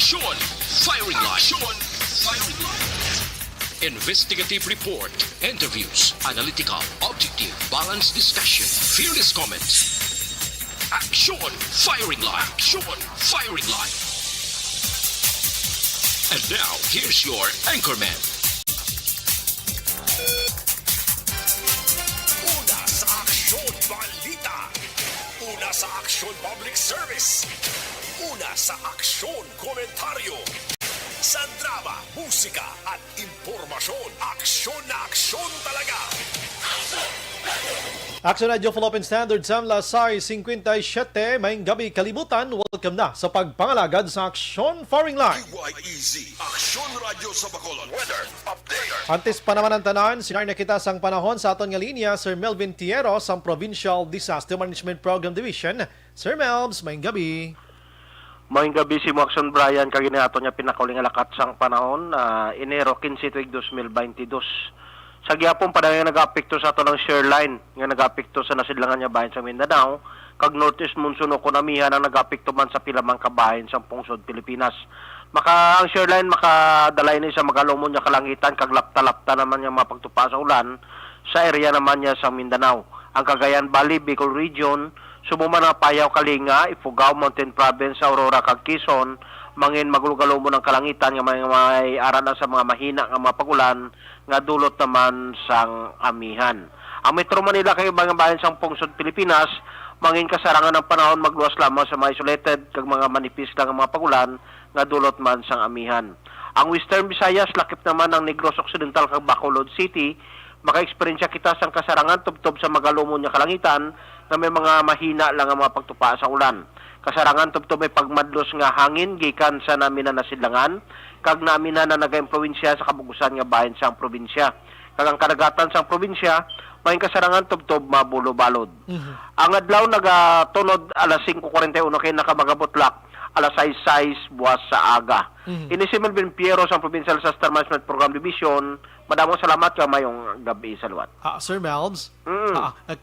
Aksyon! Firing line! Aksyon! Firing line! Investigative report, interviews, analytical, objective, balanced discussion, fearless comments. Aksyon! Firing line! Aksyon! Firing line! And now, here's your Anchorman. Una sa Aksyon Balita. Una sa Aksyon Public Service. Una sa Aksyon Komentaryo. Sa drama, musika at impormasyon, aksyon na aksyon talaga. Aksyon Radio Philippine Standard Time, Lasay 57, maing gabi kalibutan. Welcome na sa pagpangalagad sa Aksyon Firing Line. PYEZ, Aksyon Radio sa Bacolod. Weather Update. Antes pa naman ang tanan, sinar na kita sang panahon sa aton nga linya, Sir Melvin Tiero, sang Provincial Disaster Management Program Division. Sir Melvs, maing gabi. Maing gabi si Aksyon Bryan, kaginato niya pinakauling alakat sang panahon, Enero 15 tuig 2022. Sa gihapon pa na nag-apekto sa ato ng share line, nga nag-apekto sa nasidlangan niya bahin sa Mindanao, kag Northeast Monsoon o kunamihan ang nag-apekto man sa pilamang kabahin sa pungsod Pilipinas. Ang share line makadalay ni sa magalumon niya kalangitan, kag lapta-lapta naman niya mapagtupa sa ulan, sa area naman niya sa Mindanao. Ang Cagayan Valley, Bicol Region, sumuman na Payaw, Kalinga, Ifugao, Mountain Province, Aurora, kag Quezon, mangin magulugalo mo ng kalangitan nga may aran sa mga mahina nga mga pagulan nga dulot naman sang amihan. Ang Metro Manila kay ibang bayan sang pungsod Pilipinas, mangin kasarangan ng panahon magluwas lamang sa mga isolated kag mga manipis lang nga mga pagulan nga dulot man sang amihan. Ang Western Visayas lakip naman ng Negros Occidental kag Bacolod City, maka-eksperyensya kita sang kasarangan tubtob sa magalumon nga kalangitan na may mga mahina lang ang mga pagtupa sa ulan. Kasarangan tubtob may pagmadlos nga hangin gikan sa namin na nasidlangan, kag namin na nagayang probinsya sa kabugusan nga bahin sang probinsya. Kag ang kadagatan sang probinsya, may kasarangan tubtob mabulo-balod. Ang adlaw nagatunod alas 5:41 kay nakabagabutlak, alas 6:06 buwas sa aga. Ini si Melvin Piero sa Provincial Disaster Management Program Division. Madamong salamat ka mayong gabi sa luwat. Sir Melvs,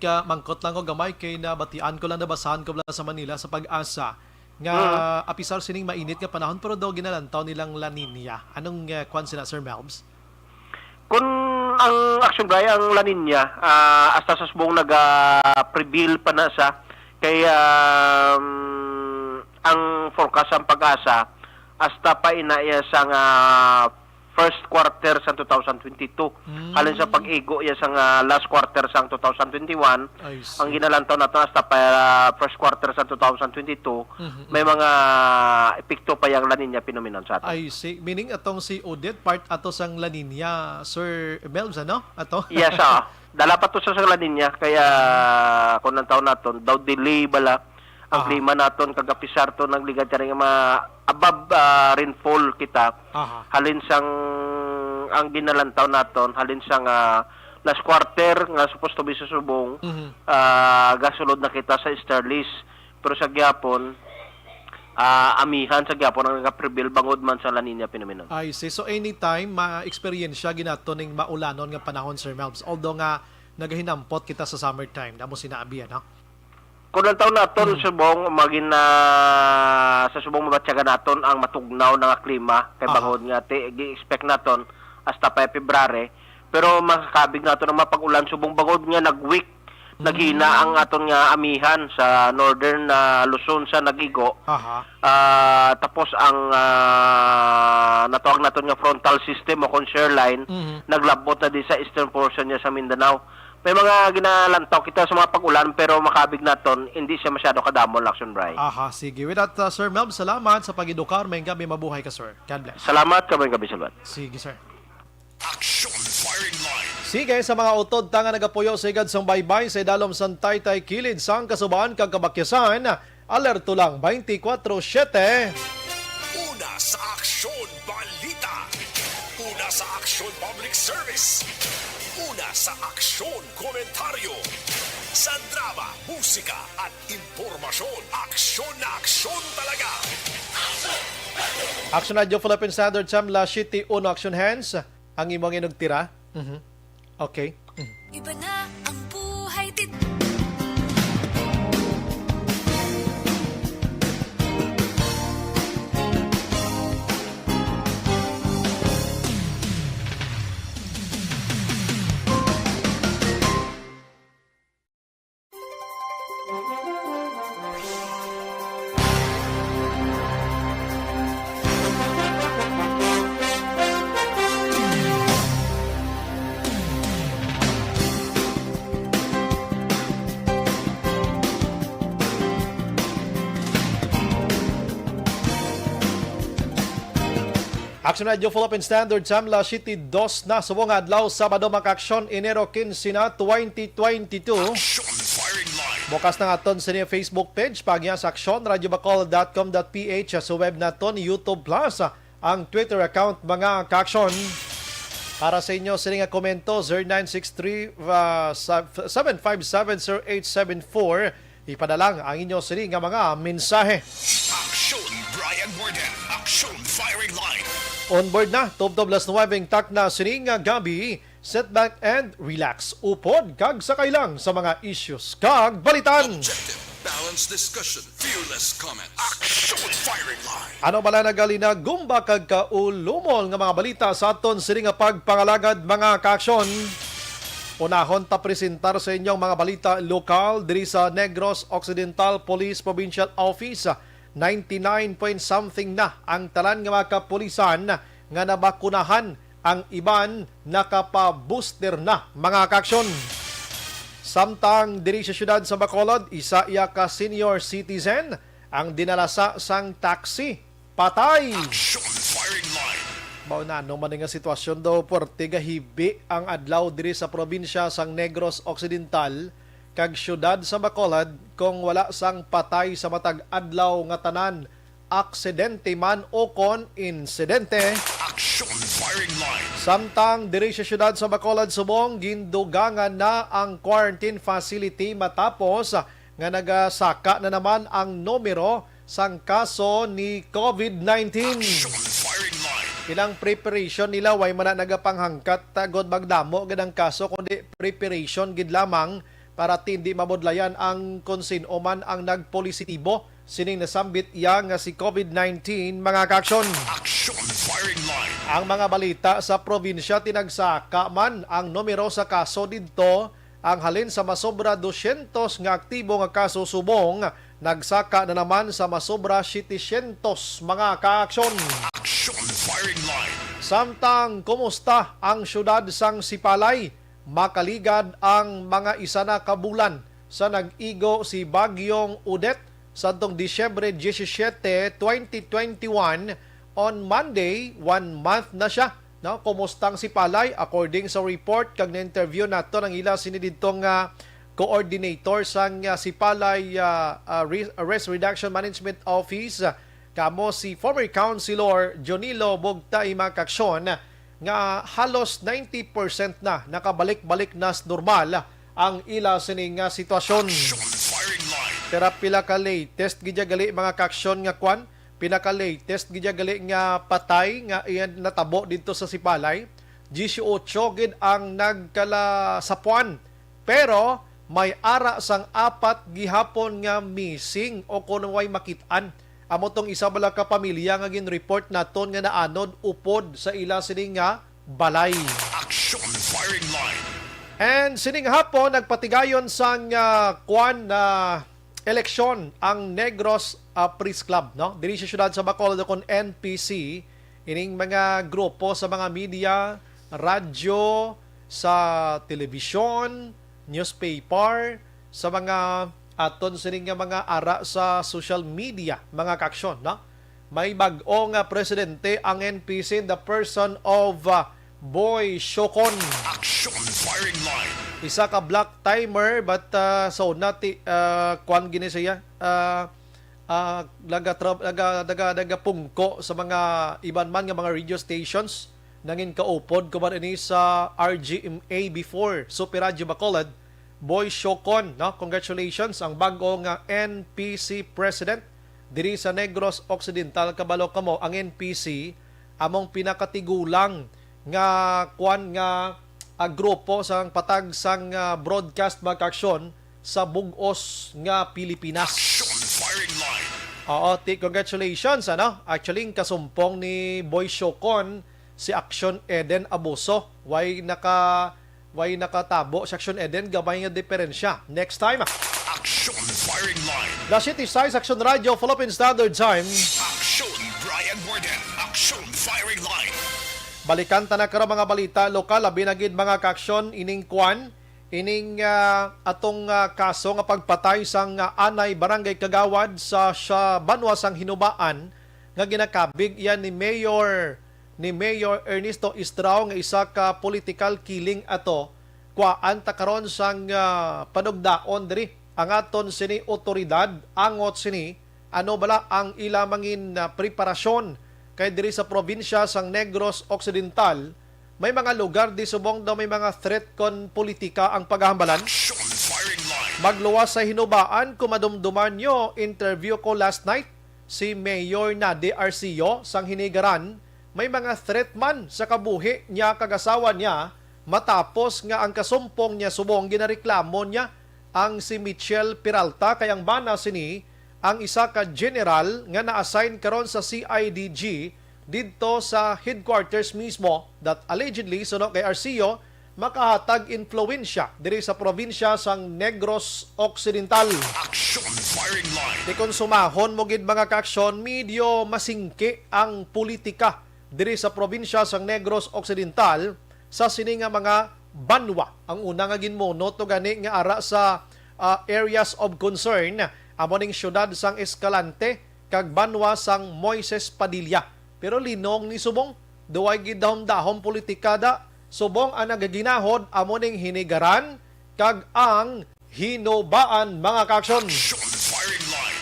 mangkot lang ko gamay kay nabatian ko lang, nabasahan ko lang sa Manila sa Pag-asa nga apisar sining mainit nga panahon pero daw ginalantaw nilang La Nina. Anong kwan sila, Sir Melvs? Kung ang Aksyon Bryan, ang La Nina, hasta sa subong nag-prevail pa na sa kaya ang forecast ang Pag-asa hasta pa inaya sa first quarter sa 2022. Halin sa pag-igo ya sa last quarter sa 2021. Ang ginalantaw nato hasta pa first quarter sa 2022, may mga epekto pa yang La Nina phenomenon sa ato. I see. Meaning atong si Odette part ato sang La Nina, Sir Melvs, ano? Ato? Yes, dala pa to sa La Nina, kaya kung ang taon naton, daw delay bala ang klima naton kagapisar to ng ligat nga mga above rainfall kita. Halin sang ang ginalantaw naton, halin sang last quarter nga supposed to be sa subong, gasulod na kita sa Starlist. Pero sa gyapon, amihan sa gyapon ang nagaprevail bangod man sa La Nina phenomenon. I see. So anytime ma-experience ginato ning maulanon nga panahon, Sir Melvs. Although nga nagahinampot kita sa summertime, damo sinabi yan, ha? Kung ang taon naton subong magin na sa subong mabatyagan naton ang matugnaw nga klima kay bangod nga gi-expect naton hasta pa February, pero makakabig naton ang mapag-ulan subong bangod nga nag-week naghina ang aton nga amihan sa northern Luzon sa nagigo. Tapos ang natawag naton nga frontal system o conshare line naglabot na di sa eastern portion niya sa Mindanao. May mga ginalantaw kita sa mga pag-ulan pero makabig naton hindi siya masyado kadamon, Aksyon Bryan. Sige. With that, Sir Melvs, salamat sa pag-edukar. May gabi, mabuhay ka, sir. God bless. Salamat ka, may gabi, salamat. Sige, sir. Aksyon Firing Line. Sige, sa mga utod tanga nagapuyo sa igad sang baybay sa idalom sang taytay kilid sang kasubaan kag kabakyasan, alerto lang 24/7. Una sa Aksyon Balita. Una sa Aksyon Public Service. Una sa Aksyon Komentaryo. Sa drama, musika at impormasyon, aksyon na aksyon talaga. Aksyon Radio Philippine Standard Time, La City, Uno Action Hands. Ang imong inugtira. Okay. Iba na ang buhay dito. Aksyon Radio Philippine Standard Time, La City 2 na subong adlaw Sabado Aksyon, Enero 15 na 2022. Aksyon firing line. Bukas na aton sa niya Facebook page, pagya sa aksyon.radiobacolod.com.ph, sa web naton, YouTube Plus, ang Twitter account mga Kaksyon. Para sa inyo sa nga komento, 0963-757-0874, ipadalang ang inyo sa nga mga mensahe. Aksyon Bryan Morden. Aksyon firing line. On board na, Top 9 tak na sining gabi, sit back and relax. Upod, kag sakay lang sa mga issues, kag balitan. Objective, balanced discussion, fearless comments. Aksyon firing line. Ano bala nagali na gumba kag kaulumol nga mga balita sa aton sining nga pagpangalagad mga kaaksyon. Unahon ta presentar sa inyong mga balita lokal diri sa Negros Occidental Police Provincial Office. 99 point something na ang talan nga mga kapulisan nga nabakunahan, ang iban nakapa-booster na mga kaaksyon. Samtang diri sa syudad sa Bacolod, isa iya ka senior citizen ang dinalasa sang taxi patay. Aksyon firing line. Mao na no man nga sitwasyon daw porte gahibi ang adlaw diri sa probinsya sang Negros Occidental kag syudad sa Bacolod kung wala sang patay sa matag adlaw nga tanan, aksidente man o kon insidente. Aksyon firing line. Samtang diri sa syudad sa Bacolod subong gindugangan na ang quarantine facility matapos nga nagasaka na naman ang numero sang kaso ni COVID-19. Aksyon firing line. Ilang preparation nila way man na nagapanghangkat tagod magdamo gid ang kaso kundi preparation gid lamang para tindi mabudlayan ang konsin o man ang nagpositibo sining nasambit iya nga si COVID-19 mga kaaksyon. Aksyon firing line. Ang mga balita sa probinsya tinagsaka man ang numero sa kaso didto, ang halin sa masobra 200 nga aktibo nga kaso subong nagsaka na naman sa masobra 700 mga kaaksyon. Aksyon firing line. Samtang kumusta ang syudad sang Sipalay? Makaligad ang mga isa na kabulan sa nag-igo si Bagyong Udet sa Disyembre 17, 2021. On Monday, 1 month na siya. No? Kumustang Sipalay? According sa report, kag na-interview nato ng ila siniditong coordinator sang Sipalay Risk Reduction Management Office, kamo si former Councilor Jonilo Bogtay Makaksyon, nga halos 90% na nakabalik-balik na normal ang ila sining sitwasyon. Aksyon firing line. Pero pila ka latest gidya gali mga kaaksyon nga kwan, pila ka latest gidya gali nga patay nga iyan natabo dito sa Sipalay. 18 gid ang nagkala sa puan. Pero may ara sang 4 gihapon nga missing o kuno way makitaan. Amo tong isa bala ka pamilya nga gin-report naton nga naanod upod sa ila sining nga balay. Aksyon firing line. And sining hapon nagpatigayon sang kwan na eleksyon ang Negros Press Club, no? Diri sa syudad sa Bacolod kon NPC, ining mga grupo sa mga media, radyo, sa telebisyon, newspaper, sa mga aton sining nga mga ara sa social media, mga kaaksyon, no? May bag-o nga presidente ang NPC in the person of Boy Shokon. Aksyon firing line. Isa ka black timer but so nati kwan gini siya daga pungko sa mga iban man nga mga radio stations nangin kaupod kuman ini sa RGMA before Super Radio Bacolod. Boy Shokon, no? Congratulations ang bago nga NPC president diri sa Negros Occidental. Kabalo kamo ang NPC among pinakatigulang nga kwan nga grupo sang patag sang broadcast mag-aksyon sa bugos nga Pilipinas. Aksyon firing line. Oo, congratulations, ano? Actually, kasumpong ni Boy Shokon si Aksyon Eden Abuso. Way nakatabo sa Aksyon Eden, gabay nga diferensya. Next time. Aksyon firing line. La City Size Aksyon Radio, Philippine Standard Time. Aksyon Bryan Morden. Aksyon firing line. Balikan ta na karo mga balita lokal, labi na gid mga kaaksyon ining kwan, ining atong kaso nga pagpatay sang anay barangay Kagawad sa Banwa sang Hinubaan nga ginakabig yan ni ni Mayor Ernesto Estrao nga isa ka political killing ato kuan ta karon sang panugdaon diri ang aton sini otoridad angot sini ano bala ang ilamangin preparasyon kay diri sa probinsya sang Negros Occidental may mga lugar di subong daw may mga threat kon politika ang paghahambalan. Magluwas sa hinubaan kung madumduman nyo, interview ko last night si Mayor na Aksyon sang Hinigaran, may mga threat man sa kabuhi niya kagasawa niya matapos nga ang kasumpong niya subong ginareklamo niya ang si Michelle Peralta kayang bana sini ang isa ka general nga na-assign karon sa CIDG dito sa headquarters mismo that allegedly suno kay Aksyon makahatag influensya diri sa probinsya sang Negros Occidental. Action firing line. Di konsumahon mo gid mga kaaksyon, medyo masingki ang politika diri sa probinsya sang Negros Occidental sa sini nga mga banwa. Ang una nga ginmono to gani nga ara sa areas of concern amo ning syudad sang Escalante kag banwa sang Moises Padilla. Pero linong ni subong duway gid dahom politika da subong ang nagaginahod amo ning Hinigaran kag ang hinubaan mga kaaksyon.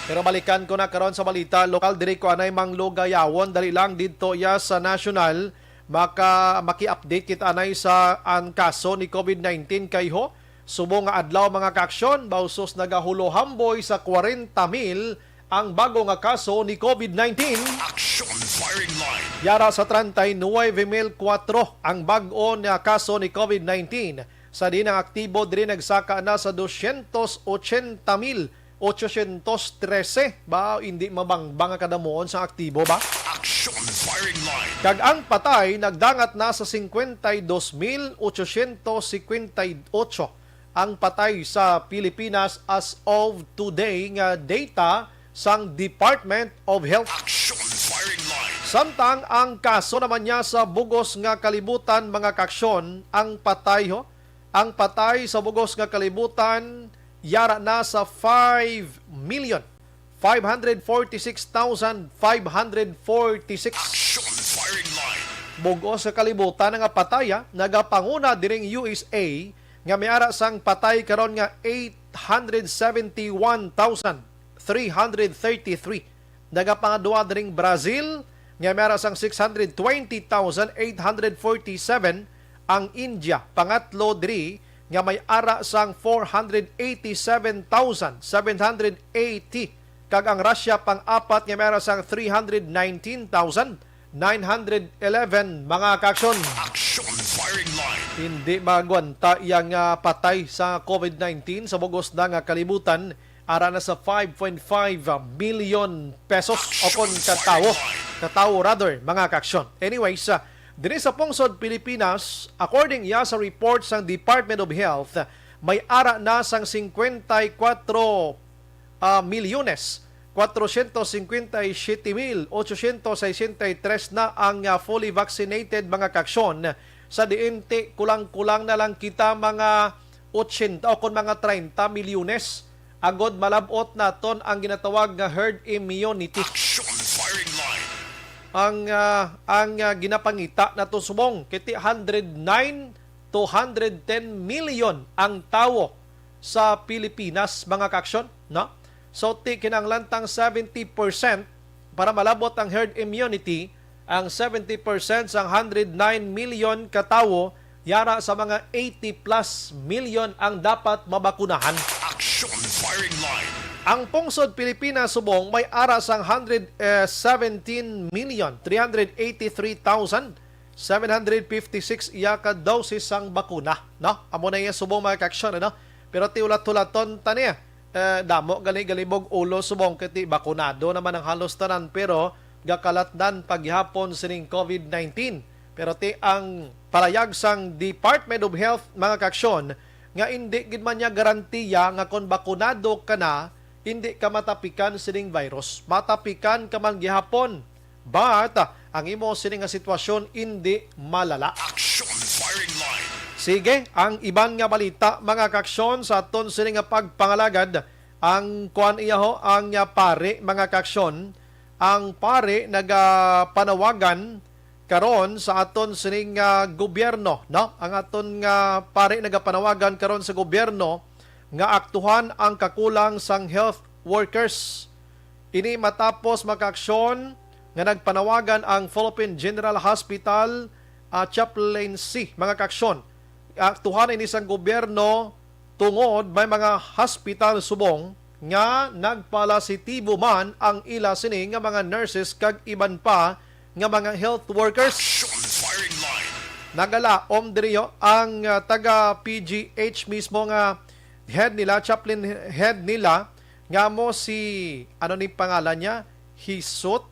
Pero balikan ko na karon sa balita lokal diri ko anay manglugayawon dali lang didto ya sa national maki-update kita anay sa ang kaso ni COVID-19 kayho subong nga adlaw mga kaaksyon bausos nagahulo-hamboy sa 40,000 ang bago nga kaso ni COVID-19. Action firing line. Yara sa 39,004 ang bago na kaso ni COVID-19. Sa din ang aktibo diri nagsaka na sa 280,813 ba hindi mabangbang nga kadamuon sa aktibo ba? Action firing line. Kag ang patay nagdangat na sa 52,858 ang patay sa Pilipinas as of today nga data sang Department of Health. Action firing line. Samtang ang kaso naman niya sa bugos nga kalibutan mga kaaksyon, ang patay sa bugos nga kalibutan yara na sa 5,546,546. Action firing line. Bugos sa kalibutan nga pataya nagapanguna diring USA nga miara sang patay karon nga 871,333. Nagapangadua diring Brazil nga meron sang 620,847. Ang India pangatlo diri nga may ara sang 487,780. Kag ang Russia pang-apat nga meron sang 319,911 mga kaaksyon. Action firing line. Hindi magwanta yang patay sa COVID-19 sa bugos na nga kalibutan ara na sa 5.5 billion pesos o kon katawo rather mga kaaksyon. Anyways, diri sa pungsod Pilipinas, according ya sa report sang Department of Health, may ara na sang 54 milyones 457,863 na ang fully vaccinated mga kaaksyon. Sa diente kulang-kulang na lang kita mga 80 o kon mga 30 milyones agod malabot naton ang ginatawag nga herd immunity. Action firing line. Ang ginapangita nato subong kiti 109 to 110 million ang tawo sa Pilipinas mga kaaksyon, no? So kinanglantang 70% para malabot ang herd immunity. Ang 70% sang 109 million katawo yara sa mga 80 plus million ang dapat mabakunahan. Action firing line. Ang pungsod Pilipinas subong may ara sang 117,383,756 iya ka doses sang bakuna, no? Amo na iya subong mga kaaksyon, no? Pero ti ulat-ulaton taniya damo gali-galibog ulo subong kiti bakunado naman ang halos tanan pero gakalatdan paghapon sining COVID-19. Pero ti ang palayag sang Department of Health mga kaaksyon nga hindi gid man niya garantiya nga kon bakunado ka na hindi ka matapikan sining virus. Matapikan ka man gihapon. But ang imo sining nga sitwasyon hindi malala. Action firing line. Sige, ang iban nga balita mga kaaksyon sa aton sining nga pagpangalagad ang kuan iyaho ang pare mga kaaksyon. Ang pare nagapanawagan karon sa aton sining gobyerno, no? Ang aton nga pare nagapanawagan karon sa gobyerno nga aktuhan ang kakulang sang health workers. Ini matapos maka-aksyon nga nagpanawagan ang Philippine General Hospital chaplaincy, mga kaaksyon. Aktuhan ini sang gobyerno tungod may mga hospital subong nga nagpalasitibo man ang ila sini nga mga nurses kag iban pa nga mga health workers. Firing line. Nagalaom diriyo ang taga PGH mismo nga head nila, chaplain head nila, nga mo si, ano ni pangalan niya? Hisut.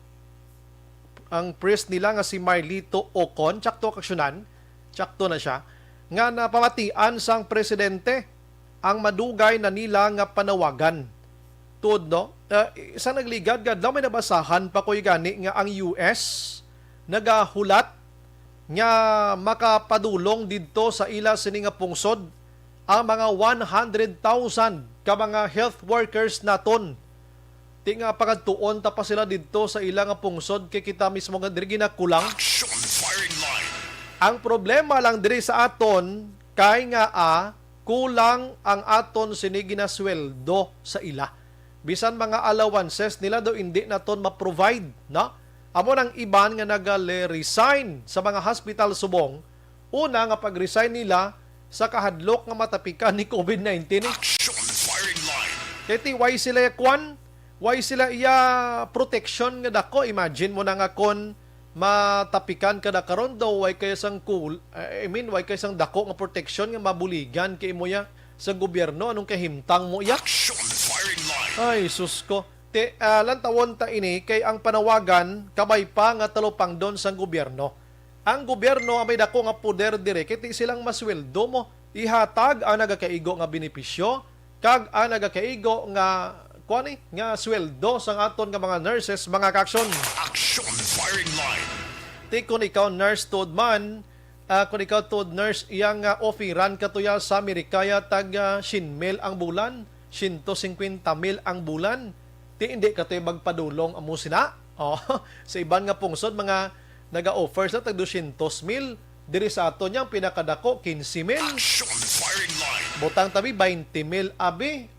Ang priest nila nga si Marlito Ocon, tsakto kaksyonan, tsakto na siya, nga napamatian sang presidente ang madugay na nila nga panawagan. Tuod, no? Isa nagligad-gad daw may nabasahan pa ko'y gani nga ang US nagahulat nga makapadulong didto sa ila sini nga pungsod ang mga 100,000 ka mga health workers naton. Ti nga pagatuon ta pa sila didto sa ila nga pungsod kay kita mismo nga diri ginakulang. Aksyon firing line. Ang problema lang diri sa aton kay nga kulang ang aton sini ginasweldo sa ila. Bisan mga allowances nila do hindi naton ma-provide, no? Amo nang iban nga nagale-resign sa mga hospital subong, una nga pag-resign nila sa kahadlok nga matapikan ni COVID-19. Action firing line. Kaya why sila kwan? Why sila protection nga dako? Imagine mo na nga kon matapikan ka na karon daw, why kayo sang why kayo sang dako nga protection nga mabuligan kay mo ya sa gobyerno, anong kahimtang mo ya? Action firing line. Ay, sus ko. Lantawon ta ini kay ang panawagan kabay pa nga talupang doon sa gobyerno. Ang gobyerno may dako nga poder dire kay silang masweldo mo ihatag ang nagakaigo nga benepisyo kag ang nagakaigo nga nga sweldo sa aton nga mga nurses, mga kaaksyon. Action firing line. Kung ikaw nurse tuod man, kung ikaw tuod nurse iyang offeran katuya sa Amerikaya tag 100,000 ang bulan, 150,000 ang bulan. Hindi ka tayo magpadulong amo sina. Sa iban nga pungsod, mga naga-offer sa tag 200,000. Diri sa ato niyang pinakadako, 15,000. Action firing line. Butang tabi, 20,000 abi.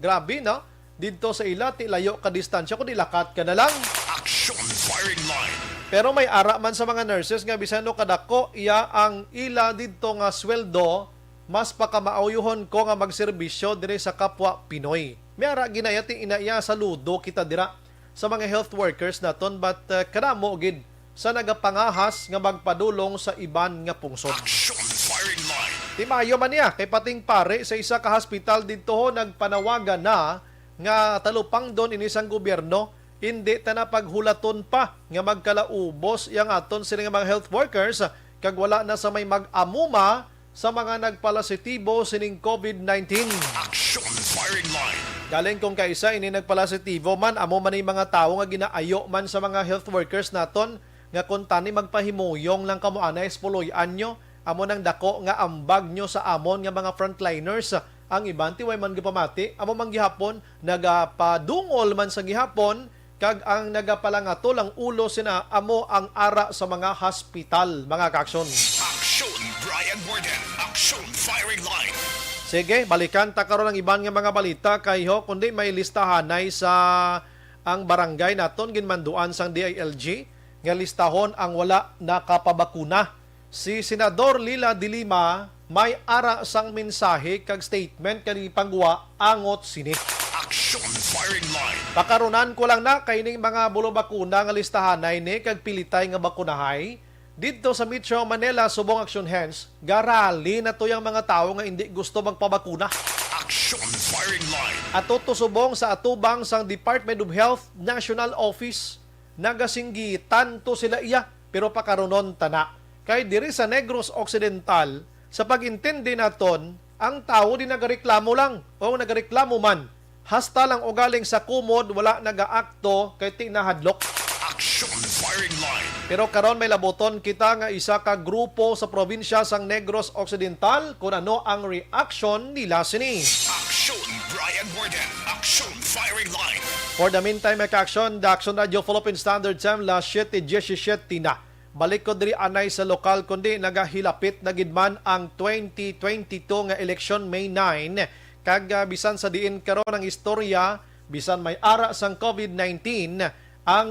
Grabe, no? Dito sa ila, layo ka distansya, kung nilakat ka na lang. Action firing line. Pero may ara man sa mga nurses nga bisano kadako, iya ang ila dito nga sweldo, mas pakamauyuhon ko nga magserbisyo dire sa kapwa Pinoy. May ara ginayati inaya saludo kita dira sa mga health workers naton, but kadamo gid sa nagapangahas nga magpadulong sa iban nga pungsod. Action firing line. Timayo man niya kay pating pare sa isa ka hospital dito ho nagpanawagan na nga talupang doon inisang gobyerno hindi ta na paghulaton pa nga magkalaubos yang aton sila nga mga health workers kag wala na sa may mag-amuma sa mga nagpalasitibo sining COVID-19. Action firing line. Galing kung kaisa ini nagpalasitibo man, amo man yung mga tao nga ginaayo man sa mga health workers naton nga kung tani magpahimuyong lang kamo anay espuloyan nyo, amo nang dako nga ambag nyo sa amon nga mga frontliners. Ang iban tiway man gipamati, amo man gihapon nagapadungol man sa gihapon kag ang nagapalangato lang ulo sina amo ang ara sa mga hospital, mga kaaksyon. Action Bryan Morden. Action firing line. Sige, balikan ta karon ang iban nga mga balita kayho kundi may listahanay sa ang barangay naton ginmanduan sang DILG nga listahon ang wala nakapabakuna. Si Senador Lila de Lima may ara sang mensahe kag statement kani pangwa angot sini. Action firing line. Pakarunan ko lang na kay ning mga bulo bakuna nga listahanay ni kag pilitay nga bakunahay. Dito sa Metro Manila, subong Action Hands, garali na to yung mga tao nga hindi gusto magpabakuna. Action firing line. At subong sa atubang sang Department of Health National Office, nagasinggitan to sila iya, pero pakarunon tana. Kay diri sa Negros Occidental, sa pag-intindi naton, ang tao di nagareklamo lang, o nagareklamo man, hasta lang o galing sa kumod, wala nagaakto, kay tinahadlok. Action firing line. Pero karon may laboton kita nga isa ka grupo sa probinsya sang Negros Occidental kung ano ang reaction nila sini. Action Bryan Morden. Action firing line. For the meantime, may ka-action, the Action Radio Philippine Standard Time, la 7:17 na. balik ko diri anay sa lokal kundi nagahilapit na gidman ang 2022 nga election May 9 kag bisan sa diin karon ang istorya bisan may ara sang COVID-19 ang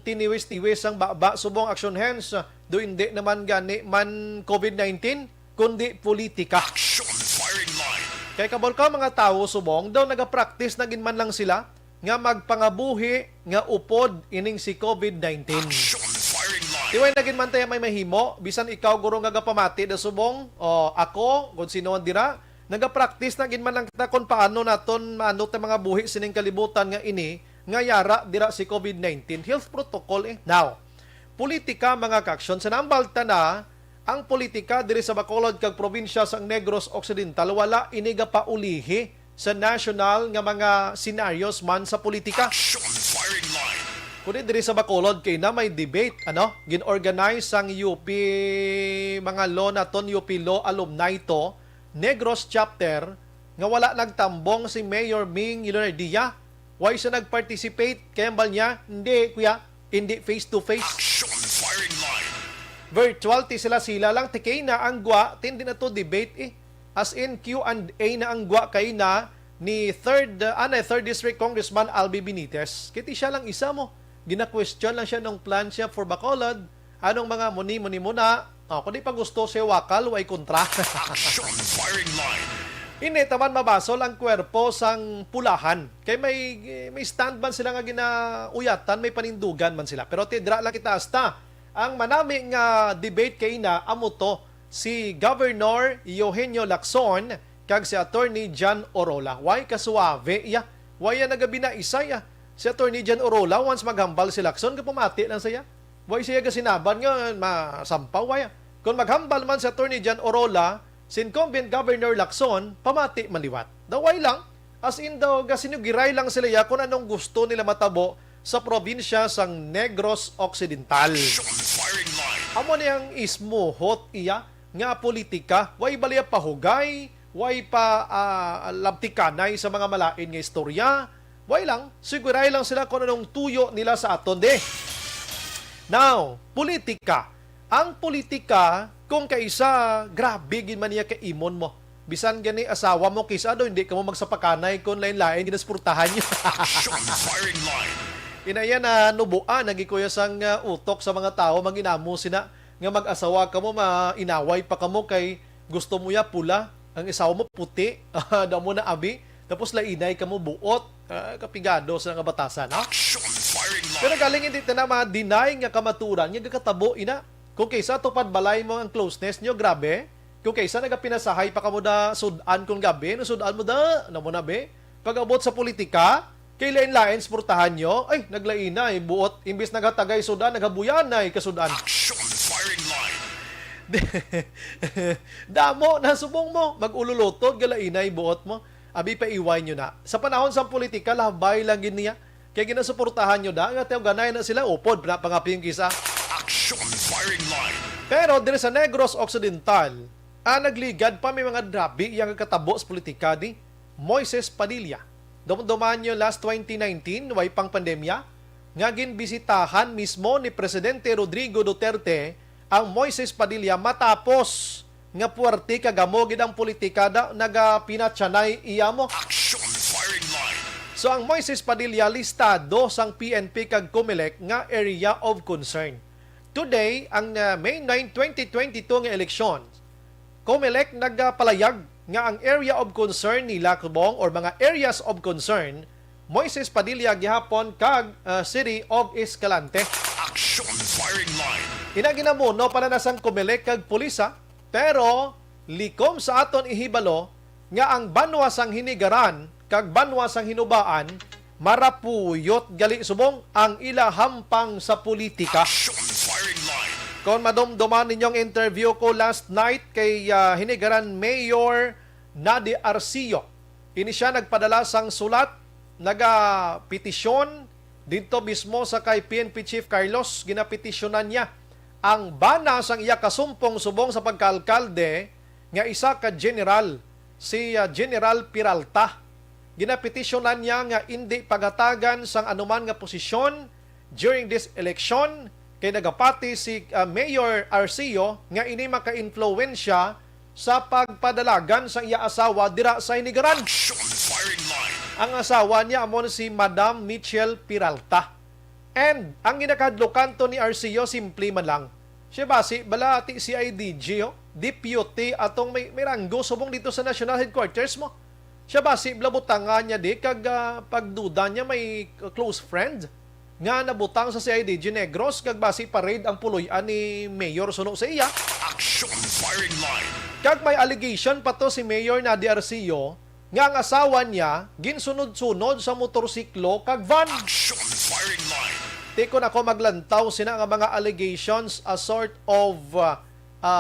tiniwis-tiwis ang baba subong action hands do hindi naman gani man COVID-19 kundi politika. Action firing line. Kay kabol ka mga tao subong daw nagapractice na ginman lang sila nga magpangabuhi nga upod ining si COVID-19. Action firing line. Tiway na ginman tayo may mahimo bisan ikaw guro nga gapamati da subong o ako kung sino man dira nagapractice na ginman lang kita kung paano naton maano ta mga buhi sining kalibutan nga ini nga yara dira si COVID-19 health protocol Now, politika mga kaksyon sa nambalta na ang politika diri sa Bacolod kag probinsya sa Negros Occidental wala iniga paulihi sa national nga mga scenarios man sa politika. Action firing line. Kundi diri sa Bacolod kay na may debate ginorganize ang UP mga law naton UP Law alumni to Negros chapter nga wala nagtambong si Mayor Ming Ilordia. Why siya nag-participate? Kaya bal niya? Hindi, kuya. Hindi face-to-face. Action firing line. Virtual, sila lang. Tikay na ang gwa. Tindi na to debate As in, Q&A na ang gwa kay na ni 3rd District Congressman Albi Benitez. Kiti siya lang isa mo. Gina-question lang siya ng plan siya for Bacolod. Anong mga muni muna. Kung di pa gusto siya wakal, way kontra. Action firing line. Ini taman mabasol ang kwerpo sang pulahan. Kay may stand man sila nga ginauyatan, may panindugan man sila. Pero tidra lang kita hasta. Ang manami nga debate kay na amo to si Governor Eugenio Lacson kag si Attorney John Orola. Why kasuave ya? Why ya nagabi na isa ya? Si Attorney John Orola once maghambal si Lacson kapumati lang siya. Why siya gasinaban nga masampaw ya? Kung maghambal man si Attorney John Orola, si incumbent Governor Lacson, pamati maliwat. Daway lang, as in daw, gasinugiray lang sila ya kung anong gusto nila matabo sa probinsya sang Negros Occidental. Amo niyang ismuhot iya nga politika, way baliya pahugay, way pa labtikanay sa mga malain nga istorya, way lang, siguray lang sila kung anong tuyo nila sa aton de. Now, politika. Ang politika, kung kaisa, grabe gin man niya kay imon mo. Bisan gani asawa mo kisa do hindi ka mo magsapakanay kung lain-lain ginasportahan niyo. Inaya na nubuan nagikuya sang utok sa mga tao manginamo sina nga mag-asawa ka mo mainaway pa kamo kay gusto mo ya pula, ang asawa mo puti, daw mo na abi, tapos lainay ka mo buot, kapigado sa nga batasan, ha? Pero galing hindi na ma-deny nga kamaturan, nga kakatabo ina. Kung kaysa tupad balay mo ang closeness nyo, grabe. Kung kaysa nagapinasahay pa ka mo da sudan kung gabi, sudan mo da, na mo na be. Pag abot sa politika, kay lain-lain sportahan nyo, ay, naglainay, buot, imbis nagatagay sudan, nagabuyanay kasudan. Action firing line. Damo, nasubong mo, mag-ululutod, galainay, buot mo. Abi pa iway nyo na. Sa panahon sa politika, labay lang niya. Kaya ginasuportahan nyo da, nga tayo ganay na sila, upod, pangapi yung kisa. Action firing line. Pero diri sa Negros Occidental, nagligad pa may mga drabi yang katabo sa politika ni Moises Padilla. Dumduman nyo last 2019, way pang pandemya, nga ginbisitahan mismo ni Presidente Rodrigo Duterte ang Moises Padilla matapos nga puwerte kagamogid ang politika da nagapinatsanay iya mo. Action firing line. So ang Moises Padilla listado sang PNP kag COMELEC nga area of concern. Today, ang May 9, 2022 nga eleksyon, COMELEC nagpalayag nga ang area of concern nila kubong or mga areas of concern, Moises Padilla gihapon kag City of Escalante. Action firing line. Inaginamuno para na sang COMELEC kag pulisa, pero likom sa aton ihibalo nga ang banwa sang hinigaran kag banwa sang hinubaan marapuyot gali subong ang ilahampang sa politika. Kung madomdoman ninyong interview ko last night kay hinigaran Mayor Nadi Arcillo, ini siya nagpadala sang sulat, nagapetisyon dito mismo sa kay PNP Chief Carlos, ginapetisyonan niya ang bana sang iya kasumpong subong sa pagkaalkalde nga isa ka general, si General Peralta. Ginapetisyonan niya nga hindi pagatagan sang anuman nga posisyon during this election kay nagapati si Mayor Arceo nga ini maka-influensya sa pagpadalagan sa iya asawa dira sa Hinigaran. Action firing line. Ang asawa niya amon si Madam Michelle Peralta. And ang ginakadlokan to ni Arceo simple man lang. Siya basi balati si IDG, deputy atong may ranggo subong dito sa national headquarters mo. Siya basi blabutangan niya di kag pagduda niya may close friend nga nabutang sa CIDG Negros kag basi parade ang puloy-an ni Mayor suno sa iya. Action firing line. Kag may allegation pa to si Mayor Nadia Arceo nga ang asawa niya ginsunod-sunod sa motorsiklo kag van. Action firing line. Tikon ako maglantaw sina nga mga allegations a sort of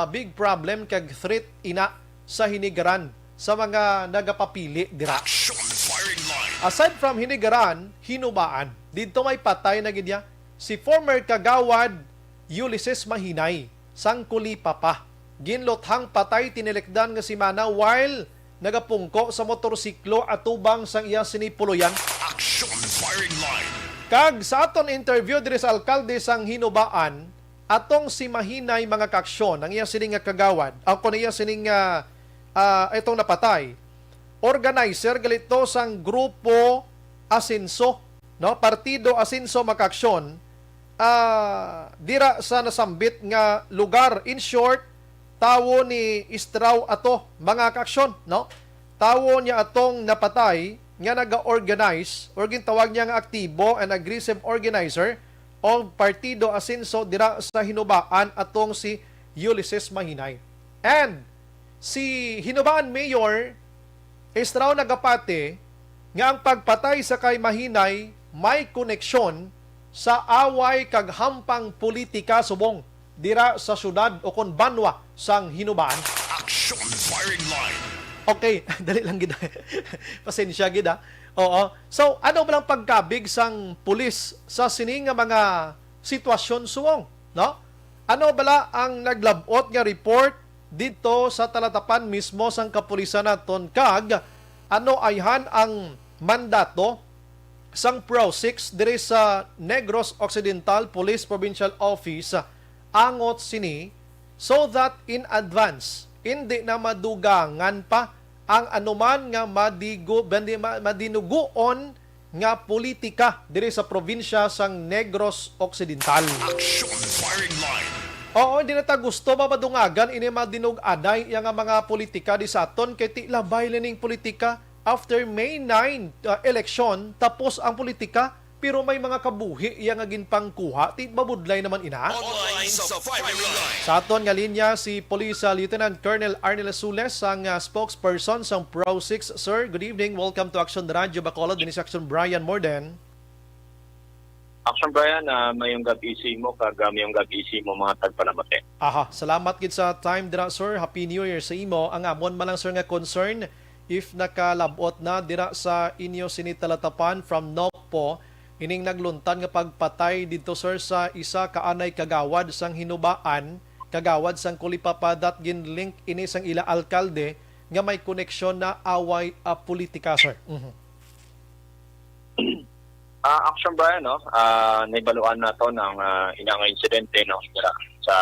big problem kag threat ina sa Hinigaran sa mga nagapapili dira. Action firing line. Aside from Hinigaran, hinubaan. Dito may patay na gidya si former kagawad Ulysses Mahinay, sangkuli papa. Ginlothang patay tinilikdan nga si Mana while nagapungko sa motorsiklo atubang sang iya sinipuluyan. Action firing line. Kag sa aton interview diri sa alkalde sang Hinubaan, atong si Mahinay mga kaksyon, ang iya sining nga kagawad, ako na iya sining itong napatay, organizer galito sang grupo Asenso, no? Partido Asenso makaksyon, dira sa nasambit nga lugar. In short, tawo ni Istraw ato mga kaksyon, no? Tawo niya atong napatay nga naga-organize or gintawag niya nga aktibo and aggressive organizer of Partido Asenso dira sa Hinubaan atong si Ulysses Mahinay. And si Hinubaan Mayor Istraw nagapate nga ang pagpatay sa kay Mahinay may koneksyon sa away kag hampang politika subong dira sa syudad o kon banwa sang Hinubaan. Action firing line. Okay, dali lang gid. Pasensya gid ha. Oo. So, ano ba lang pagkabig sang pulis sa sining nga mga sitwasyon suwong, no? Ano bala ang naglabot nga report dito sa talatapan mismo sang kapulisan naton kag ano ayhan ang mandato sang Pro 6 diri sa Negros Occidental Police Provincial Office angot sini so that in advance hindi na madugangan pa ang anuman nga madinuguon nga politika diri sa probinsya sang Negros Occidental. Action firing line. Oo, hindi na ta gusto mamadungagan ini madinug-aday yang mga politika di sa aton kay ti labay lening politika after May 9 election tapos ang politika pero may mga kabuhi yang agin pangkuha ti mabudlay naman ina. Online sa firing line. Sa aton nga linya si Police Lieutenant Colonel Arnel Sules ang spokesperson sang Pro 6. Sir, good evening. Welcome to Aksyon Radio Bacolod. Dinis Aksyon Bryan Morden. Aksyon Bryan, mayong gabi mo kag mayong gabi mo mga tagpanamate. Aha, salamat gid sa time dira sir. Happy New Year sa imo. Ang amon man lang sir nga concern if nakalabot na dira sa inyo sinitalatapan from Nokpo ining nagluntan nga pagpatay dito sir sa isa kaanay kagawad sang Hinubaan, kagawad sang Kulipapadat ginlink ini sang ila alkalde nga may koneksyon na away politika sir. Action Bryan, no? Naibaluan na to ng inang insidente no sa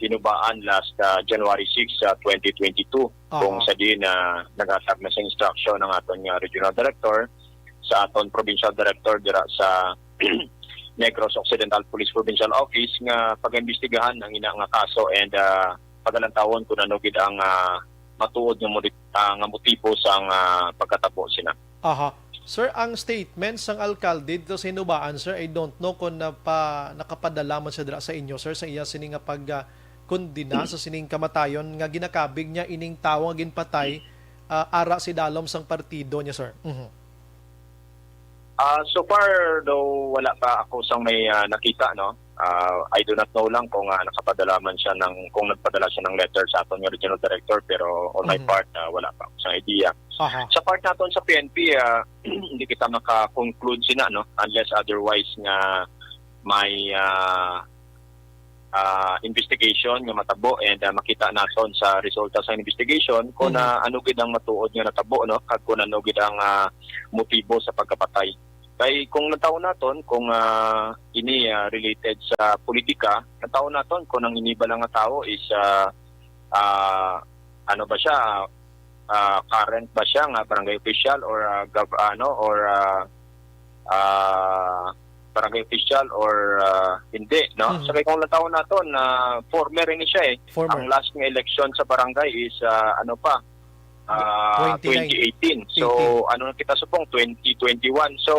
Hinubaan last January 6, 2022 kung sa din nag-atag na sa instruction ng aton regional director sa aton provincial director dira sa Negros Occidental Police Provincial Office nga pag-imbestigahan ang ina nga kaso and pagalantawon kung ano gid ang matuod nga motibo sang pagkatabo sina. Aha. Sir, ang statement sang alkalde dito sa Hinubaan, sir, I don't know kung nakapadala man siya dira sa inyo, sir, sa iya sining nga pagkundina sa sining kamatayon nga ginakabig niya ining tawo nga ginpatay ara si dalom sang partido niya, sir. So far, though wala pa ako sang may nakita, no? I do not know lang kung nakapadala man siya kung nagpadala siya ng letter sa aton regional director, pero on my part, wala pa ako sang idea. Sa part naton sa PNP, hindi kita maka-conclude sina, no? Unless otherwise nga may investigation nga matabo and makita naton sa resulta sa investigation kung ano gid ang matuod nga natabo, no? Kag kung ano gid ang motibo sa pagkapatay. Kay kung nataon naton kung ini related sa politika, nataon naton kung ang iniba lang nga tao is ano ba siya, current ba siya nga barangay official or barangay official or hindi, no? So kay kung nataon naton former ini siya Former. Ang last nga election sa barangay is 2018. So, ano na kita supong 2021. So,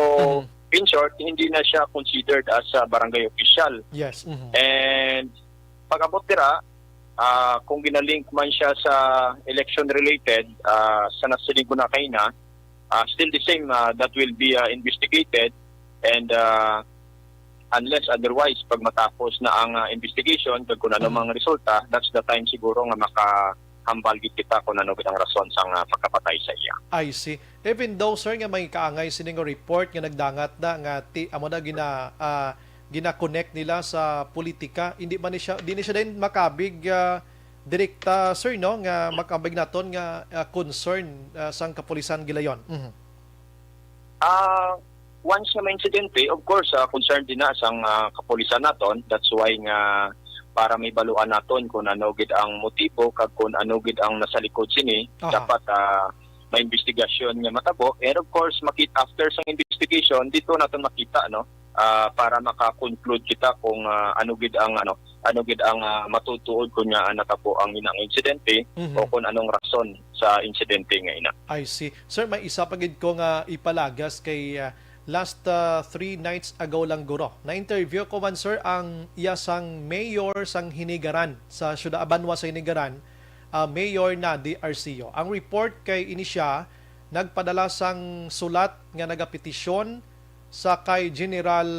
in short, hindi na siya considered as a barangay official. Yes. And pag-abot tira, kung ginalink man siya sa election-related, sa nasiling ko na kayo na, still the same, that will be investigated. And unless otherwise, pag matapos na ang investigation, kung ano mga resulta, that's the time siguro nga hambal kita kung ano ang rason sa pagkapatay sa iya. I see. Even though, sir, nga may kaangay sining report nga nagdangat na nga amo na gina-connect nila sa politika, hindi man siya din makabig direkta, sir, no, nga makabig naton nga concern sang kapulisan gilayon. Once na may insidente, of course, concerned din na sang kapulisan naton. That's why nga para may baluan naton kung ano gid ang motibo kag kung ano gid ang nasa likod sini, dapat may investigasyon nga matabo. And of course, makita after sa investigation dito naton makita para maka-conclude kita kung ano gid ang matutuod kung nga natabo ang inang insidente o kung anong rason sa insidente nga ina. I see. Sir, may isa pa gid ko nga ipalagas kay last 3 nights ago lang guro. Na-interview ko man, sir, ang iyasang mayor sang Hinigaran sa Syudad Abanwa sa Hinigaran, Mayor Nadi Arceo. Ang report kay inisya nagpadala sang sulat nga nagapetisyon sa kay General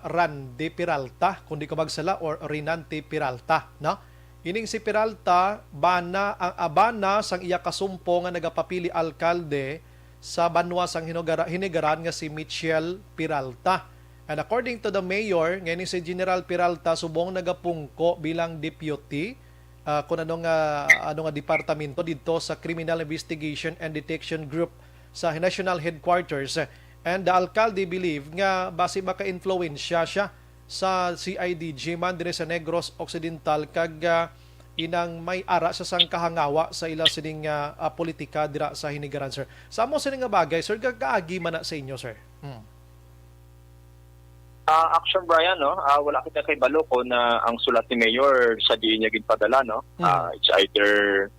Rande Peralta, kung di ko magsala, or Rinante Peralta, no? Ining si Peralta ang abana sang iya kasumpo nga nagapapili alkalde sa Banwa sang Hinigaran nga si Michelle Peralta. And according to the mayor, ngayon si General Peralta subong nagapungko bilang deputy kung ano nga departamento dito sa Criminal Investigation and Detection Group sa National Headquarters. And the alcalde believe nga base maka-influensya siya sa CIDG man dire sa Negros Occidental kag inang may ara sa sang kahangawa sa ila sining politika dira sa Hinigaran, sir. Sa mo sining nga bagay, sir, gagaagi man na sa inyo, sir. Aksyon, Bryan, no? Wala kita kay balo ko na ang sulat ni Mayor sa diin niya ginpadala, no? It's either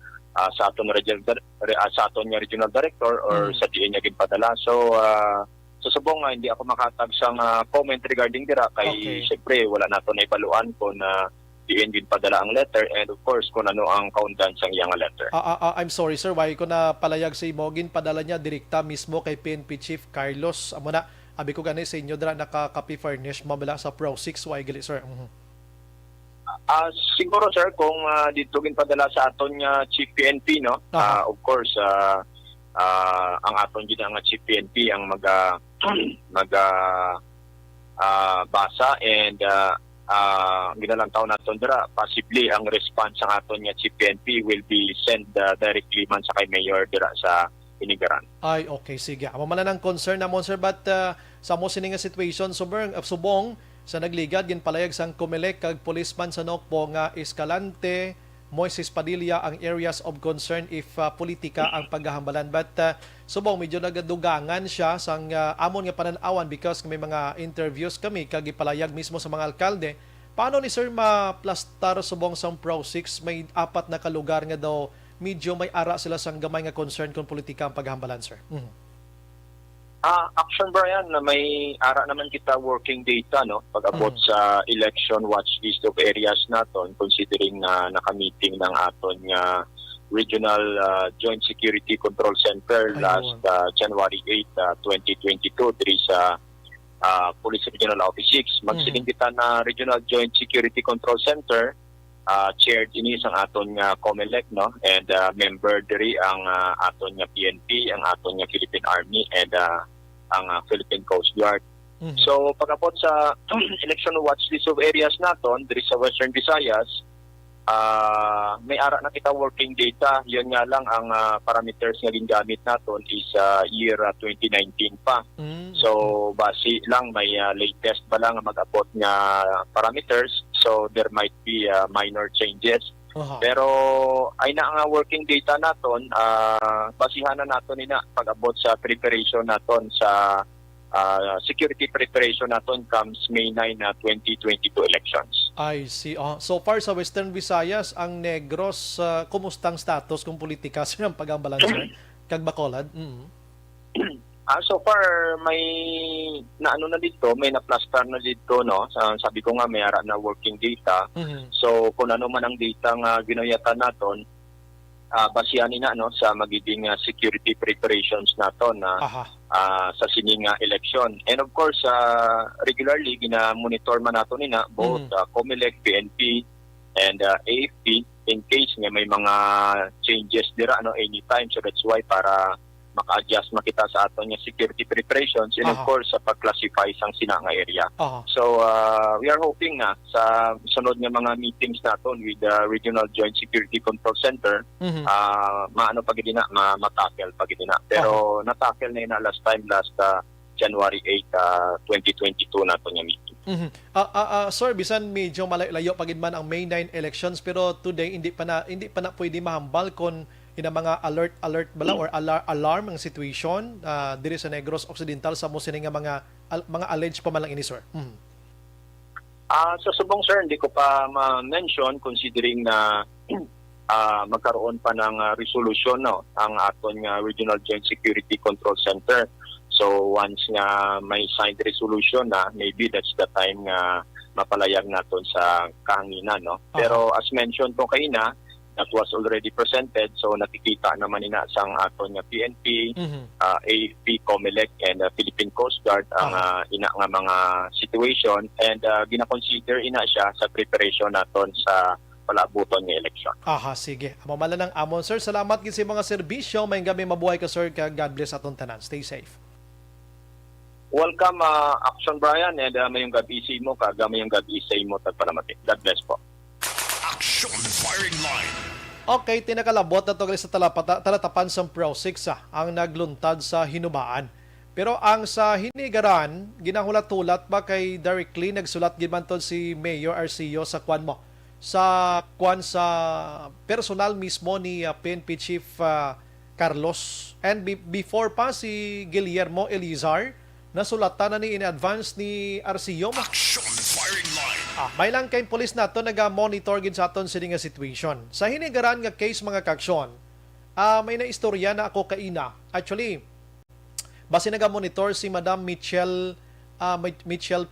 sa aton regional director or sa diin niya ginpadala. So subong hindi ako makatag sang comment regarding dira kay syempre wala nato na ibaluan ko na diin ginpadala ang letter and of course kung ano ang kaundan sang iyang letter. I'm sorry, sir, why ko na palayag sa imo ginpadala niya direkta mismo kay PNP Chief Carlos. Amo na abi ko gani sa inyo dira naka-copy furnish mabala sa Pro 6 why gali, sir. Siguro, sir, kung dito ginpadala sa aton nga Chief PNP, no? Of course ang aton gid nga Chief PNP ang basa and ginalang taon naton dira possibly ang response sa aton nga Chief PNP will be sent directly man sa kay Mayor dira sa Hinigaran. Ay, okay, sige. Amo man ang concern namon, sir, but sa mo sining nga situation subong sa nagligad ginpalayag sang Comelec kag policeman sa Nokpo nga Escalante, Moises Padilla ang areas of concern if politika ang paghahambalan, but subong medyo nagadugangan siya sang amon nga panan-awan because may mga interviews kami kag ipalayag mismo sa mga alkalde. Paano ni sir ma-plastar subong sang Pro 6 may 4 na kalugar nga daw medyo may ara sila sang gamay nga concern kung politika ang paghahambalan, sir? Action, Bryan, na may ara naman kita working data, no? Pag-abot sa election watch list of areas naton, considering na naka-meeting ng aton nga Regional Joint Security Control Center last January 8, 2022 diri sa Police Regional Office 6. Magsiling kita na Regional Joint Security Control Center, chaired ini sang aton nga Comelec, no? And member diri ang aton nga PNP, ang aton nga Philippine Army and ang Philippine Coast Guard. So pagabot sa election watch list of areas naton diri sa Western Visayas, may ara na kita working data. Yun nga lang ang parameters nga gingamit naton is year 2019 pa. So base lang may latest pa lang mag-abot nga parameters. So there might be minor changes. Pero ay na nga working data naton, basihan na naton ina pag-abot sa preparation naton sa security preparation naton comes May 9 2022 elections. I see. So far sa Western Visayas, ang Negros, kumustang status kung politika sa pag-balancer? Kag Bacolod? So far, may naano na dito, may na-plaster na dito, no? Sabi ko nga, may ara na working data. So, kung ano man ang data nga ginuyatan naton, basihan na no, sa magiging security preparations naton na sa sining election. And of course, regularly, gina-monitor man nato nina, both COMELEC, PNP, and AFP, in case nga may mga changes dira no, anytime. So that's why para maka-adjust makita sa aton nga security preparations and of course sa pag-classify sang sinanga area. So we are hoping na sa sunod nga mga meetings naton with the Regional Joint Security Control Center maano pag na matakel pag na. Pero natakel na ina last January 8, 2022 naton nga meeting. Sir, bisan medyo malayo pagid man ang May 9 elections pero today hindi pa na pwede mahambal kung ina mga alert bala or alarm ang situation diri sa Negros Occidental sa mo sini nga mga alleged pa man lang ini, sir. Sa subong sir, hindi ko pa ma-mention considering na magkaroon pa ng resolution no ang aton nga Regional Joint Security Control Center. So once nga may signed resolution na, maybe that's the time nga mapalayag naton sa kahanginan no. Pero as mentioned ko kaina, that was already presented, so nakikita naman ina sang aton nga PNP, AFP, COMELEC, and Philippine Coast Guard ang ina nga mga situation and gina-consider ina siya sa preparation naton sa palabuton ng election. Sige. Mamala ng amon, sir. Salamat gid sa mga serbisyo. May gabi mabuhay ka, sir. God bless aton tanan. Stay safe. Welcome, Aksyon Bryan, and mayong gabi isay mo, mayong gabi isay mo, tagpalamati. God bless po. Aksyon Firing Line. Okay, tinakalabot na to sa talatapan sa Pro 6 ang nagluntad sa hinubaan. Pero ang sa hinigaran, ginahulat-hulat ba kay directly nagsulat gibanton si Mayor Arceo sa kwan mo? Sa personal mismo ni PNP Chief Carlos. And before pa si Guillermo Elizar, nasulatan na ni in advance ni Arceo. Aksyon Firing Line. May lang kayong polis na to nag-monitor gid sa aton sini nga situation. Sa hinigaran nga case mga kaksyon, may naistorya na ako kaina. Actually, base nag-monitor si Madam Michelle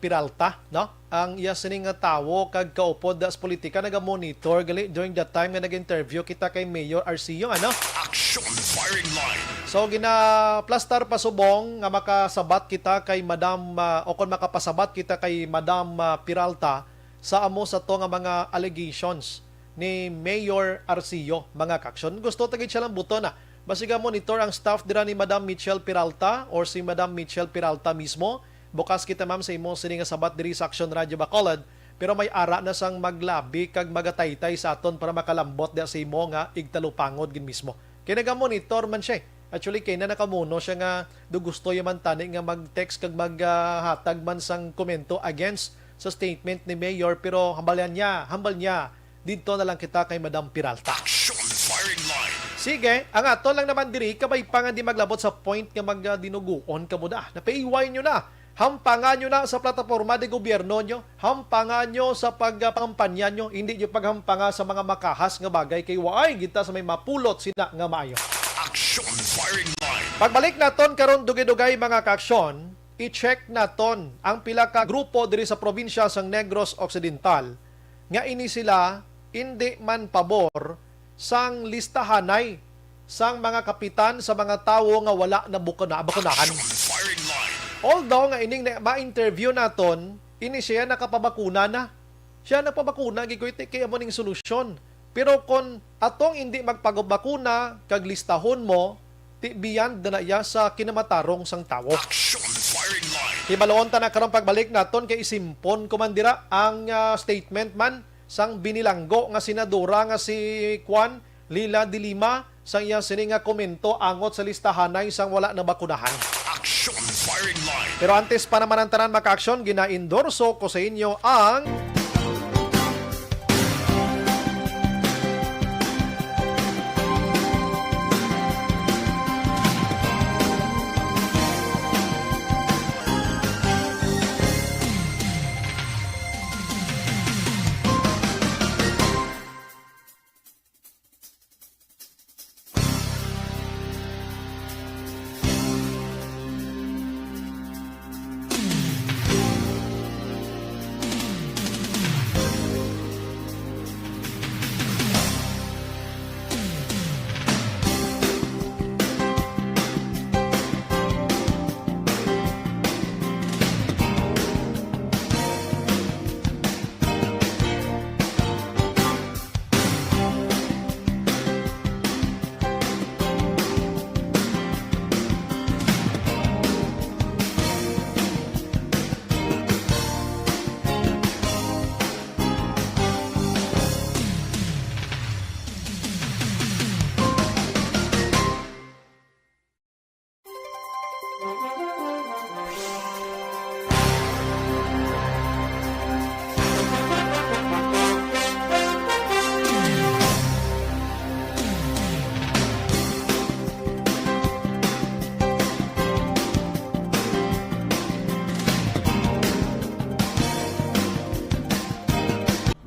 Peralta, no? Ang iya sini nga tawo kag kaupod sa politika nag-monitor gali during that time nga nag-interview kita kay Mayor Arceo, ano? Aksyon Firing Line. So gina-plaster pa subong nga makasabat kita kay Madam o kon makapasabat kita kay Madam Peralta sa amo sa to nga mga allegations ni Mayor Arceo, mga kaksyon. Gusto tagid siya lang buto na. Basiga monitor ang staff dira ni Madam Michelle Peralta or si Madam Michelle Peralta mismo. Bukas kita ma'am sa imo sini nga sabat diri sa Aksyon Radio Bacolod, pero may ara na sang maglabi kag magataytay sa aton para makalambot da sa imo nga igtalupangod gid mismo. Kay naga-monitor man siya. Actually kay na nakamuno siya nga do gusto yaman tani nga mag-text kag maghatag man sang komento against sa statement ni Mayor, pero hambal niya dito na lang kita kay Madam Peralta. Action Firing Line. Sige, ang ato lang naman diri kabay pa nga di maglabot sa point nga magdinuguon ka mo da. Napaiway nyo na. Hampangan nyo na sa plataforma de gobyerno nyo. Hampangan nyo sa pagkampanya nyo. Hindi nyo paghampanga sa mga makahas nga bagay kay waay kita sa may mapulot sina nga maayo. Action Firing Line. Pagbalik naton karon dugay-dugay mga kaaksyon, i-check naton ang pila ka grupo diri sa probinsya sang Negros Occidental nga ini sila hindi man pabor sang listahanay sang mga kapitan sa mga tawo nga wala na bakunahan. Firing Line. Although nga ining ma-interview naton, ini siya nakapabakuna na. Siya nakapabakuna gikoy kay amo ning solusyon. Pero kung atong hindi magpagabakuna kag listahon mo, beyond na iya sa kinamatarong sang tawo. Action Firing Line. Hibaloon ta na karong pagbalik naton kay isimpon komandira ang statement man sang binilanggo nga senadora nga si Juan Lila de Lima sang iyang sini nga komento angot sa listahanay sang wala na bakunahan. Aksyon Firing Line. Pero antes pa naman ang tanan maka-aksyon, gina-endorso ko sa inyo ang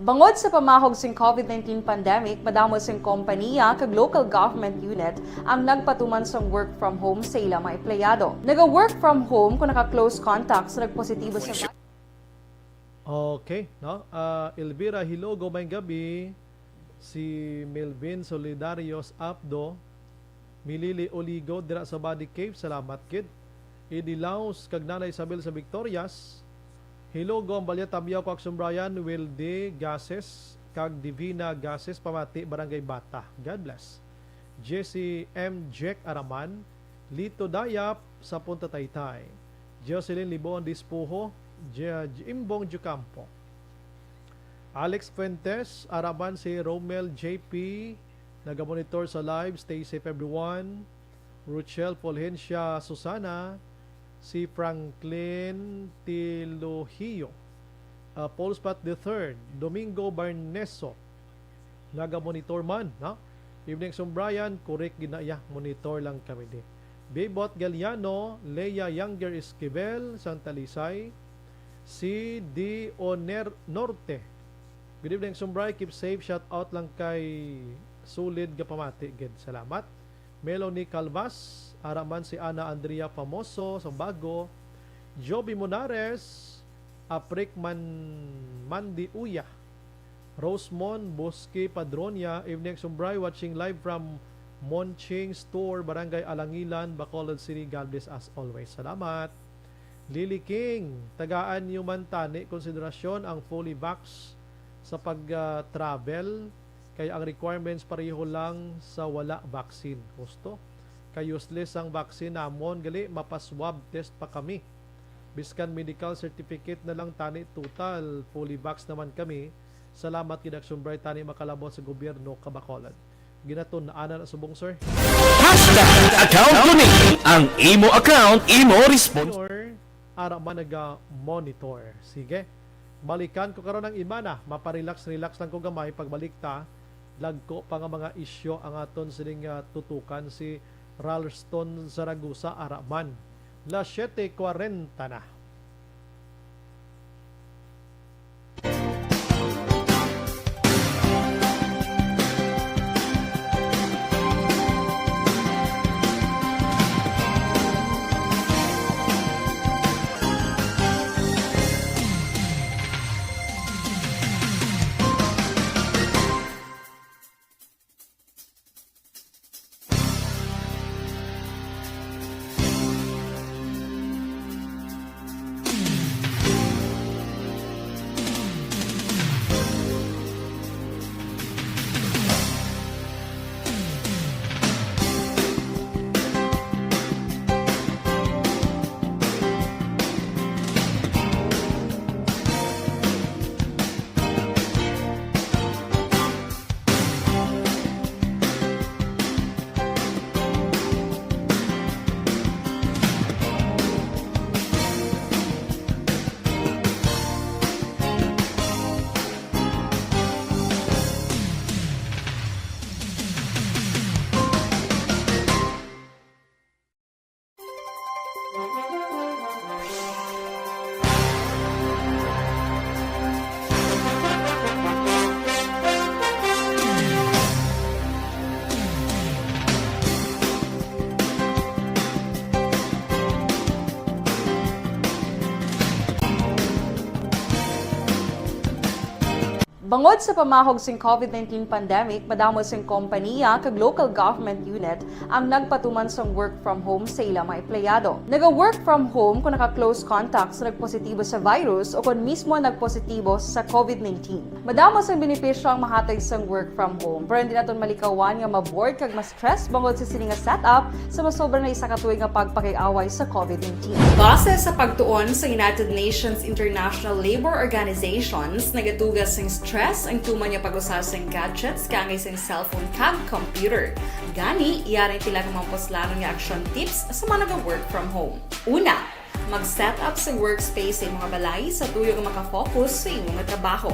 Bangod sa pamahog sing COVID-19 pandemic, madamo sing kompanya kag local government unit ang nagpatuman sang work from home sa ilang mga empleyado. Naga-work from home kung naka-close contacts na nagpositibo sa Okay, no? Elvira Hilogo may gabi, si Melvin Solidarios Abdo, Milili Oligo dira sa Body Cave, salamat kid. Idilaos kag Nanay Isabel sa Victorias. Hilogo ang balya tabyaw ko Aksyon Bryan, Wilde Gases kag Divina Gases pamati Barangay Bata. God bless. Jesse M. Jack Araman, Lito Dayap sa Punta Taytay. Jocelyn Libon Dispuho, Imbong Jucampo. Alex Fuentes, Araban si Romel JP, nagamonitor sa live, stay safe everyone. Ruchel Polhencia Susana, si Franklin Tilohio, Paul Spat III, Domingo Barneso, nagamonitor man, no? Evening Aksyon Bryan, correct ginaya, monitor lang kami di. Bebot Galiano, Leia Younger Esquivel, Santa Lisay, si D. Oner Norte. Good evening, Sumbray. Keep safe. Shout out lang kay Sulid Gapamati. Good. Salamat. Melanie Calvas. Araman si Ana Andrea Pamoso sa Bago. Joby Monares. Aprik Mandi Uya. Rosemont Bosque Padronia. Evening, Sumbray. Watching live from Monching Store, Barangay Alangilan, Bacolod City. God bless as always. Salamat. Lily King, tagaan yung mantani, konsiderasyon ang fully vax sa pag-travel, kaya ang requirements pareho lang sa wala vaccine. Gusto? Kaya useless ang vaccine namon, gali, mapaswab test pa kami. Biskan medical certificate na lang tani, total, fully vax naman kami. Salamat kina Aksyon Bryan tani makalabot sa gobyerno kabacolod. Ginaton na ana na subong sir. Account donate. Ang imo account, imo response. Ara man naga-monitor. Sige. Balikan ko karon ng imana. Maparelax lang ko gamay pagbalik ta. Lagko pa nga mga isyo ang aton sining tutukan si Ralston Zaragoza Araman. La 7:40 na. Bangod sa pamahog sing COVID-19 pandemic, madamo sing kompanya kag local government unit ang nagpatuman sang work from home sa ilang mga empleyado. Naga-work from home kung naka-close contacts na nagpositibo sa virus o kung mismo nagpositibo sa COVID-19. Madamo sang benepisyo ang mahatag sang work from home, pero hindi naton malikawan nga ma-bored kag ma-stress bangod sa sini nga setup sa masobra na isa ka tuig nga pagpakiaway sa COVID-19. Base sa pagtuon sa United Nations International Labor Organizations, nagatugas sing stress ang tuman niya pag-usar sa gadgets kangay sa cellphone kag computer. Gani, iyaring pila ng mga poslano nga action tips sa mga nag-work from home. Una, mag-set up sa workspace sa mga balay sa tuyo nga makafocus sa imong trabaho.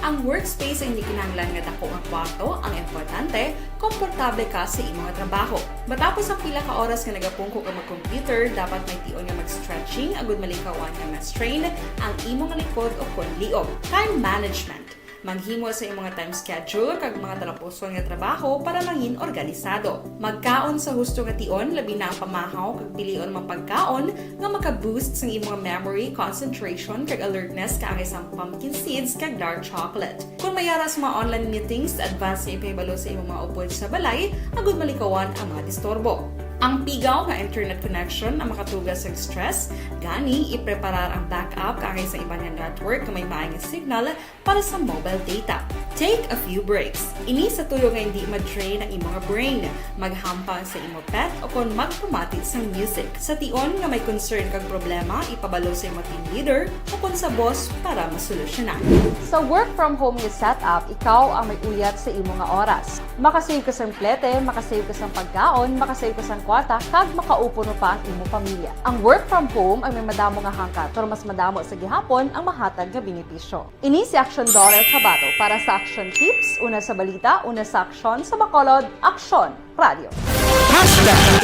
Ang workspace ay hindi kinahanglan nga dako nga kwarto, ang importante, komportable ka sa imong trabaho. Matapos ang pila ka oras nga nagapungko ka mag-computer, dapat may tion nga mag-stretching agud malikawan nga ma-strain ang imong likod o kon liog. Time management. Maghimo sa imong time schedule kag mga talapuson nga trabaho para maging organisado. Magkaon sa husto nga tion, labi na ang pamahaw kag pilion mang pagkaon nga maka-boost sa imong memory, concentration kag alertness kaangay sang pumpkin seeds kag dark chocolate. Kung mayara sa mga online meetings, advance nga ipahibalo sa imong mga upod sa balay, agud malikawan ang mga disturbo. Ang pigaw nga internet connection ang makatugas sa stress, gani ipreparar ang backup kaangay sa ibang network na may maayong signal para sa mobile data. Take a few breaks. Ini sa tuyo nga hindi ma-drain ang imong brain, maghampang sa imong pet o kon magpumati sa music. Sa tion nga may concern kag problema, ipabalo sa imong team leader o kon sa boss para masolusyonan. Sa work from home nga setup, ikaw ang may uyat sa imong nga oras. Makasave ka sa plete, makasave ka sa pagkaon, makasave ka sa kwarta, kag makaupo no pa ang imong pamilya. Ang work from home ay may madamo nga hangkat, pero mas madamo sa gihapon ang mahatag nga benepisyo. Ini si Aksyon Dorel Cabato para sa Action Tips, una sa balita, una sa aksyon, sa Bacolod, Aksyon Radio.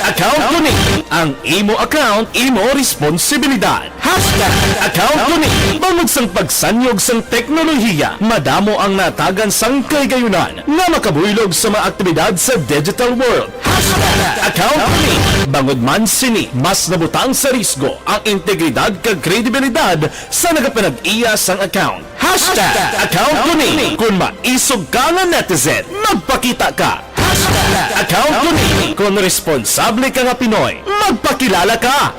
Account ko ni ang imo account, imo responsibilidad. Account ko ni bangod sang pagsanyog sang teknolohiya, madamo ang natagan sang kaygayunan nga makabuylog sa mga aktibidad sa digital world. Account ko ni bangod man sini mas nabutang sa risgo ang integridad kag kredibilidad sa nagapanag-iya sang account. Account ko ni kung maisog ka nga netizen, magpakita ka. Account ko ni kung responsable ka nga Pinoy, magpakilala ka.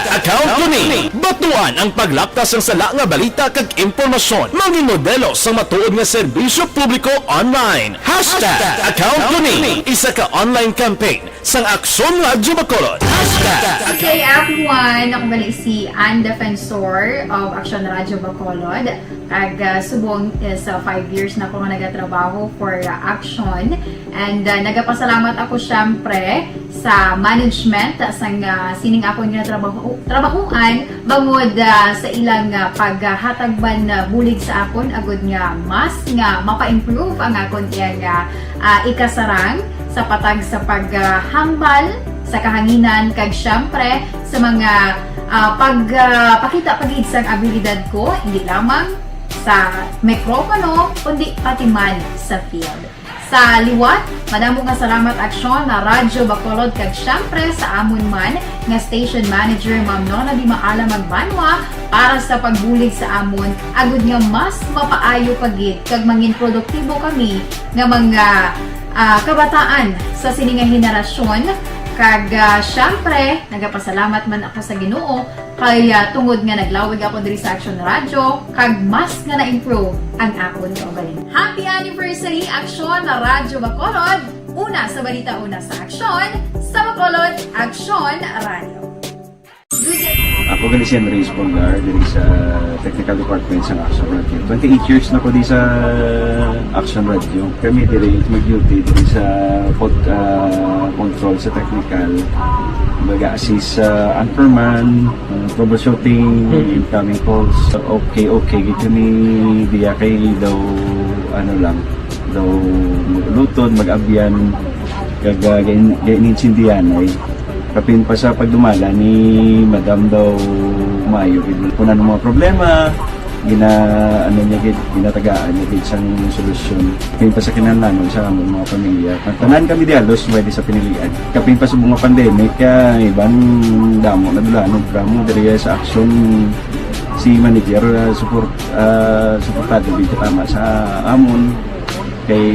Account ko ni batuan ang paglaptas ng sala nga balita kag impormasyon, maging modelo sa matuod nga serbisyo publiko online. Account ko ni isa ka online campaign sang Aksyon Radyo Bacolod. Okay everyone, ako bali si Ann Defensor of Aksyon Radyo Bacolod. Subong sa 5 years na ako nga nagatrabaho for Aksyon. And nagapasalamat ako syempre sa management sang sining ako nga trabahuan bangod sa ilang paghatagban bulig sa akon agud nga mas nga mapa-improve ang akon nga ikasarang sa patag sa paghambal sa kahanginan kag syempre sa mga pagpakita pagid sang abilidad ko hindi lamang sa mikropono kundi pati man sa field. Sa liwat, madamo nga salamat Aksyon na Radyo Bacolod kag syempre sa amon man nga station manager Ma'am Nona Di Maala Magbanwa para sa pagbulig sa amon agud nga mas mapaayo pagid kag mangin produktibo kami nga mga kabataan sa sini nga henerasyon kag syempre nagapasalamat man ako sa Ginoo kay tungod nga naglawig ako diri sa Aksyon Radio kag mas nga na-improve ang akon kaugalingon. Happy anniversary Aksyon na Radyo Bacolod! Una sa balita, una sa aksyon, sa Bacolod, Aksyon Radio. Ako gali si Andres Polgar diri sa Technical Department sa Aksyon Radio. 28 years na ko di sa Aksyon Radio. Kami diri mag-duty diri sa control sa technical. Mag-assist sa Anchorman, troubleshooting, incoming calls. Okay, gito ni diya kay daw daw lutod, mag-abyan, ganinsindihan ay kapin pa sa pagdumala ni Madam daw Mayo. Kung ano mga problema, ginatagaan niya gid sang solusyon. Kapin pa sa kinahanglan sa among mga pamilya. Tanan kami dialos pwede sa pinilian. Kapin pa sa mga pandemic, ibang damo na dulanon programo diri sa Aksyon si manager suportado dito tama sa amon kay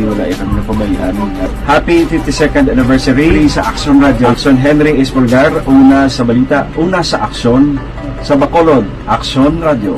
wala kami napabayaan. Happy 52nd anniversary sa Aksyon Radio. Aksyon Henry Espolgar, una sa balita, una sa aksyon sa Bacolod. Aksyon Radio.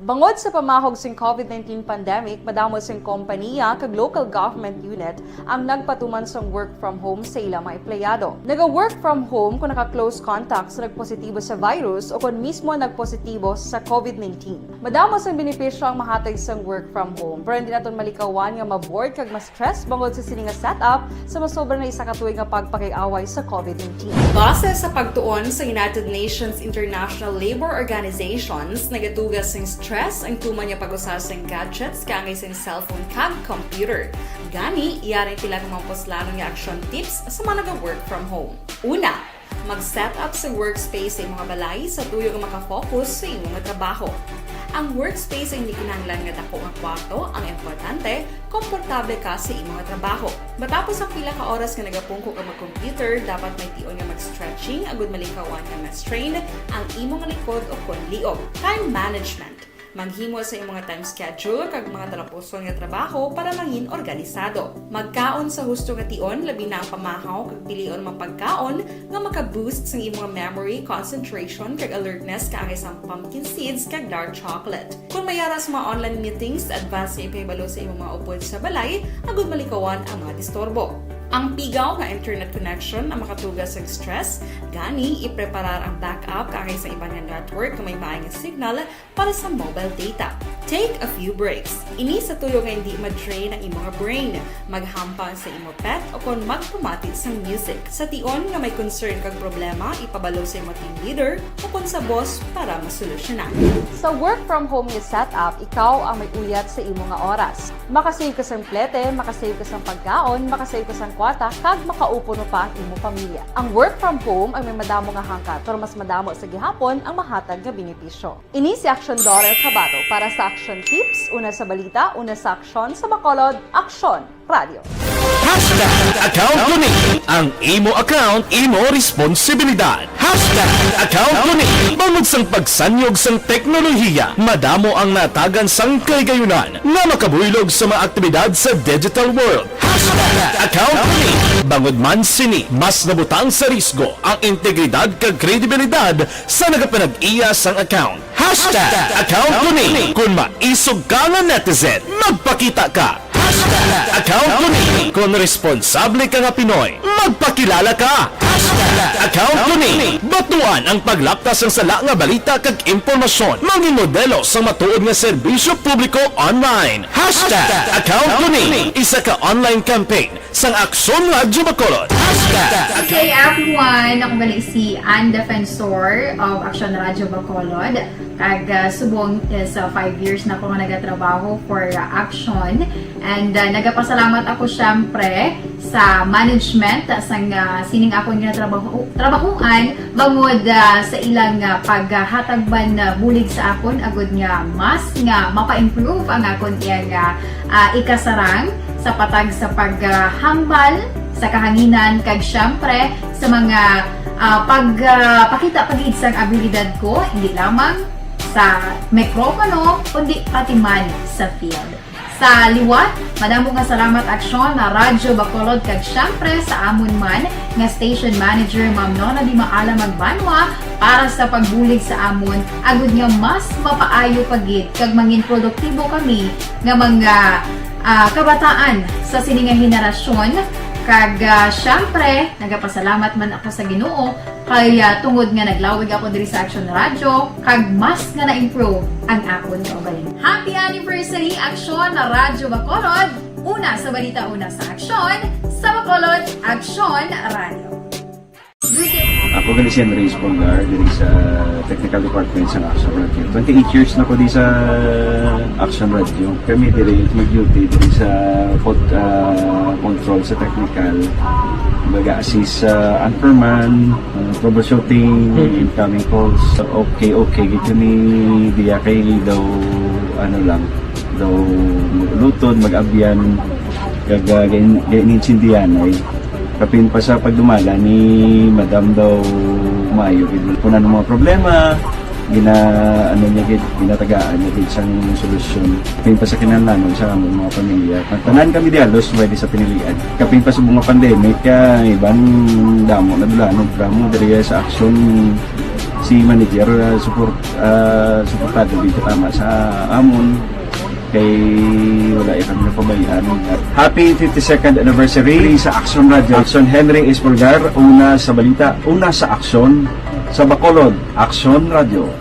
Bangod sa pamahog sing COVID-19 pandemic, madamo sing kompanya kag local government unit ang nagpatuman sang work from home sa ilang mga empleyado. Naga-work from home kung naka-close contact sa nagpositibo sa virus o kung mismo nagpositibo sa COVID-19. Madamo sang benepisyo ang mahatag sang work from home, pero hindi naton malikawan nga ma-bored kag ma-stress bangod sa sini nga setup sa masobra na isa ka tuig nga pagpakiaway sa COVID-19. Base sa pagtuon sa United Nations International Labor Organizations, nagatugas sing stress ang tuman niya pag-usas ng gadgets kaangay sa cellphone kag computer. Gani, iyarin tila ng mga poslanong nga action tips sa mga nag-work from home. Una, mag-set up sa workspace sa imong balay sa tuyo nga makafocus sa imong trabaho. Ang workspace ay hindi kinahanglan nga dako nga kwarto, ang importante, komportable ka sa imong trabaho. Matapos ang pila ka oras nga nagapungko ka mag-computer, dapat may tion nga mag-stretching agud malikawan nga ma-strain ang imong likod o konliog. Time management. Maghimo sa imong time schedule kag mga talapuson nga trabaho para mangin organisado. Magkaon sa husto nga tion, labi na ang pamahaw kag pilion mga pagkaon nga maka-boost sa imong memory, concentration kag alertness kaangay sa pumpkin seeds kag dark chocolate. Kung mayara sa mga online meetings, advance nga ipahibalo sa imong mga upod sa balay, agud malikawan ang mga disturbo. Ang pigaw nga internet connection ang makatugas sa stress, gani ipreparar ang backup kaangay sa ibang nga network na may maayong signal para sa mobile data. Take a few breaks. Ini sa tuyo nga hindi ma-drain ang imong brain, maghampang sa imong pet o kung magpumati sa music. Sa tion nga may concern kag problema, ipabalo sa imong team leader o kung sa boss para masolusyonan. Sa work from home nga setup, ikaw ang may uyat sa imong nga oras. Makasave ka sang plete, makasave ka sang pagkaon, makasave ka sang kwarta, kag makaupo no pa ang imong pamilya. Ang work from home ay may madamo nga hangkat, pero mas madamo sa gihapon ang mahatag nga benepisyo. Ini si Aksyon Dorel Cabato para sa Action Tips, una sa balita, una sa aksyon sa Bacolod, Aksyon Radio. Account ko ni ang imo account, imo responsibilidad. Account ko ni bangod sang pagsanyog sang teknolohiya, madamo ang natagan sang kaygayunan nga makabuylog sa mga aktibidad sa digital world. Account ko ni bangod man sini mas nabutang sa risgo ang integridad kag kredibilidad sa nagapanag-iya sang account. Account ko ni kung maisog ka nga netizen, magpakita ka. Account ko ni kung responsable ka nga Pinoy, magpakilala ka. Account ko ni batuan ang paglaptas ng sala nga balita kag impormasyon, maging modelo sa matuod nga serbisyo publiko online. Account ko ni isa ka online campaign sang Aksyon Radio Bacolod. Okay everyone, ako gali si Ann Defensor of Aksyon Radio Bacolod. Subong sa 5 years na ako nga nagatrabaho for Aksyon. And nagapasalamat ako syempre sa management sa sining ako nga trabahuan bangod sa ilang paghatagban bulig sa akon agud nga mas nga mapa-improve ang akon iyang ikasarang sa patag sa paghambal sa kahanginan kag syempre sa mga pakita pagid sang abilidad ko hindi lamang sa mikropono kundi pati man sa field. Sa liwat, madamo nga salamat Aksyon na Radyo Bacolod kag syempre sa amon man nga station manager Ma'am Nona Di Maala Magbanwa para sa pagbulig sa amon agud nga mas mapaayo pagid kag mangin produktibo kami nga mga kabataan sa sininga henerasyon. Kag syempre, nagapasalamat man ako sa Ginoo kay tungod nga naglawig ako diri sa Aksyon Radio kag mas nga na-improve ang akon kaugalingon. Happy anniversary Aksyon na Radyo Bacolod! Una sa balita, una sa Aksyon, sa Bacolod, Aksyon Radio. Ako gali si Henry Espoliar diri sa Technical Department sa Aksyon Radio. 28 years na ko di sa Aksyon Radio. Kami diri mag-duty diri sa control sa technical. Mag-assist sa Anchorman, troubleshooting, incoming calls. Okay, gito ni diya kay daw daw lutod, mag-abyan, ganinsindihan ay kapin pa sa pagdumala ni Madam daw maayo punan ng mga problema ginatagaan niya gid sang solusyon kapin pa sa kinahanglan sa among mga pamilya tanan kami dialos pwede sa pinilian kapin pa sa mga pandemic ibang damo na dulanon drama diri sa Aksyon si manager suportado dito tama sa amon kay wala ikang napabayaan. Happy 52nd anniversary sa Aksyon Radio. Aksyon Henry Espoliar, una sa balita, una sa Aksyon, sa Bacolod, Aksyon Radio.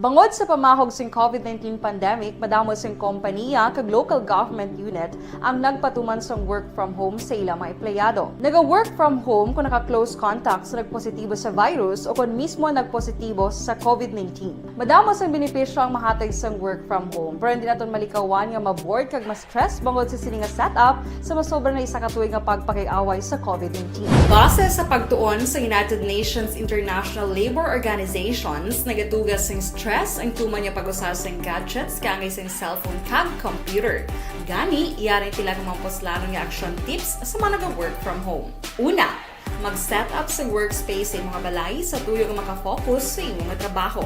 Bangod sa pamahog sing COVID-19 pandemic, madamo sing kompanya kag local government unit ang nagpatuman sang work from home sa ilang mga empleyado. Naga-work from home kung naka-close contact sa nagpositibo sa virus o kung mismo nagpositibo sa COVID-19. Madamo sang benepisyo ang mahatag sang work from home, pero hindi naton malikawan nga ma-bored kag ma-stress bangod sa sining setup sa masobra na isa ka tuig nga pagpakiaway sa COVID-19. Base sa pagtuon sa United Nations International Labor Organizations, nagatugas sing stress ang tuman niya pag-usas ng gadgets kangay sa cellphone kag computer. Gani, iyaring tila kumamposlano nga action tips sa mga nag-work from home. Una, mag-set up sa workspace sa mga balay sa tuyo nga makafocus sa imong trabaho.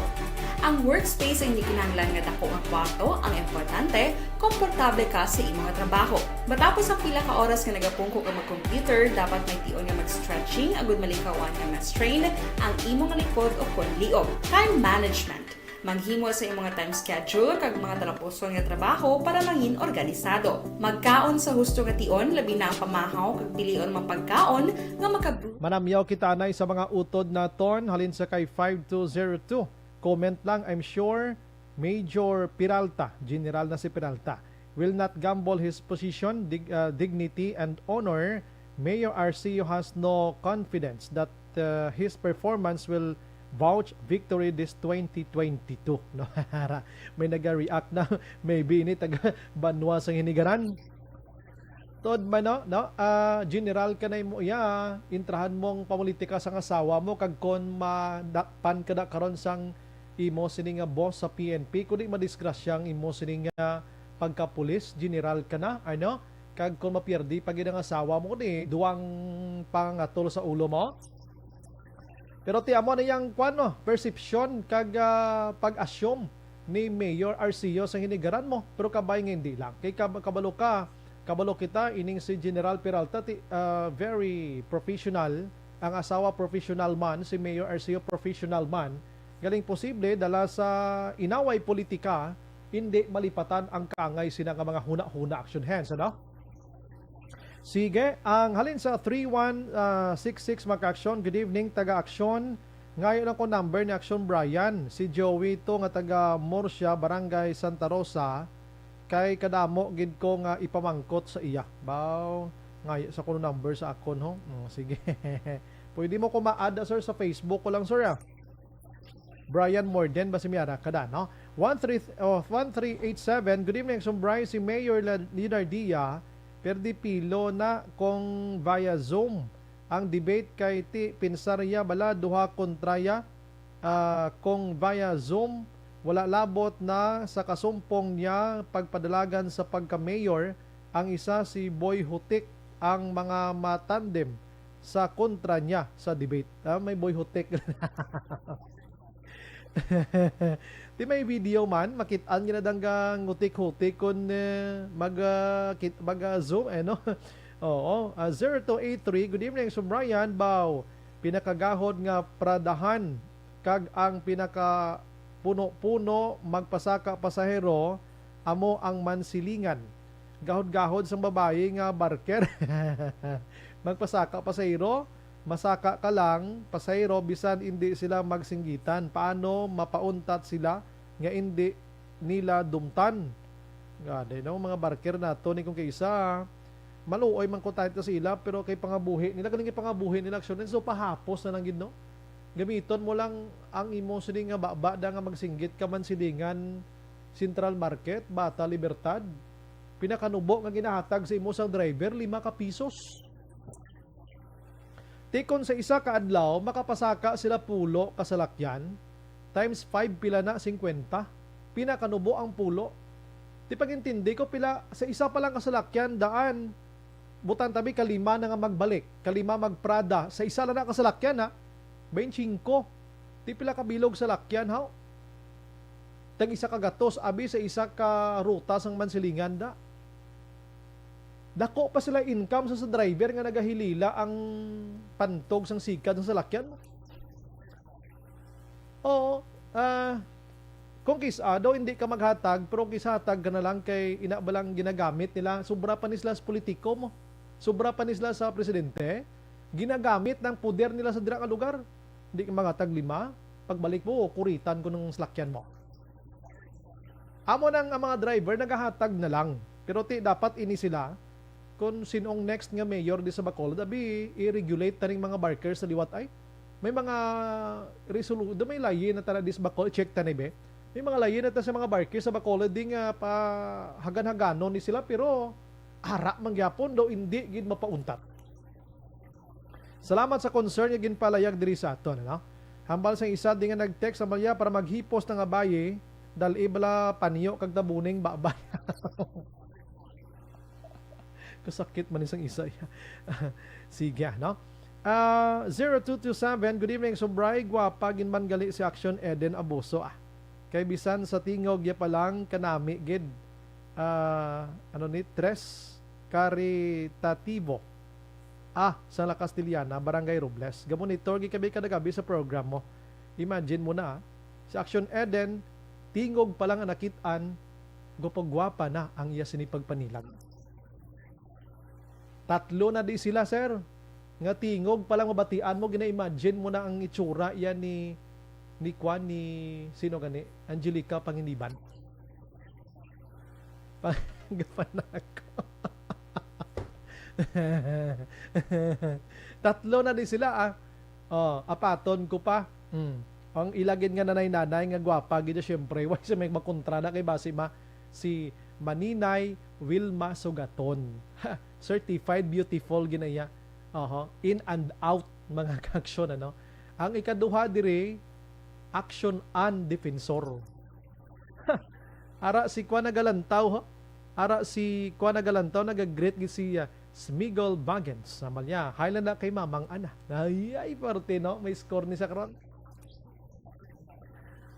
Ang workspace ay hindi kinahanglan nga dako nga kwarto, ang importante, komportable ka sa imong trabaho. Matapos ang pila ka oras nga nagapungko ka mag-computer, dapat may tion nga mag-stretching agud malikawan nga ma-strain ang imong likod o kon liog. Time management. Maghimo sa imong mga time schedule kag mga talapuson nga trabaho para mangin organisado. Magkaon sa husto nga tion, labi na ang pamahaw kag pilion mang pagkaon nga Manamyaw kita anay sa mga utod na ton halin sa kay 5202. Comment lang, I'm sure Major Peralta, General na si Peralta, will not gamble his position, dignity and honor. Mayor Arceo has no confidence that his performance will vouch victory this 2022. No? May nag-react na maybe ini taga banwa sang hinigaran. Tod man no, general ka na mo intrahan mong pamulitika sang asawa mo kag kon madakpan ka da karon sang imo sini nga boss sa PNP kundi madisgrasyang imo sini nga pagkapulis, general ka na ano kag kon mapierdi pag ang asawa mo kundi duwang pangatol sa ulo mo. Pero ti amo na yang kwano, perception kag pag-assume ni Mayor Arceo sa hinigaran mo. Pero kabay nga hindi lang. Kay kabalo kita ining si General Peralta very professional, ang asawa professional man, si Mayor Arceo professional man. Galing posible dala sa inaway politika, hindi malipatan ang kaangay sina nga mga huna-huna action hands, ano? Sige, ang halin sa 3166 Maka-Aksyon. Good evening, taga-Aksyon. Ngayon ako number ni Aksyon Bryan. Si Joey to nga taga Murcia, Barangay Santa Rosa. Kay kadamo gid ko nga ipamangkot sa iya. Baw, ngayon sa kuno number sa akon ho. Sige. Pwede mo ko ma-add sir sa Facebook ko lang sir ya. Bryan Morden ba si Miara kada no? 1387. Good evening, Aksyon Bryan. Si Mayor Linardia perdi pilo na kung via Zoom ang debate kay ti pinsarya bala duha kontraya kung via Zoom wala labot na sa kasumpong niya pagpadalagan sa pagka-mayor. Ang isa si Boy Hutik ang mga matandem sa kontra niya sa debate. May Boy Hutik. Di may video man, makitaan nyo na danggang ngutik-hutik kung mag-zoom, no? Oo, 0283, good evening, so Bryan, baw, pinakagahod nga pradahan, kag ang pinaka puno-puno magpasaka pasahero, amo ang mansilingan. Gahod-gahod sa babae nga barker. Magpasaka pasahero, masaka ka lang, pasayro, bisan hindi sila magsinggitan. Paano mapauntat sila nga hindi nila dumtan? Gada, no? Mga barker na to, ni kung kaysa, maluoy man ko tayo sa ila, pero kay pangabuhi nila, galing kay pangabuhi nila, aksyon, so pahapos na lang gid no? Gamiton mo lang ang imo sining nga baba da nga magsinggit ka man silingan Central Market, Bata Libertad, pinakanubo nga ginahatag sa imo sang driver, 5 ka pisos. Tikon sa isa ka adlaw, makapasaka sila pulo kasalakyan, times 5 pila na 50, pinakanubo ang pulo. Di pagintindi ko pila, sa isa pa lang kasalakyan, daan, butan tabi, kalima na nga magbalik, kalima magprada, sa isa lang na kasalakyan ha, 25, di pila kabilog sa lakyan ha, tag isa ka gatos, abi sa isa ka ruta sang mansilingan da. Dako pa sila income sa driver nga nagahilila ang pantog sang sikad ng salakyan. Oo, kung kisa daw hindi ka maghatag, pero kisatag ka na lang kay inabalang ginagamit nila, sobra pa nisla sa politiko mo, sobra pa nisla sa presidente, ginagamit ng puder nila sa dira ka lugar. Hindi ka maghatag 5, pagbalik mo, kuritan ko ng salakyan mo. Amo nang ang mga driver naghahatag na lang, pero dapat ini sila, kung sinong next nga mayor di sa Bacolod, abi i-regulate taning mga barkers sa liwat ay. May mga resolution, may layi na tala di sa Bacolod, check tanay be. May mga layi na ta sa mga barkers sa Bacolod di nga pa hagan-haganon ni sila, pero ara mangyapon daw hindi gid mapauntat. Salamat sa concern nga ginpalayag diri sa aton, no? Hambal sang isa di nga nag-text sa Malya para maghipos ng abaye dal ibala panyo kag tabuning babay. Kasakit man isang isa. Sige, no? 0227, good evening, Sobray, gwapa, ginman gali si Aksyon Eden Abuso. Kay bisan sa tingog, ya palang kanami, gid. Tres Caritativo. Sa La Castillana, Barangay Robles. Gamon ni Torgi kabi kadagabi sa program mo. Imagine mo na, si Aksyon Eden, tingog pa lang ang nakitaan, gupagwapa na ang iya sinipagpanilag. 3 na di sila, sir. Nga tingog pa lang mabatian mo, gina-imagine mo na ang itsura yan ni Kwan, ni sino gani? Angelica Panginiban. Gapanak. 3 na di sila, ah. Apaton ko pa. Ang ilagin nga nanay-nanay nga gwapa gid syempre why sa may makontra na kay base si Maninay Wilma Sugaton. Certified beautiful ginaya. In and out mga ka-aksyon, ano. Ang ikaduha dire action and defensor. Ara si Kwan nagalantaw, ara si Kwan nagalantaw nagagreet gid si Smigol Baggins. Naman niya, Highland na kay Mamang Ana. Ay, parte, no? May score ni sa karon.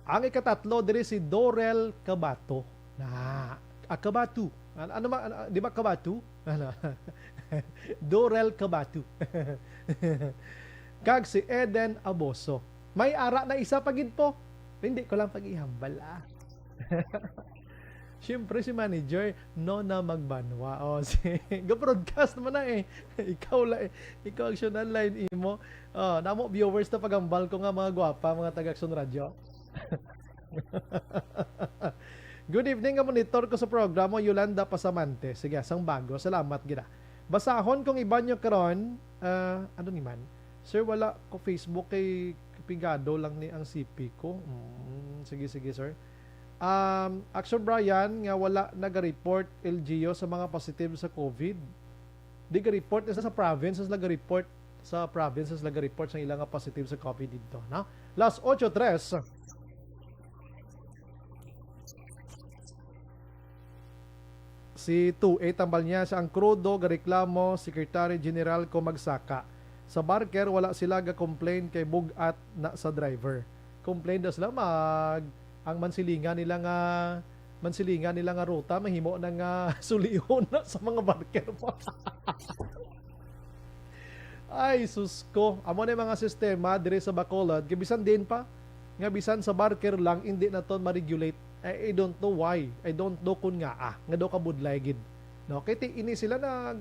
Ang ikatatlo, diri si Dorel Cabato. Cabato. Ano ba? Di ba Cabato? Dorel Cabato. Kag si Eden Aboso. May ara na isa pagid po. Hindi ko lang pag-ihambal, ah. Siyempre si manager, no na magbanwa. Go-broadcast mo na eh. Ikaw Aksyon Online imo. Namo viewers na pagambal ko nga mga gwapa, mga taga-Aksyon Radio. Good evening, monitor ko sa programa Yolanda Pasamante. Sige, sang bago. Salamat gina. Basahon kung iba nyo karon, ano ni man? Sir, wala ko Facebook kay pigado lang ni ang CP ko. Sige, sir. Aksyon Bryan nga wala nag-report LGU sa mga positive sa COVID. Di ga-report sa provinces, nag-report sa provinces, nag-report sa ilang positive sa COVID dito, no? Last 8:03. Si 2A tambal niya sa ang krudo gareklamo Secretary General ko magsaka. Sa barker wala sila ga-complain kay bugat na sa driver. Complain daw sila ang mansilingan nila nga ruta mahimo nang sulihon na sa mga barker mo. Ay sus ko, amo na mga sistema dire sa Bacolod, gibisan din pa nga bisan sa barker lang hindi na ton ma-regulate. I don't know why. I don't know kun nga nga do ka budlay gid. No, kay ini sila na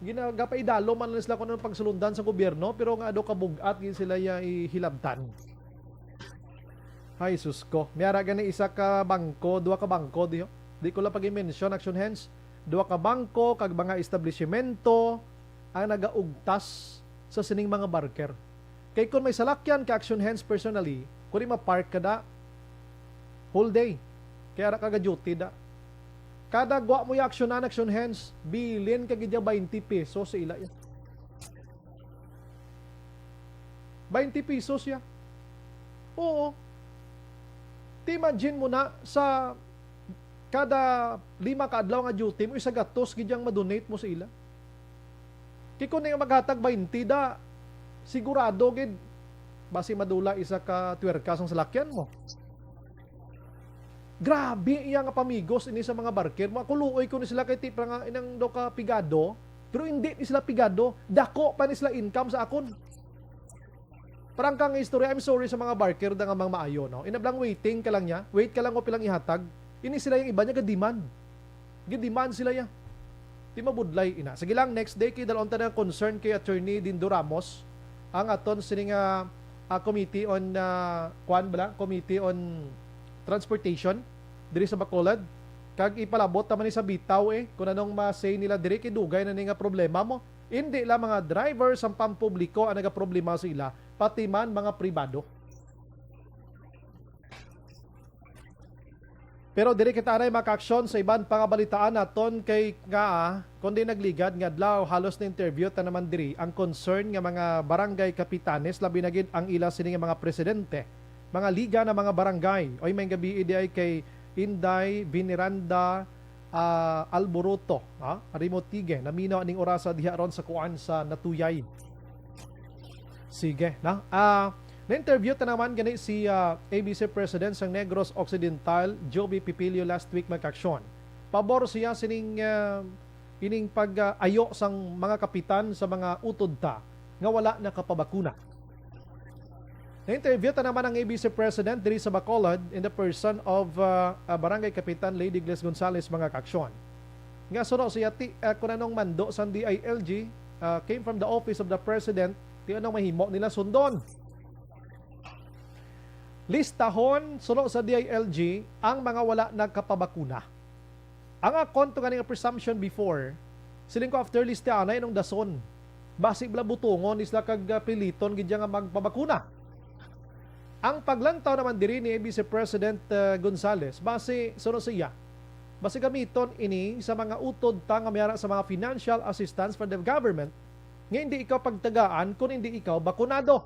ginapaidalo man sila kun ang pagsulundan sa gobyerno pero nga do ka bugat gid sila ya ihilabtan. Ay, sus ko. Mayara gani isa ka bangko, 2 ka bangko diyo. Di ko lang pag-i-mention, Action Hands. 2 ka bangko, kag mga establishmento ang nagaugtas sa sining mga barker. Kay kung may salakyan ka Action Hands personally, kung ma-park ka da, whole day. Kaya ka duty da. Kada gwa mo yung Action Hands, bilin ka gidya 20 pesos sa ila yan. 20 pesos ya. Oo. Imagine mo na sa kada 5 ka adlaw nga duty mo isa gatos gidyang ma-donate mo sa ila. Kay kun nga maghatag 20 da sigurado gid basi madula isa ka twerkas ang salakyan mo. Grabe iya nga pamigos ini sa mga barker. Makuluoy ko ni sila kay tipra nga inang do ka pigado, pero hindi ni sila pigado, dako pa ni sila income sa akon. Parang kang istorya, I'm sorry sa mga barker na nga mga maayo, no? Inablang waiting ka lang niya, wait ka lang o pilang ihatag, ini sila yung iba niya ga-demand. Ga-demand sila ya. Di mabudlay ina. Sige lang, next day, kay dalawang tanang concern kay Attorney Dindo Ramos, ang aton sining Committee on, Committee on Transportation, diri sa Bacolod, kag ipalabot naman ni sa bitaw kung anong ma-say nila diri, kay dugay na nga problema mo. Hindi lang mga drivers ang pampubliko ang nagaproblema sa ila, pati man mga pribado. Pero diri kita anay maka-aksyon sa iban pangabalitaan naton kay nga kundi nagligad nga adlaw halos na interview ta naman diri ang concern nga mga barangay kapitanes labi na gid ang ila sini nga mga presidente, mga liga na mga barangay. Oy may gabi idi ay kay Inday Biniranda Alboroto, Rimotige, naminaw aning orasa diha ron sa kuan sa Natuyay. Sige, na. Na-interview ta naman gani si ABC President sang Negros Occidental, Joby Pipilio last week mag-aksyon. Pabor siya sining ining pag-ayo sang mga kapitan sa mga utod ta nga wala nakapabakuna. Na-interview ta naman ang ABC President diri sa Bacolod in the person of Barangay Kapitan Lady Gles Gonzales mga kaaksyon. Nga suno siya kung anong mando sa DILG came from the office of the President, ti anong mahimo nila sundon. Listahon suno sa DILG ang mga wala nagkapabakuna. Ang konto ganing presumption before, siling ko after listahan ay nung dason. Basig bla butungon isla kag piliton gid nga magpabakuna. Ang paglantaw naman diri ni ABC President Gonzales, base suno siya. Base gamiton ini sa mga utod ta nga mayara sa mga financial assistance from the government nga hindi ikaw pagtagaan kung hindi ikaw bakunado.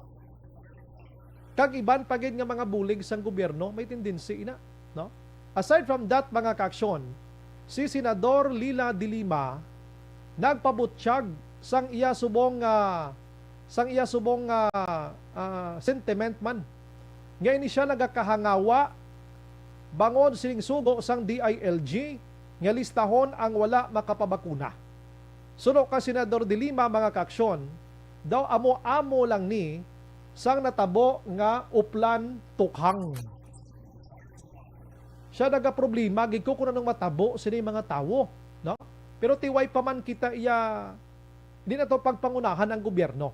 Kag iban pagid nga mga bulig sang gobyerno may tendency ina, no? Aside from that mga kaaksyon, si Senador Lila de Lima nagpabutsyag sang iya subong sentiment man. Ngayon siya nagakahangawa bangon sining sugo sang DILG nga listahon ang wala makapabakuna. Suno ka Senador de Lima mga kaaksyon, daw amo-amo lang ni sang natabo nga uplan tukhang. Siya nagaproblema gid ko kung anong matabo sini mga tawo, no? Pero tiway pa man kita iya di na to pagpangunahan ang gobyerno.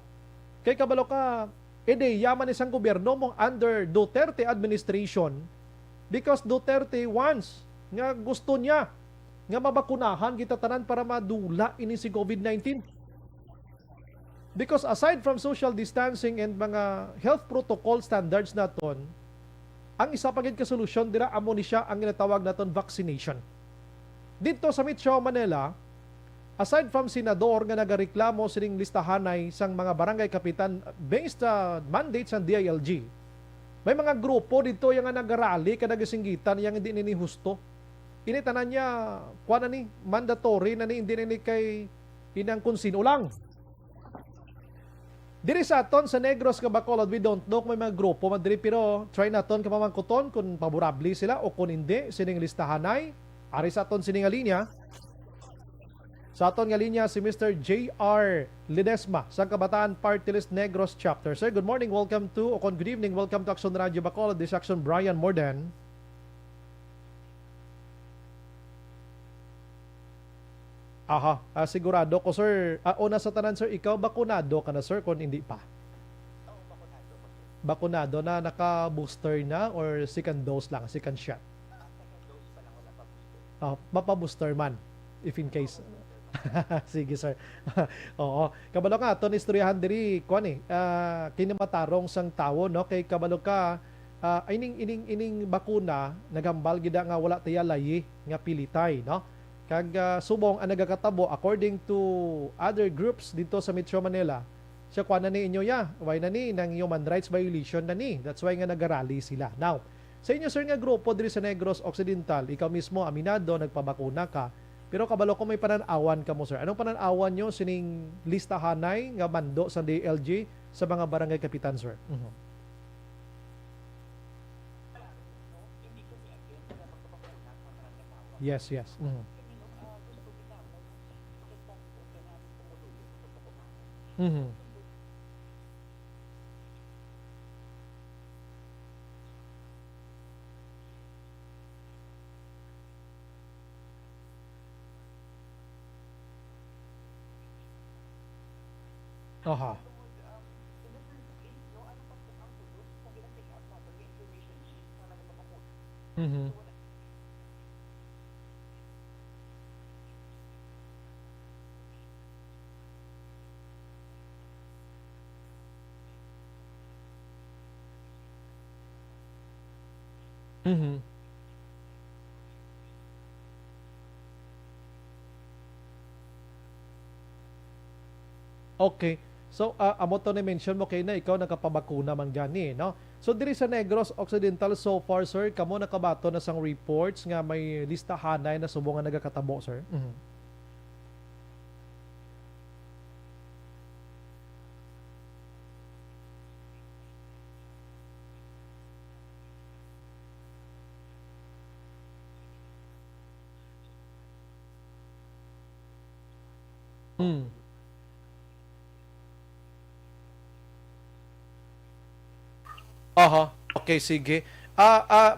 Kay kabalo ka yaman isang gobyerno mo under Duterte administration because Duterte wants nga gusto niya nga mabakunahan kita tanan para madula ini si COVID-19. Because aside from social distancing and mga health protocol standards naton, ang isa pa gid ka solusyon dira amo ni siya ang ginatawag naton vaccination. Dito sa Metro Manila, aside from senador nga nagareklamo sining listahanay sang mga barangay kapitan based sa mandate sa DILG, may mga grupo dito yung nga nagarali kada gisinggitan yang hindi ni husto. Ini tanan niya kuan ni mandatory na ni hindi ni kay inang konsino lang. Diri sa aton sa Negros nga Bacolod, we don't know kung may mga grupo madiri pero try naton kapamangkuton kung favorable sila o kung hindi sining listahanay. Ari sa aton sining linya. Sa aton nga linya si Mr. J.R. Ledesma sa Kabataan Party List Negros Chapter. Sir, good morning, welcome to, o good evening, welcome to Aksyon Radio Bacolod. This is Aksyon Bryan Morden. Sigurado ko sir, una sa tanan sir, ikaw bakunado ka na sir kung hindi pa? Bakunado na, naka-booster na or second dose lang, second shot? Mapa-booster man, if in case. Sige sir. Oo. Kabalo ka, ito istoryahan diri, kinimatarong sang tao, no? Kay kabalo ka, ining bakuna, naghambal gida nga wala taya layi, nga pilitay, no? Kag subong ang nagakatabo according to other groups dito sa Metro Manila, siya kuha na ni inyo why na ni ng human rights violation na ni. That's why nga nagarally sila. Now, sa inyo sir nga grupo diri sa Negros Occidental, ikaw mismo aminado nagpabakuna ka, pero kabalo ko may pananawan ka mo sir. Anong pananawan nyo sining listahanay nga mando sa DLG sa mga barangay kapitan sir? Yes. Aha. Okay. So, amo to na-mention mo kay na ikaw nakapabakuna man gani, no? So, diri sa Negros Occidental, so far, sir, kamo nakabato na sang reports nga may listahanay na subong nga nagakatabo, sir? Aha. Okay, sige.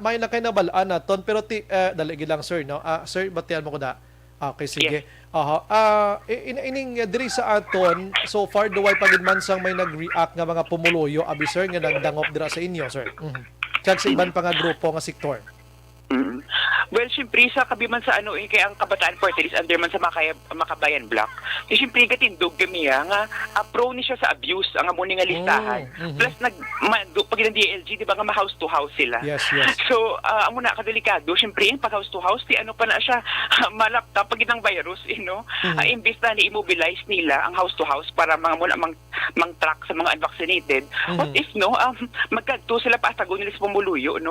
May na kay nabalaan naton pero daligi lang sir no. Sir, batian mo ko da. Okay, sige. Aha. Ining diri sa aton so far duway pagid man sang may nag-react nga mga pumuluyo abi sir nga nagdangop dira sa inyo sir. Kag sa iban pa nga grupo nga sektor. Well, siyempre, sa kabiman sa kaya ang Kabataan Party List under man sa Makabayan Block, siyempre, katindog kami nga prone siya sa abuse, ang amuni nga listahan. Plus, pag ng DLG, di ba nga ma-house to house sila? Yes. So, amo na kadelikado, siyempre, pag house to house, pa na siya, malaptop, pag ng virus, imbis na ni-immobilize nila ang house to house para mga muna mang-track sa mga unvaccinated. What if, magkadto sila paatago nila sa pumuluyo,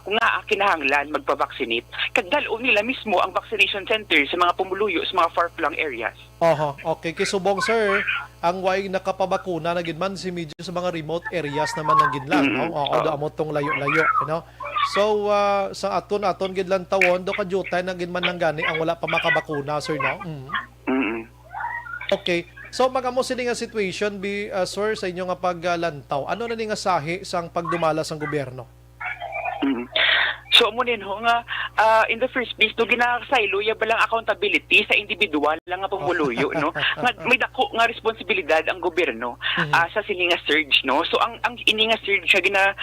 kung nga kinahanglan magpa-vaccinate, kagdalo nila mismo ang vaccination center sa mga pumuluyo, sa mga far-flung areas. Okay. Kisubong sir, ang way nakapabakuna na gid man si medyo sa mga remote areas naman na gid lang, no? Do amot tong layo-layo, So, sa aton gid lang tawon do kadyutay na gid man nang gani ang wala pa makabakuna, sir, no? Okay. So, magamo sini nga situation sir sa inyo nga paglantaw. Ano na ni nga sahi sang pagdumala sang gobyerno? So, munin nga, in the first place, ginakasaylo, ba lang accountability sa individual lang nga pumuluyo, no? May dako nga responsibilidad ang gobyerno sa sininga surge, no? So, ang ininga surge siya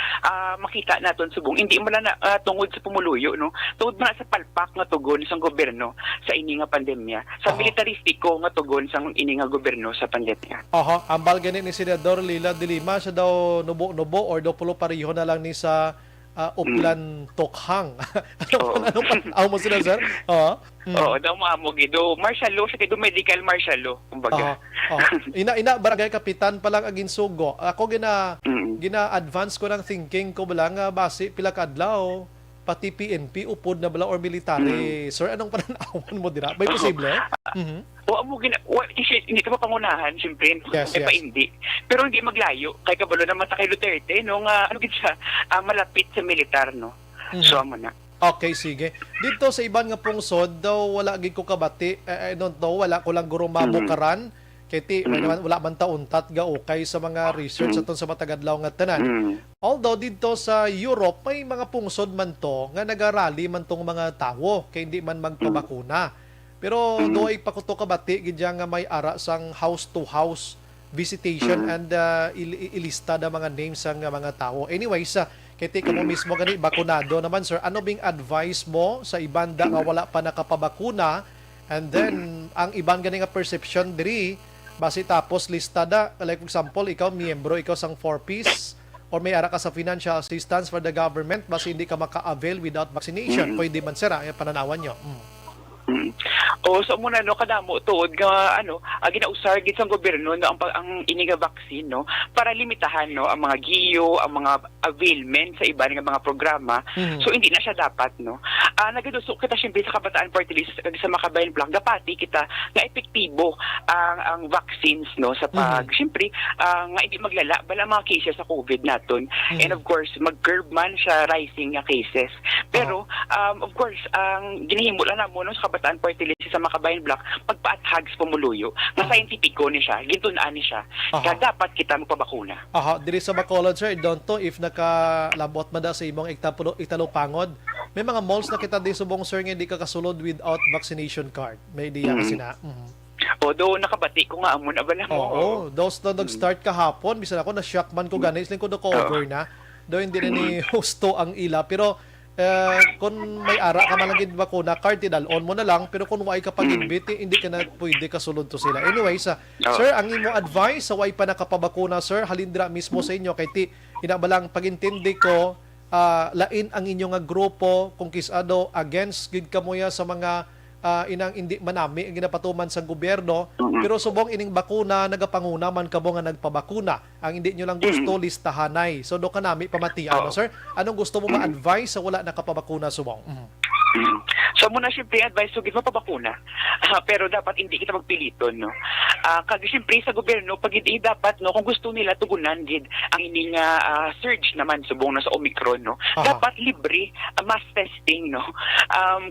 makita naton subong, hindi mo na tungod sa pumuluyo, no? Tungod na sa palpak nga tugon sa gobyerno sa ininga pandemya. Sa militaristiko nga tugon sa ininga gobyerno sa pandemya. Ambal gani ni Senador Lila de Lima, siya daw nubo-nubo or daw pulo pariho na lang ni sa Uplan Tokhang. Anong pananaw mo sila, sir? Oo, daw maamog do martial law siya do medical martial law kumbaga. Ina barangay kapitan pa lang agin sugo. Ako gina-advance ko ng thinking ko bala nga base pila ka adlaw pati PNP upod na bala or military. Sir, anong pananawan mo dira? May posible? Hindi ka pa pangunahan, siyempre. Yes. Pa hindi. Pero hindi maglayo. Kay kabalo naman sa kay Duterte, malapit sa militar, no? So, amo na. Okay, sige. Dito sa iban nga pungsod, daw wala gid ko kabati. I don't know, wala ko lang guro mabukaran. Kaya wala man tauntat ga okay sa mga research aton sa matagadlaw nga tanan. Although dito sa Europe, may mga pungsod man to nga nagarally man tong mga tawo kay hindi man magpabakuna. Pero doay pakuto kabati gid nga may ara sang house to house visitation and ilista da mga names sang mga tao. Anyways, kiti ka mo mismo gani bakunado naman sir. Ano bing advice mo sa ibanda nga wala pa nakapabakuna and then ang iban gani nga perception diri base tapos listada like for example ikaw miyembro ikaw sang 4-piece or may ara ka sa financial assistance for the government base hindi ka maka-avail without vaccination. Pwede man sir pananawan nyo. So muna kadamo tuod nga ginausar gid sa gobyerno ang iniga vaccine para limitahan ang mga giyo, ang mga availment sa iba nga mga programa. So hindi na siya dapat nagaduso kita siyempre sa Kabataan Party List sa Makabayan Block dapati kita nga epektibo ang vaccines sa pag siyempre nga hindi maglala bala mga cases sa COVID naton. And of course mag-curb man siya rising nga cases. Pero of course ang ginahimo lang namo sa Kabataan Party List sa Makabayan Block pagpaathags pumuluyo nga scientifico ni siya gintunaan ni siya kaya dapat kita magpabakuna. Diri sa Bacolod sir, don't to if nakalabot man da sa imong italo pangod may mga malls na kita di subong sir nga di ka kasulod without vaccination card. May idea kasi na. Do nakabati ko nga amon abala mo. Those na nag-start kahapon bisan ako na shock man ko ganis lang ko do cover na. Do hindi na ni husto ang ila pero kung may ara ka man lang gid bakuna card tidalon mo na lang pero kung way ka pag-invite hindi ka na pwede kasulod to sila. Anyways, sir, ang imo advice sa way pa nakapabakuna sir halindra mismo sa inyo kay ti inabalang pagintindi ko lain ang inyo nga grupo kung kisado against gid kamoya sa mga inang hindi manami ang ginapatuman sa gobyerno pero subong ining bakuna nagapanguna man kamo nga nagpabakuna ang hindi nyo lang gusto listahanay so do kanami pamatian sir anong gusto mo ma-advise sa wala nakapabakuna subong So muna siyempre advice so gid mapabakuna. Pero dapat hindi kita magpiliton no. Kag siyempre sa gobyerno pag hindi dapat no kung gusto nila tugunan gid ang ining surge naman subong na sa Omicron no. Dapat libre mass testing no.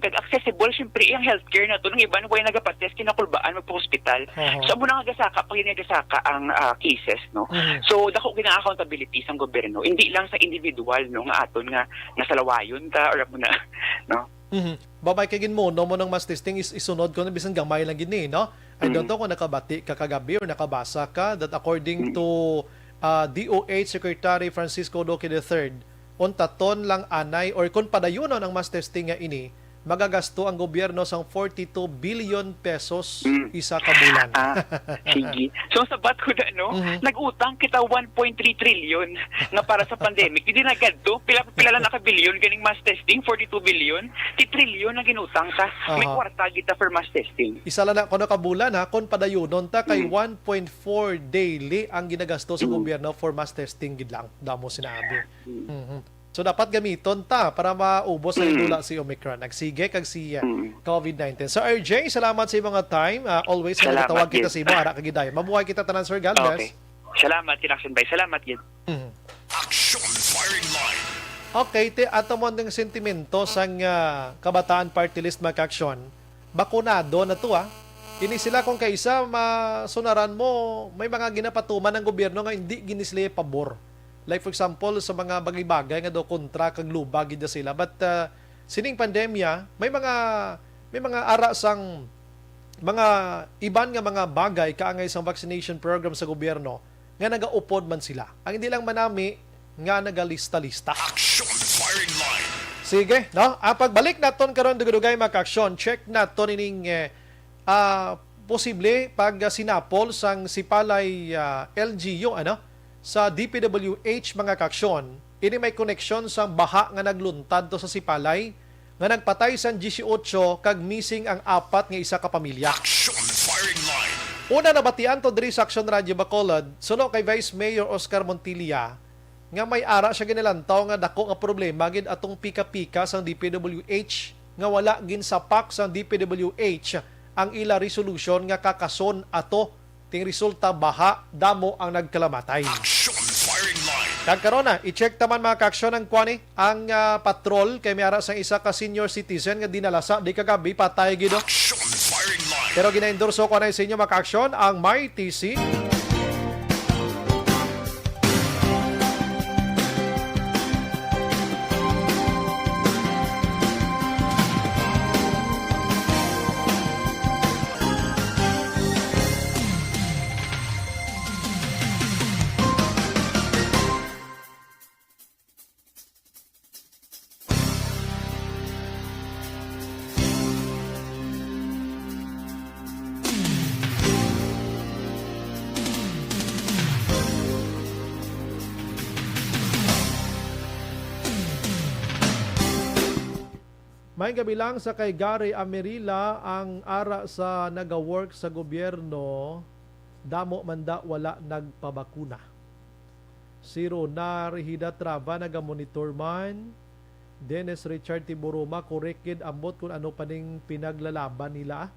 Kag accessible siyempre ang healthcare na to nang iba way nagapatest kinakulbaan magpa-hospital. So muna nga gasaka pag nagasaka ang cases no. So dako gina accountability sa gobyerno. Hindi lang sa individual no nga aton nga nasalawayon ta or mo na no. Babay kay ginmo no mo ng mass testing is isunod ko na bisan gamay lang gini no. I don't know kung nakabati ka kagabi or nakabasa ka that according to DOH Secretary Francisco Duque III, untaton lang anay or kung padayunon ang mass testing nga ini, magagasto ang gobyerno sang 42 billion pesos isa ka bulan. Sige. So sabat ko na no, nag-utang kita 1.3 trillion nga para sa pandemic. Hindi na gadto, pila lang naka-billion ganing mass testing, 42 billion, 3 trillion na ginutang ta. May kwarta kita for mass testing. Isa lang na kuno ka bulan ha, kung padayunon ta kay 1.4 daily ang ginagasto sa gobyerno for mass testing gid lang. Damo sinabi. So dapat gamiton ta para maubos ang dula si Omicron. Nagsige kag si COVID-19. So RJ, salamat sa mga time. Always na tawag kita sa imo ara kag giday. Mabuhay kita tanan sir. God bless. Okay. Salamat Aksyon bay. Salamat gid. Aksyon Firing Line. Okay, te ato mo ng sentimento sang kabataan party list mag-aksyon. Bakunado na to Ini sila kung kaisa masunaran mo, may mga ginapatuman ng gobyerno nga hindi ginisli pabor. Like for example, sa mga bagay-bagay nga do kontra kag lubag gid sila. But sining pandemya, may mga ara sang mga iban nga mga bagay kaangay sang vaccination program sa gobyerno nga nagaupod man sila. Ang hindi lang manami nga nagalista-lista. Aksyon Firing Line. Sige, no? Pagbalik naton karon dugay mag-aksyon, check naton ining posible pag sinapol sang sipalay LGU sa DPWH mga kaksyon, ini may koneksyon sa baha nga nagluntad to sa sipalay nga nagpatay sang 18 kag missing ang 4 nga isa ka pamilya. Aksyon Firing Line. Una nabatian to diri sa Aksyon Radio Bacolod, suno kay Vice Mayor Oscar Montilla nga may ara siya ginilantaw nga dako nga problema gid atong pika-pika sang DPWH nga wala gin sapak sang DPWH ang ila resolution nga kakason ato ting resulta baha damo ang nagkalamatay. Aksyon Firing Line. Kagkaroon na, i-check taman mga kaaksyon ang kwani, ang patrol kay may ara sang isa ka senior citizen nga dinalasa di kagabi patay gido. Aksyon Firing Line. Pero gina-endorso ko na sa inyo mga kaaksyon ang MyTC. May gabi lang sa kay Gary Amerila ang ara sa naga-work sa gobyerno, damo manda wala nagpabakuna. Zero na Rihida Trava naga-monitor man. Dennis Richard Tiburuma corrected ambot kung ano pa ning pinaglalaban nila.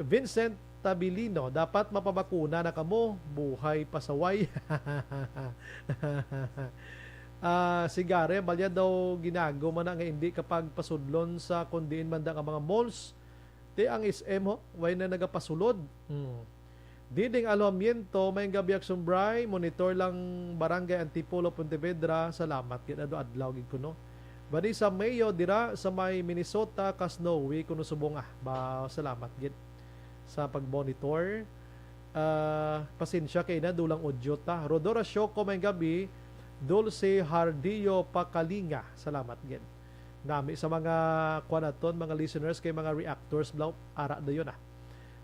Vincent Tabilino, dapat mapabakuna na kamo, buhay pasaway. Sigare, balya daw ginago man nga hindi kapag pasudlon sa kundiin man ang mga malls. Di ang SM ho, way na nagapasulod. Diding alamiento, may gabi Aksyon Bryan, monitor lang Barangay Antipolo, Pontevedra. Salamat, ginado adlaw gid kuno. Bani sa Mayo dira sa may Minnesota ka snowy kuno subong ba salamat gid sa pag-monitor. Pasensya kay na dulang audio ta. Rodora Shoko may gabi, Dulce Hardillo Pakalinga. Salamat gid. Nami sa mga kwanaton, mga listeners kay mga reactors blaw ara dayon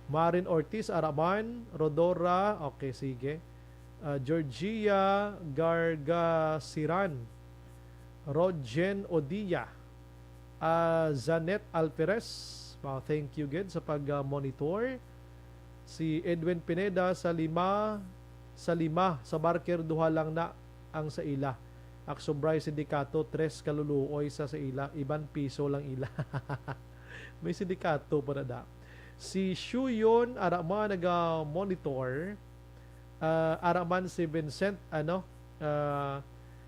Marin Ortiz Araban, Rodora, okay sige. Georgia Gargasiran, Rogen Odia, Zanet Alperes, thank you good sa pag-monitor. Si Edwin Pineda sa lima sa Barker duha lang na ang sa ila. Aksyon Bryan sindikato 3 kaluluoy sa ila, iban piso lang ila. May sindikato pa na da. Si Shuyon Araman naga-monitor. Araman si Vincent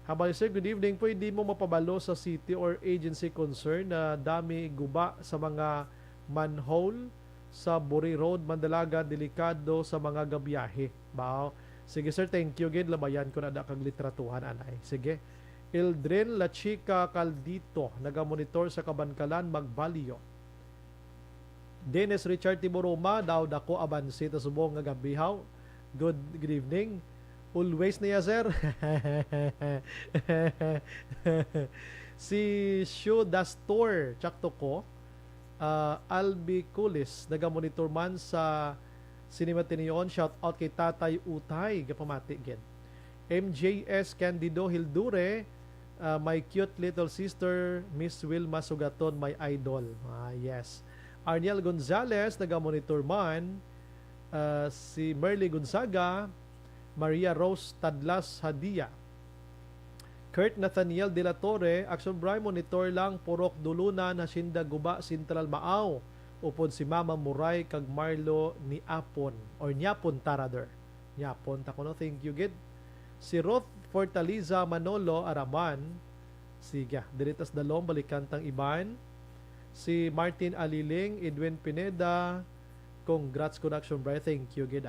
habang sir, good evening. Pwede mo mapabalo sa city or agency concern na dami guba sa mga manhole sa Buri Road, Mandalaga, delikado sa mga gabiyahe. Bao. Sige sir, thank you gid, labayan ko na kag litratuhan anay. Sige. Ildrin La Chica Caldito naga-monitor sa Kabankalan, Magbalyo. Dennis Richard Tiboroma daw dako abansi ta subong nga gabihaw. Good evening. Always niya sir. Si Shu Dastor Chakto ko Albi Kulis naga-monitor man sa Cinema Tinion. Shout out kay Tatay Utay gapamati gid. MJS Candido Hildure, my cute little sister Miss Wilma Sugaton, my idol. Yes. Arniel Gonzalez naga-monitor man. Si Merly Gonzaga, Maria Rose Tadlas Hadia, Kurt Nathaniel De La Torre, Aksyon Bryan monitor lang purok dulunan na Sinda Guba Central Maaw upod si Mama Muray kag Marlo ni Apon or Nyapon Tarader. Nyapon ta kuno, thank you gid. Si Ruth Fortaliza Manolo Araman, siga diritas dalom balikantang iban. Si Martin Aliling, Edwin Pineda, congrats ko na Aksyon Bryan, thank you gid.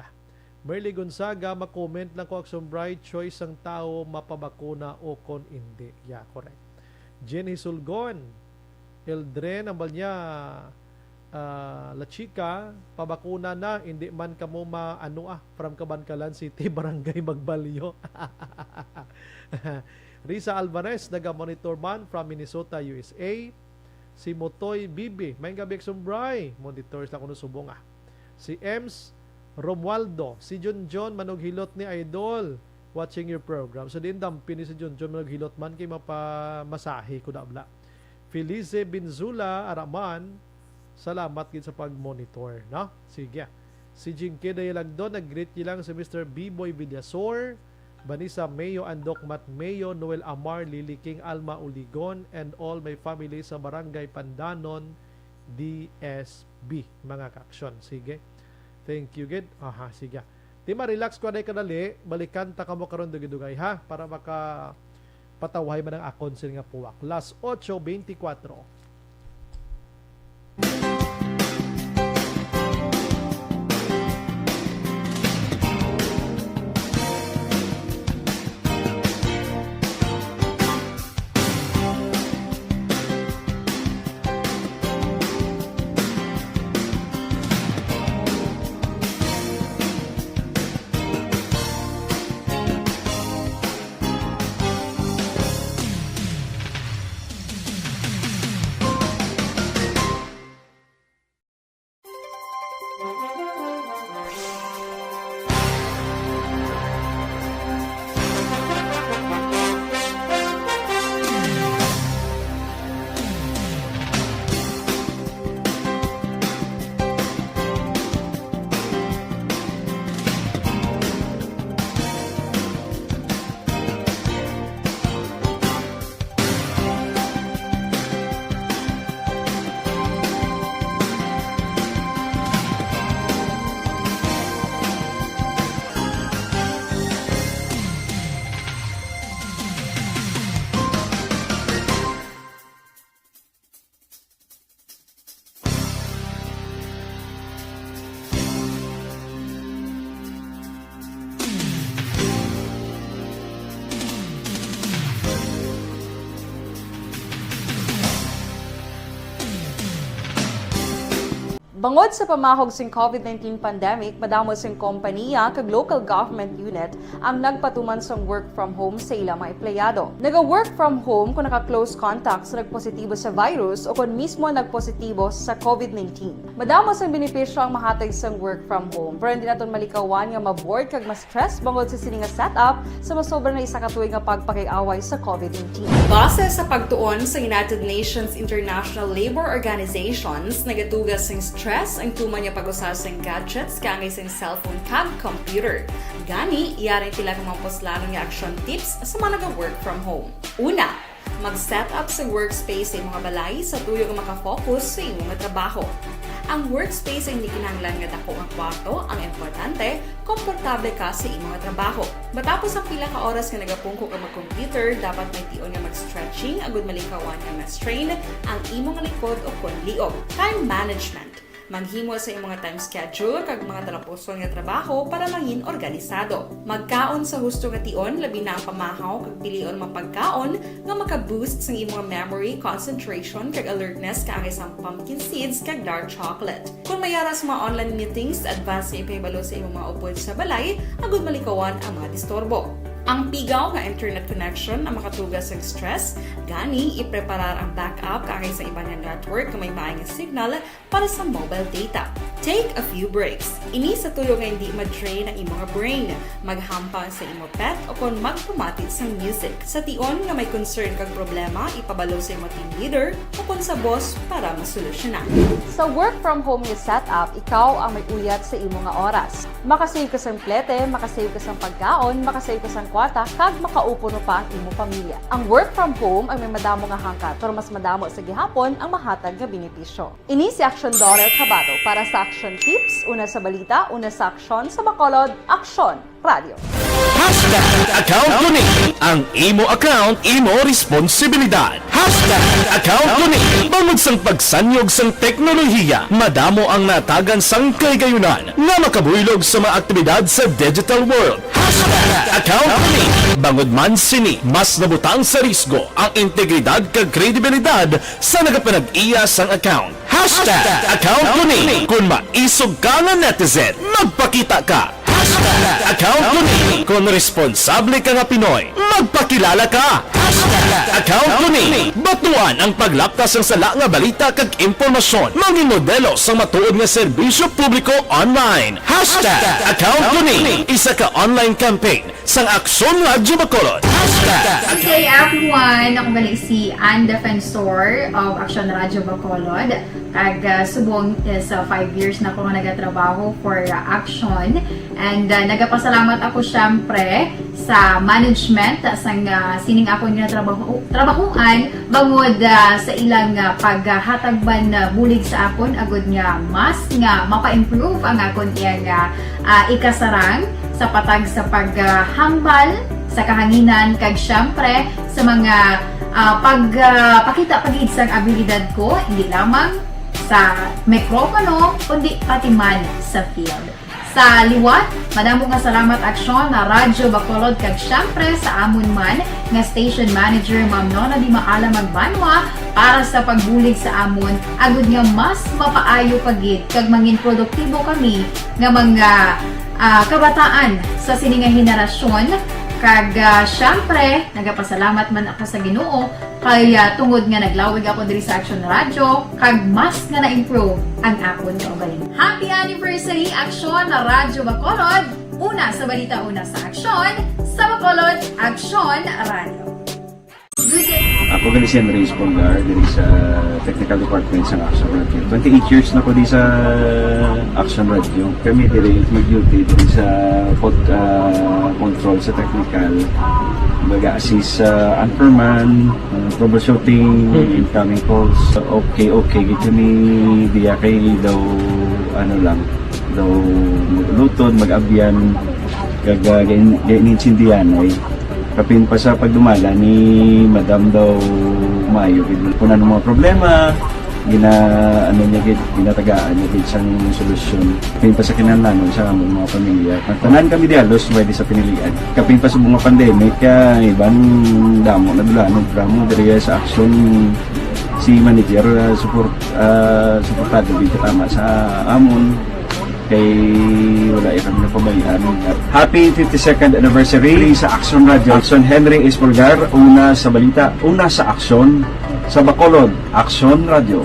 Merly Gonzaga, makomment lang ko Aksyon Bryan, choice ang tao mapabakuna o kon hindi. Yeah, correct. Jen Hisulgon, Eldren, ambal niya, La Chica, pabakuna na, hindi man kamo from Kabankalan City, Barangay Magbalyo. Risa Alvarez, naga-monitor man from Minnesota, USA. Si Motoy Bibi, may gabi Aksyon Bryan, monitor sa kuno subong Si Ems Romualdo, si John Manughilot ni Idol, watching your program. So din dampi ni si John Manughilot man kay mapamasahe ko dabla. Felice Binzula Araman, salamat gid sa pag-monitor, no? Sige. Si Jinky Dayalagdon, nag-greet lang si Mr. B-Boy Villasor, Vanessa Mayo Andok Mat Mayo, Noel Amar, Lily King, Alma Uligon, and all my family sa Barangay Pandanon, DSB, mga kaaksyon. Sige. Thank you, gid. Aha, sige. Di ma-relax ko na kadali, balikan ta kamo karon dugay-dugay ha para maka patawhay man ang akon sila nga puwak. Las 8:24. Bangod sa pamahog sing COVID-19 pandemic, madamo sing kompanya kag local government unit ang nagpatuman sang work from home sa ilang mga empleyado. Naga-work from home kung naka-close contact sa nagpositibo sa virus o kung mismo nagpositibo sa COVID-19. Madamo sang benepisyo ang mahatag sang work from home, pero hindi naton malikawan nga ma-bored kag ma-stress bangod sa sini nga setup sa masobra na isa ka tuig nga pagpakiaway sa COVID-19. Base sa pagtuon sa United Nations International Labor Organizations, nagatugas sing stress stress ang tuman niya pag-usasang gadgets kangay sa cellphone kag computer. Gani, iyari tila kumamposlano nga action tips sa mga nag-work from home. Una, mag-set up sa workspace sa mga balay sa tuyo nga makafocus sa imong trabaho. Ang workspace ay hindi kinahanglan nga dako ang kwarto, ang importante, komportable ka sa imong trabaho. Matapos ang pila ka oras nga nagapungko ka mag-computer, dapat may tion nga mag-stretching agud malikawan nga ma-strain ang imong likod o konliog. Time management. Manghimo sa imong mga time schedule kag mga talapuson nga trabaho para mangin organisado. Magkaon sa husto nga tion labi na ang pamahaw kag pilion mapagkaon nga maka-boost sa imong memory, concentration kag alertness kaangay sa pumpkin seeds kag dark chocolate. Kung mayara sa mga online meetings, advance sa ipahibalo sa imong mga upod sa balay agud malikawan ang mga disturbo. Ang pigaw nga internet connection ang makatugas sa stress, gani ipreparar ang backup kaangay sa iba nga network nga may maayong signal para sa mobile data. Take a few breaks. Ini sa tuyo nga hindi ma-drain ang imong brain, maghampang sa imong pet o kung magpumati sa music. Sa tion nga may concern kag problema, ipabalo sa imong team leader o kung sa boss para masolusyonan. Sa work from home nga setup, ikaw ang may uyat sa imong nga oras. Makasave ka sa plete, makasave ka sa pagkaon, makasave ka sa kwata, kag makaupo no pa ang imong pamilya. Ang work from home ay may madamo nga hangkat, pero mas madamo sa gihapon ang mahatag nga benepisyo. Ini si Aksyon Dorel Cabato para sa Action Tips, una sa balita, una sa aksyon sa Bacolod, Aksyon Radio. Account ko ni ang imo account, imo responsibilidad. Account ko ni bangod sang pagsanyog sang teknolohiya, madamo ang natagan sang kaygayunan nga makabuylog sa mga aktibidad sa digital world. Account ko ni bangod man sini mas nabutang sa risgo ang integridad kag kredibilidad sa nagapanag-iya sang account. Account ko ni kung maisog ka nga netizen, magpakita ka. Account ko ni kung responsable ka nga Pinoy, magpakilala ka. Account ko ni batuan ang paglaptas ng sala nga balita kag impormasyon, maging modelo sa matuod nga serbisyo publiko online. Account ko ni isa ka online campaign sang Aksyon Radio Bacolod. Okay, everyone, ako balik si Ann Defensor of Aksyon Radio Bacolod. Kag subong sa 5 years na ako nga nagatrabaho for Aksyon. And nagapasalamat ako syempre sa management sang sining ako nga trabahuan bangod sa ilang paghatagban bulig sa akon agud nga mas nga mapa-improve ang akon iyang ikasarang sa patag sa paghambal sa kahanginan kag syempre sa mga pagpakita pagid sang abilidad ko hindi lamang sa mikropono kundi pati man sa field. Sa liwat, madamo nga salamat Aksyon na Radyo Bacolod kag syempre sa amon man nga station manager Ma'am Nona Di Maala Magbanwa para sa pagbulig sa amon agud nga mas mapaayo pagid kag mangin produktibo kami nga mga kabataan sa sininga henerasyon kag syempre nagapasalamat man ako sa Ginoo kay tungod nga naglawig ako diri sa Aksyon Radio kag mas nga na-improve ang akon kaugalingon. Happy anniversary Aksyon na Radyo Bacolod! Una sa balita, una sa aksyon sa Bacolod, Aksyon Radio. Ako gali si Enrique Polgar diri sa Technical Department sa Aksyon Radio. 28 years na ko di sa Aksyon Radio. Kami diri mag-duty diri sa control sa technical. Mag-assist sa Anchorman, troubleshooting, incoming calls. Okay, gito ni diya kay daw daw lutod, mag-abyan, ganinsindihan ay kapin pa sa pagdumala ni Madam daw Mayo. Kung ano mga problema, ginatagaan niya isang solusyon. Kapin pa sa kinahanglan sa among mga pamilya. Tanan kami di halos pwede sa pinilian. Kapin pa sa mga pandemic, ibang damo na dulanon drama diri sa Aksyon si manager suportado dito tama sa amon kay wala ikang napabayaan. Happy 52nd anniversary sa Aksyon Radio. Aksyon Henry Espolgar, una sa balita, una sa aksyon sa Bacolod, Aksyon Radio.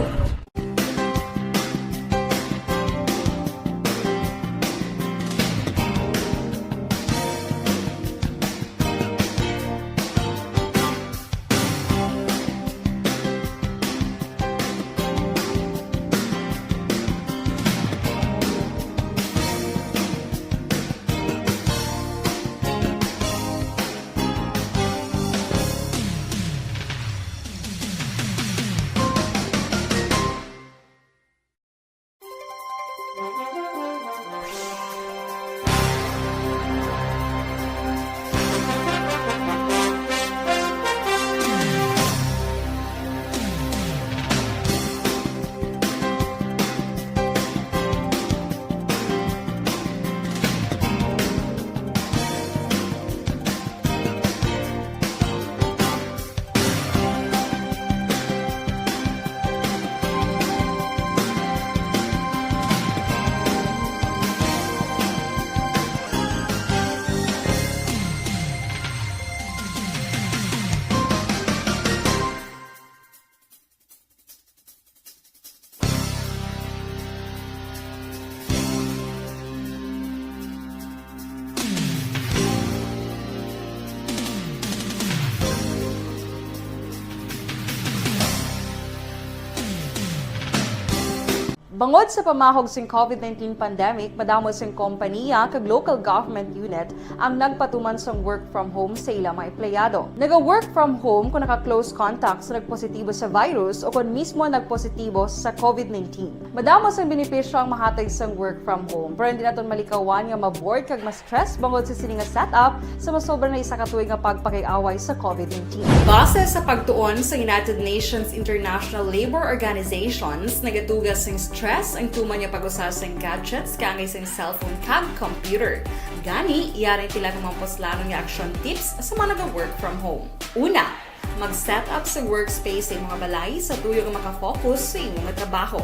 Bangod sa pamahog sing COVID-19 pandemic, madamo sing kompanya kag local government unit ang nagpatuman sang work from home sa ilang mga empleyado. Naga-work from home kung naka-close contacts na nagpositibo sa virus o kung mismo nagpositibo sa COVID-19. Madamo sang benepisyo ang mahatag sang work from home, pero hindi naton malikawan nga ma-bored kag ma-stress bangod sa sini nga setup sa masobra na isa ka tuig nga pagpakiaway sa COVID-19. Base sa pagtuon sa United Nations International Labor Organizations, nagatugas sing stress ang tuman niya pag-usar sa gadgets kangay sa cellphone kag computer. Gani, iyari tila ng mga poslano nga action tips sa mga nag-work from home. Una, mag-set up sa workspace sa imong balay sa tuyo nga makafocus sa imong trabaho.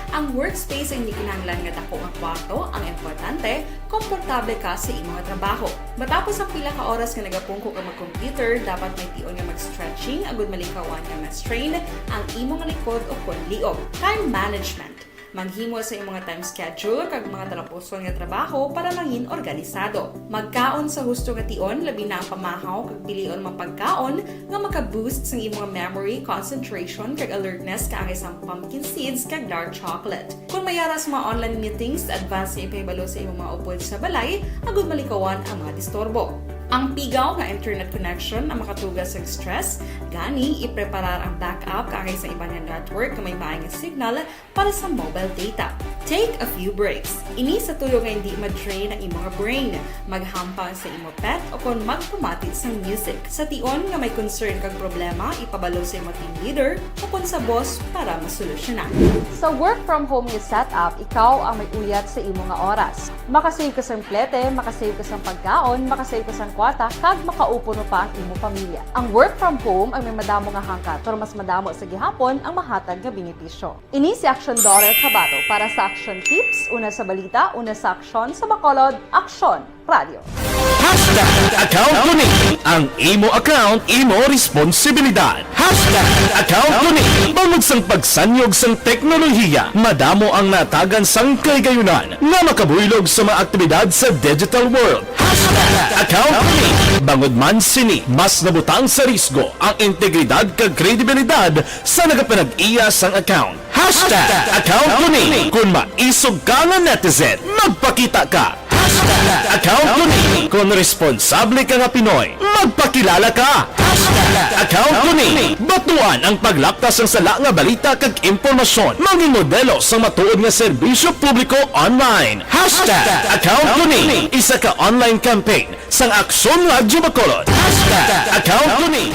Ang workspace ay hindi kinahanglan nga dako nga kwarto, ang importante, komportable ka sa imong trabaho. Matapos ang pila ka oras nga nagapungko ka mag-computer, dapat may tion nga mag-stretching agud malikawan nga ma-strain ang imong likod o konliog. Time management. Maghimo sa imong time schedule kag mga talapuson nga trabaho para mangin organisado. Magkaon sa husto nga tion, labi na ang pamahaw kag pilion mang pagkaon nga maka-boost sa imong memory, concentration kag alertness kaangay sa pumpkin seeds kag dark chocolate. Kung mayara sa mga online meetings, advance sa ipahibalo sa imong mga upod sa balay, agud malikawan ang mga disturbo. Ang pigaw nga internet connection ang makatugas sa stress, gani ipreparar ang backup kaangay sa ibang network na may maayong signal para sa mobile data. Take a few breaks. Ini sa tuyo nga hindi ma-drain ang imong brain, maghampang sa imong pet o kung magpumati sa music. Sa tion nga may concern kag problema, ipabalo sa imong team leader o kung sa boss para masolusyonan. Sa work from home nga setup, ikaw ang may uyat sa imong nga oras. Makasave ka sa plete, makasave ka sa pagkaon, makasave ka sa kwarta, kag makaupo no pa ang imong pamilya. Ang work from home ay may madamo nga hangkat, pero mas madamo sa gihapon ang mahatag nga benepisyo. Ini si Aksyon Daughter Kabato para sa Action Tips, una sa balita, una sa aksyon sa Bacolod, Aksyon Radio. Account ko ni ang imo account, imo responsibilidad. Account ko ni bangod sang pagsanyog sang teknolohiya, madamo ang natagan sang kaygayunan nga makabuylog sa mga aktibidad sa digital world. Account ko ni bangod man sini mas nabutang sa risgo ang integridad kag kredibilidad sa nagapanag-iya sang account. Account ko ni kung maisog ka nga netizen, magpakita ka. Account ko ni kung responsable ka nga Pinoy, magpakilala ka. Account ko ni batuan ang paglaktas ng sala nga balita kag impormasyon, maging modelo sa matuod nga serbisyo publiko online. Account ko ni isa ka online campaign sang Aksyon Radio Bacolod. Account ko ni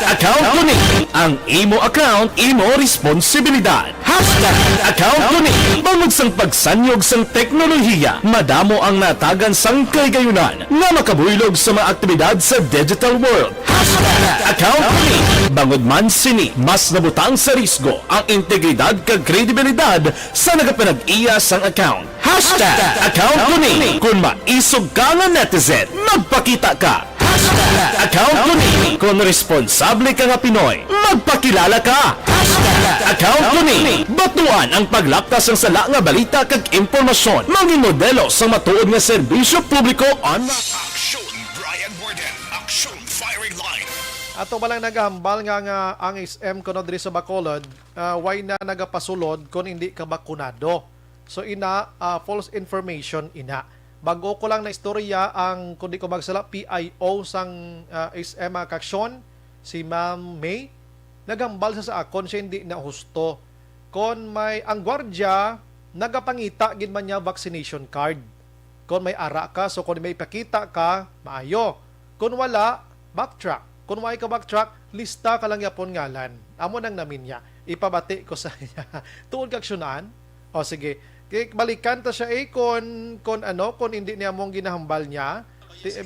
Account ko ni ang imo account, imo responsibilidad. Account ko ni bangod sang pagsanyog sang teknolohiya, madamo ang natagan sang kaygayunan nga makabuylog sa mga aktibidad sa digital world. Account ko ni bangod man sini mas nabutang sa risgo ang integridad kag kredibilidad sa nagapanag-iya sang account. Account ko ni kung maisog ka nga netizen, magpakita ka. Account ko ni kung responsable ka nga Pinoy, magpakilala ka. Account ko ni batuan ang paglaktas ng sala nga balita kag impormasyon, maging modelo sa matuod nga serbisyo publiko online. Aksyon, Bryan Morden. Aksyon, firing line. Ato ba lang nagahambal nga ang SM kuno diri sa Bacolod, why na nagapasulod kung hindi ka bakunado. So false information ina. Bago ko lang na istorya ang kundi ko magsala PIO sang SM Aksyon, si Ma'am May, nagambal sa akon siya hindi na husto. Kon may ang gwardya, nagapangita gid man niya vaccination card. Kon may ara ka, so kung may ipakita ka, maayo. Kung wala, backtrack. Kung may ka backtrack, lista ka lang yapon ngalan. Amo nang namin niya. Ipabati ko sa niya. Tuon ka aksyonan? O sige. Balikan ta siya kung hindi niya mong ginahambal niya,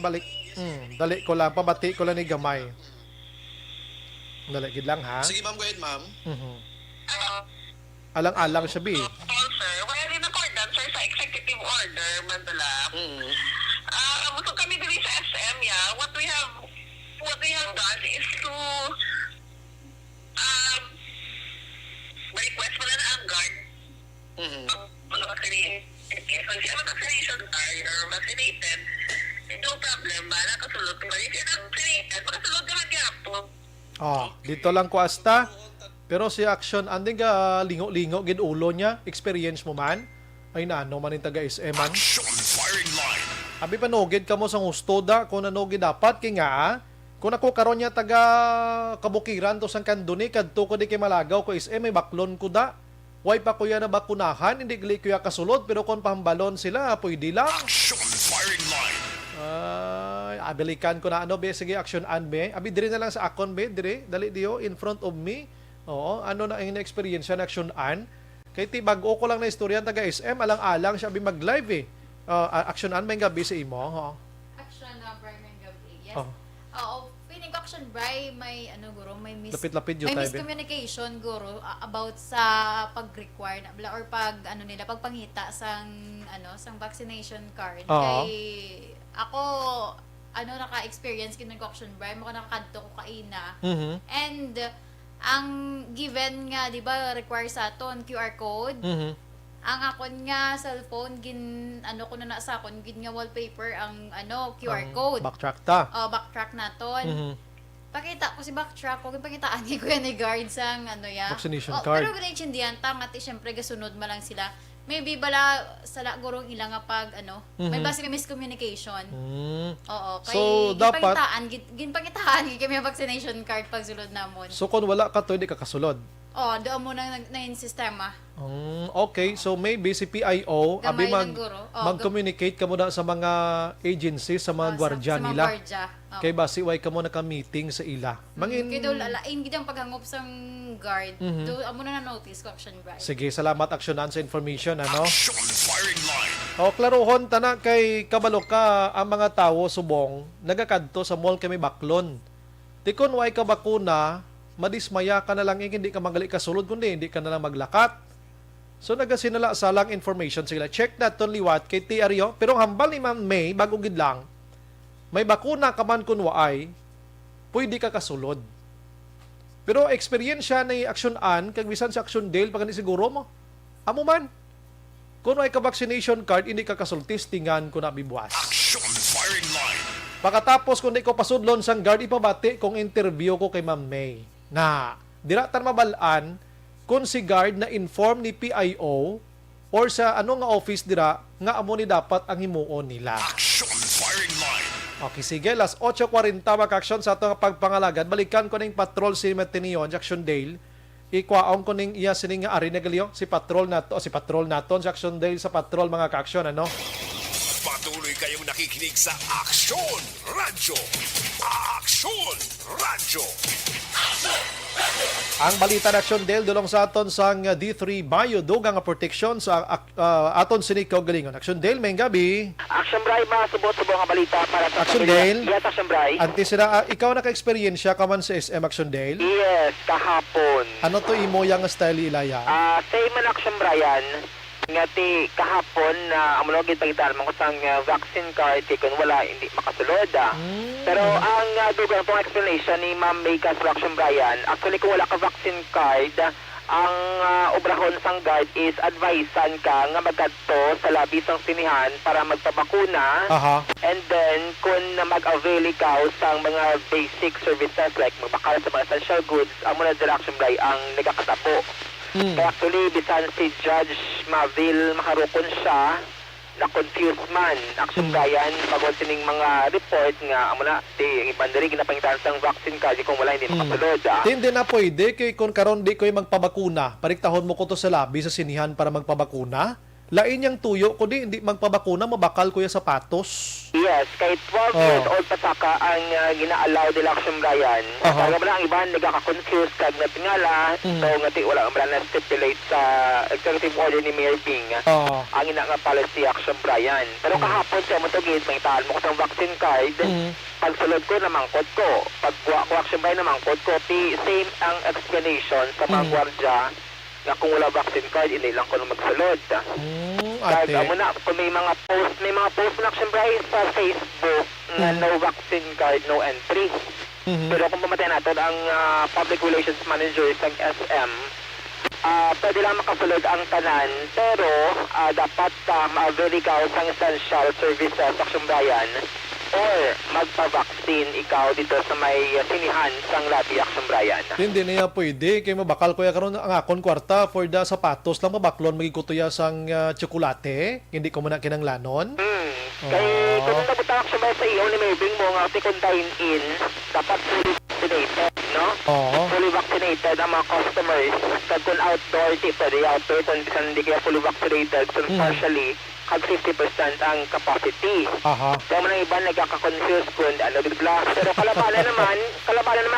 balik. Dali ko lang, pabati ko lang ni gamay. Dali gid lang ha. Sige ma'am, go ahead ma'am. Alang-alang siya bi. Sir, well, in accordance sir, sa executive order, Mandala, so kami dili sa SM, what we have done is to request mo na ang guard. Vaccination card or vaccinated, no problem ba? Nakasulot ka ba? If you're not vaccinated, makasulot ka man po. Dito lang ko asta. Pero si Aksyon, anding ka lingo-lingo, gid ulo niya, experience mo man. Ay na, ano man yung taga-SM man. Action firing line. Abi panugid ka mo sa gusto da, kung ano dapat, kaya nga, kung ako karon niya taga kabukiran to sang kanduni, kadto ko di kay malagaw ko SM, may baklon ko da. Way pa kuya na bakunahan, hindi gali kuya kasulod, pero kung pambalon sila, pwede lang. Action firing line. Ay, abilikan ko na ano, be, sige, action an, be. Abi, diri na lang sa akon, be, diri, dali diyo, in front of me. Oo, ano na ang experience na action an. Kaya ti, bago ko lang na istorya taga SM, alang-alang siya, abi, mag-live, eh. Action an, may gabi sa imo, ho? Action na Bryan may gabi. Yes. Oh. Oo, feeling ko Action Bryan may ano guro, may Lapit-lapit yun may tayo, be. miscommunication guro about sa pag-require na or pag ano nila pagpangita sang ano sang vaccination card. Oo. Kay ako ano naka-experience kin ng Action Bryan mo nakakadto ko kaina. Mhm. And ang given nga di ba require sa aton QR code. Mhm. Ang akon nga cellphone ano ko na sa akon gin nga wallpaper ang ano QR code. Backtrack ta. Backtrack naton. Mhm. Pakita ko si backtrack ko pakitaan ni kuya ni guard sang ano ya. Vaccination card. Pero ganun sindihan ta ngati syempre gasunod ma lang sila. Maybe bala sala gurong ilang nga pag ano, may base may miscommunication. Oo, kay So, dapat ginpakitaan kami vaccination card pag sulod namon. so kung wala ka to, hindi ka kasulod. Doon mo na yung sistema. Okay, so maybe si PIO, abi Gamay ng guro. mag-communicate ka muna sa mga agencies, sa mga gwardiya sa mga nila. gwardya. Kay basi way ka mo naka-meeting sa ila. Mangin. Kaya daw lalain gid ang paghangop sang guard. Do amo na notice ko Action Bryan. Sige, salamat aksyonan sa information ano. Action firing line. O klarohon tana kay kabalo ka ang mga tawo subong nagakadto sa mall kami baklon. Tikon way ka bakuna, madismaya ka na lang hindi ka magali kasulod kundi hindi ka na lang maglakat. So nagasinala sa lang information sila. Check naton liwat kay TRO pero hambal ni Ma'am May bago gid lang. May bakuna ka man kun waay, pwede ka kasulod. Pero experience ni Action An kag bisan sa Action Dale pag siguro mo. Amo man. Kung ay ka vaccination card, hindi ka kasultis, tingan ko na bibuas. Action firing line. Pagkatapos kung di ko pasudlon sang guard, ipabati kung interview ko kay Ma'am May. Na, dira tan mabalaan kung si guard na inform ni PIO or sa ano nga office dira nga amo ni dapat ang himuon nila. Action firing line. Okay, sige. Las 8:40 mag-action sa itong pagpangalagad. Balikan ko ng patrol si Matinion, Action Dale. Ikwaon ko ning iya sining nga ari nagalio si patrol naton sa Action Dale sa patrol mga ka-action ano. Patuloy kayong nakikinig sa Aksyon Radyo. Aksyon Radyo. Ang balita ng Action Dale dulong sa aton sang D3 Bio dugang nga protection sa aton sinika galingon. Action Dale may gabi. Action Bryan masubot-subong nga balita para sa Action Dale. Yes, Action Bryan. Anti sila ikaw naka-experience ka man sa SM Action Dale? Yes, kahapon. Ano to imo yang style ilaya? Same man Action Bryan. Nga ti kahapon na amulog gid pagitan mo sang vaccine card kay kun wala hindi makasulod. Pero ang dugang tong explanation ni Ma'am May Action Bryan, actually kung wala ka vaccine card, ang obrahon sang guard is advisean ka nga magkadto sa labi sang sinihan para magpabakuna. And then kung mag-avail ikaw sang mga basic services like magbakal sa mga essential goods, amo na Action Bryan ang nagakatabo. Kaya actually, bisan si Judge Mavil makarukon siya, na-confuse man. Action Bryan, pagod sining mga report nga, amo na, di, ibandari, ginapangitan sang vaccine card, kung wala, hindi makasulod. Hindi na pwede, kay kung karon di ko magpabakuna, pariktahon mo ko to sa labi sa sinihan para magpabakuna. Lain yang tuyo, kundi hindi magpabakuna, mabakal ko yung sapatos. Yes, kahit 12 years old pa saka ang gina-allow nila Action Bryan. Kaya ba ang iba nagkaka-confuse kag natingala, so ngati wala ang brand na stipulate sa executive order ni Mayor Bing. Ang ina nga policy Action Bryan. Pero kahapon siya mo to gate, may tahan mo ko sa vaccine card. Pagsulod ko, namangkot ko. Pagbuha ko Action Bryan, namangkot ko. Same ang explanation sa mga gwardya nga kung wala vaccine card, hindi lang ko na magsulod. Kaya amo na, kung may mga post na Action Bryan sa Facebook na no vaccine card, no entry. Pero kung pumatay natin ang public relations manager sa SM, pwede lang makasulod ang tanan, pero dapat ma-avail ikaw sa essential services Action Bryan or magpa-vaccine. din ikaw dito sa may sinihan sang labi Aksyon Bryan. Hindi niya pwede. Kaya mabakal ko ya karon ang akon kwarta for the sapatos lang mabaklon magikuto ya sang tsokolate. Hindi ko muna kinanglanon. Kay kung nabutang Aksyon Bryan sa iyo ni Maybing mo nga tikon dine-in, dapat fully vaccinated, no? Fully vaccinated ang mga customers. Kung outdoor, di pwede outdoor. Kung hindi kaya fully vaccinated, so partially, kag 50% ang capacity. Kaya mo nang iba nagkaka-confuse kung ano bigla. Pero kalabanan naman